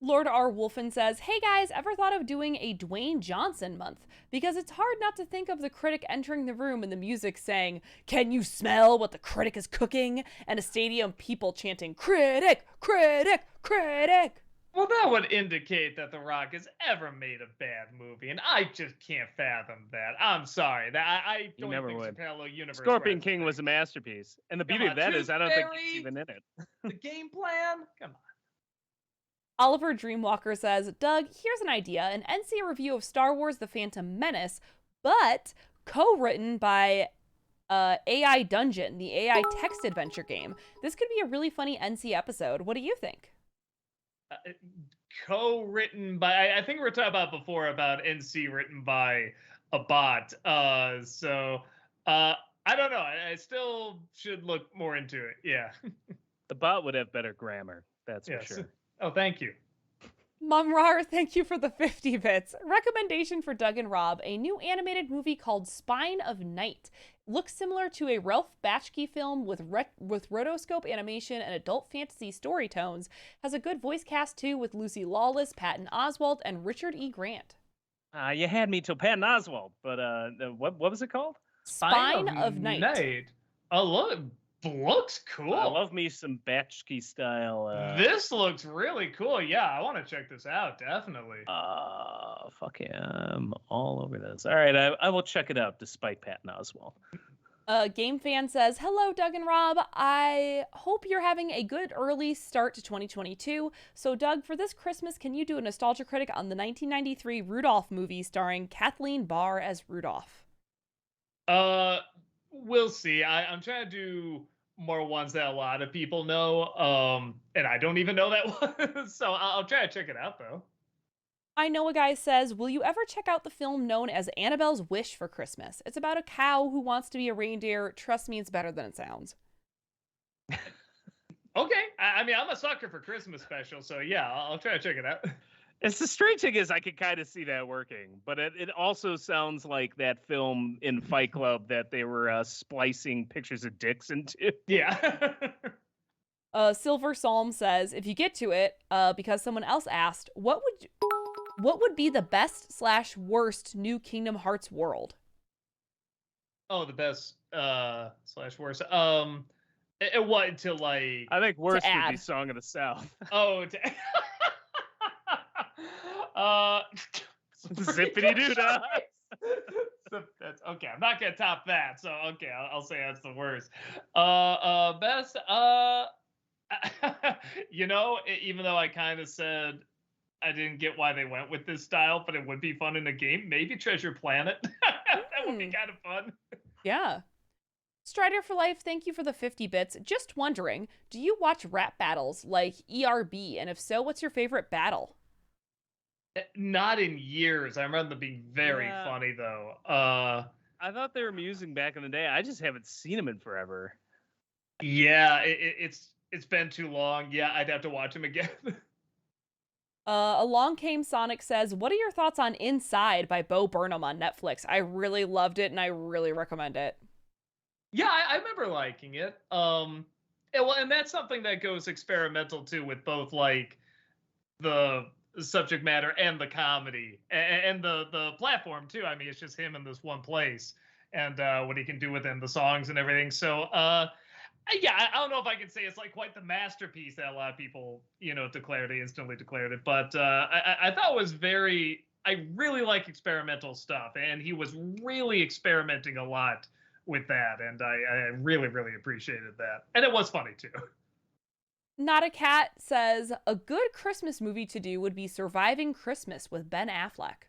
Lord R. Wolfen says, hey guys, ever thought of doing a Dwayne Johnson month? Because it's hard not to think of the critic entering the room and the music saying, can you smell what the critic is cooking? And a stadium people chanting, critic, critic, critic. Well, that would indicate that The Rock has ever made a bad movie, and I just can't fathom that. I'm sorry. I don't think it's a parallel universe. Scorpion King was a masterpiece. And the beauty of that is I don't think he's even in it. The game plan? Come on. Oliver Dreamwalker says, Doug, here's an idea, an NC review of Star Wars The Phantom Menace, but co-written by AI Dungeon, the AI text adventure game. This could be a really funny NC episode. What do you think? Co-written by, I think we were talking about before about NC written by a bot. So I don't know. I still should look more into it. Yeah. The bot would have better grammar. That's for sure. Oh, thank you. Mumrar, thank you for the 50 bits. Recommendation for Doug and Rob, a new animated movie called Spine of Night. Looks similar to a Ralph Bakshi film with rotoscope animation and adult fantasy story tones. Has a good voice cast too with Lucy Lawless, Patton Oswalt, and Richard E. Grant. You had me till Patton Oswalt, but what was it called? Spine of Night. Oh, look. Looks cool. I love me some Bakshi style. This looks really cool. Yeah, I want to check this out. Definitely. Fuck yeah, I'm all over this. All right, I will check it out despite Patton Oswalt. Game Fan says, hello, Doug and Rob. I hope you're having a good early start to 2022. So, Doug, for this Christmas, can you do a nostalgia critic on the 1993 Rudolph movie starring Kathleen Barr as Rudolph? We'll see. I'm trying to do more ones that a lot of people know, and I don't even know that one. So I'll try to check it out, though. I Know a Guy says, will you ever check out the film known as Annabelle's Wish for Christmas? It's about a cow who wants to be a reindeer. Trust me, it's better than it sounds. Okay. I mean, I'm a sucker for Christmas specials, so yeah, I'll try to check it out. It's the strange thing is I could kind of see that working, but it also sounds like that film in Fight Club that they were splicing pictures of dicks into. Yeah. Silver Psalm says, if you get to it, because someone else asked, what would be the best/worst new Kingdom Hearts world? Oh, the best /worst. What to like? I think worst would be Song of the South. Oh, Zippity doo dah. That's okay. I'm not gonna top that. So okay, I'll say that's the worst. Best. Even though I kind of said I didn't get why they went with this style, but it would be fun in a game. Maybe Treasure Planet. That would be kind of fun. Yeah. Strider for Life, thank you for the 50 bits. Just wondering, do you watch rap battles like ERB? And if so, what's your favorite battle? Not in years. I remember them being very funny, though. I thought they were amusing back in the day. I just haven't seen them in forever. Yeah, it's been too long. Yeah, I'd have to watch them again. Along Came Sonic says, what are your thoughts on Inside by Bo Burnham on Netflix? I really loved it, and I really recommend it. Yeah, I remember liking it. And that's something that goes experimental, too, with both, like, the subject matter and the comedy and the platform too. I mean, it's just him in this one place and what he can do within the songs and everything. So yeah, I don't know if I can say it's like quite the masterpiece that a lot of people instantly declared it, but I thought it was I really like experimental stuff, and he was really experimenting a lot with that, and I really appreciated that, and it was funny too. Not a Cat says, a good Christmas movie to do would be Surviving Christmas with Ben Affleck.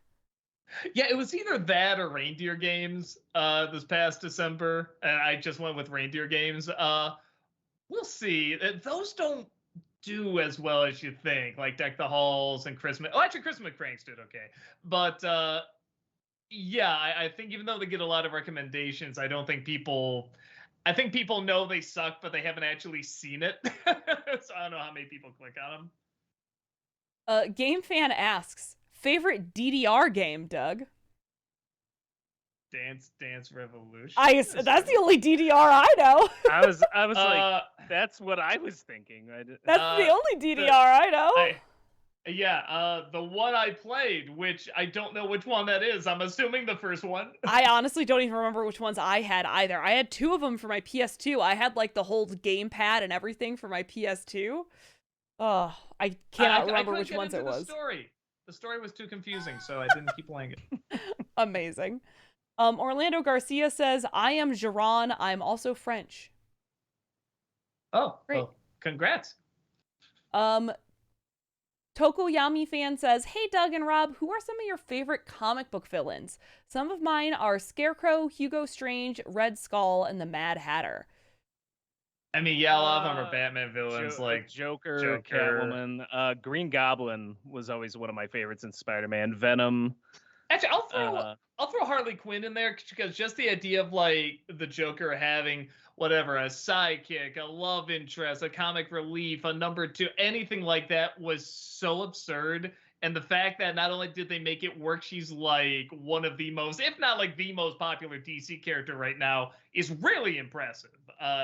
Yeah, it was either that or Reindeer Games this past December, and I just went with Reindeer Games. We'll see. Those don't do as well as you think, like Deck the Halls and Christmas. Oh, actually, Christmas Cranks did okay. But yeah, I think even though they get a lot of recommendations, I think people know they suck, but they haven't actually seen it. So I don't know how many people click on them. Game Fan asks, favorite DDR game, Doug? Dance Revolution. That's the only DDR I know. I was like, that's what I was thinking. That's the only DDR I know. The one I played, which I don't know which one that is. I'm assuming the first one. I honestly don't even remember which ones I had either. I had two of them for my PS2. I had like the whole gamepad and everything for my PS2. Oh, I cannot remember which ones it was. The story was too confusing, so I didn't keep playing it. Amazing. Orlando Garcia says, I am Giron. I'm also French. Oh, great. Well, congrats. Tokoyami fan says, hey, Doug and Rob, who are some of your favorite comic book villains? Some of mine are Scarecrow, Hugo Strange, Red Skull, and the Mad Hatter. I mean, yeah, a lot of them are Batman villains, like Joker, Catwoman. Green Goblin was always one of my favorites in Spider-Man. Venom. Actually, I'll throw Harley Quinn in there because just the idea of like the Joker having a sidekick, a love interest, a comic relief, a number two, anything like that was so absurd. And the fact that not only did they make it work, she's like one of the most, if not like the most popular DC character right now, is really impressive.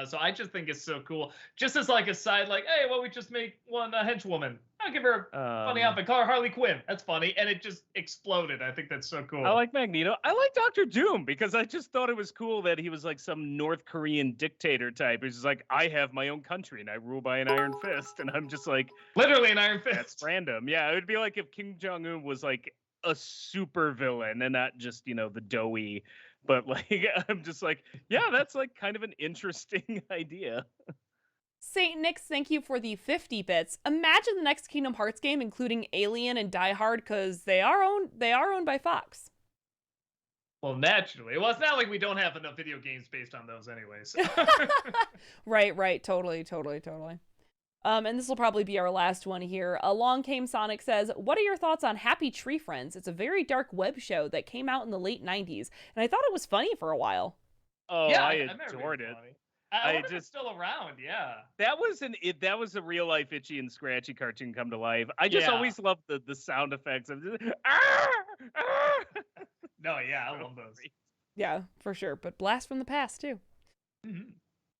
So I just think it's so cool. Just as like a side, like, hey, well, we just make one a henchwoman. I'll give her a funny outfit. Call her Harley Quinn. That's funny. And it just exploded. I think that's so cool. I like Magneto. I like Dr. Doom because I just thought it was cool that he was like some North Korean dictator type. He's just like, I have my own country and I rule by an iron fist. And I'm just like, literally an iron fist. That's random. Yeah, it would be like if Kim Jong-un was like a super villain and not just, the doughy, but like, I'm just like, yeah, that's like kind of an interesting idea. Saint Nix, thank you for the 50 bits. Imagine the next Kingdom Hearts game including Alien and Die Hard, because they are owned by Fox. Well, naturally. Well, it's not like we don't have enough video games based on those anyways. Right. Totally. And this will probably be our last one here. Along Came Sonic says, what are your thoughts on Happy Tree Friends? It's a very dark web show that came out in the late 90s, and I thought it was funny for a while. Oh, yeah, I adored it. I wonder if it's still around, yeah. That was a real life Itchy and Scratchy cartoon come to life. I just always loved the sound effects of just, No, yeah, I love those. Yeah, for sure. But blast from the past too. Mm-hmm.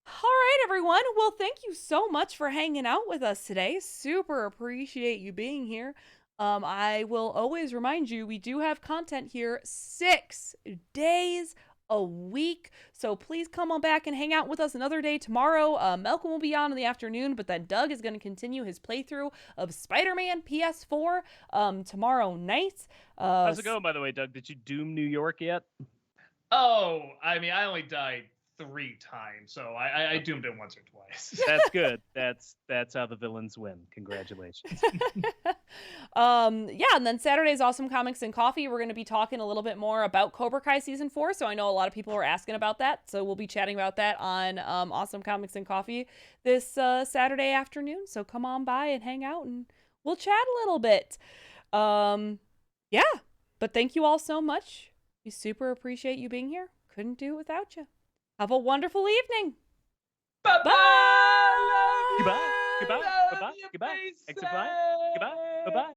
All right, everyone. Well, thank you so much for hanging out with us today. Super appreciate you being here. I will always remind you, we do have content here 6 days a week. So please come on back and hang out with us another day tomorrow. Malcolm will be on in the afternoon, but then Doug is going to continue his playthrough of Spider-Man PS4 tomorrow night. How's it going, by the way, Doug? Did you doom New York yet? Oh, I mean, I only died 3 times, so I doomed it once or twice. That's good. That's how the villains win. Congratulations. Yeah, and then Saturday's Awesome Comics and Coffee, we're going to be talking a little bit more about Cobra Kai Season 4, so I know a lot of people are asking about that, so we'll be chatting about that on Awesome Comics and Coffee this Saturday afternoon, so come on by and hang out, and we'll chat a little bit. Yeah, but thank you all so much. We super appreciate you being here. Couldn't do it without you. Have a wonderful evening. Bye-bye. Bye. Goodbye. Goodbye. Goodbye. Goodbye. Exit fly. Goodbye. Bye-bye.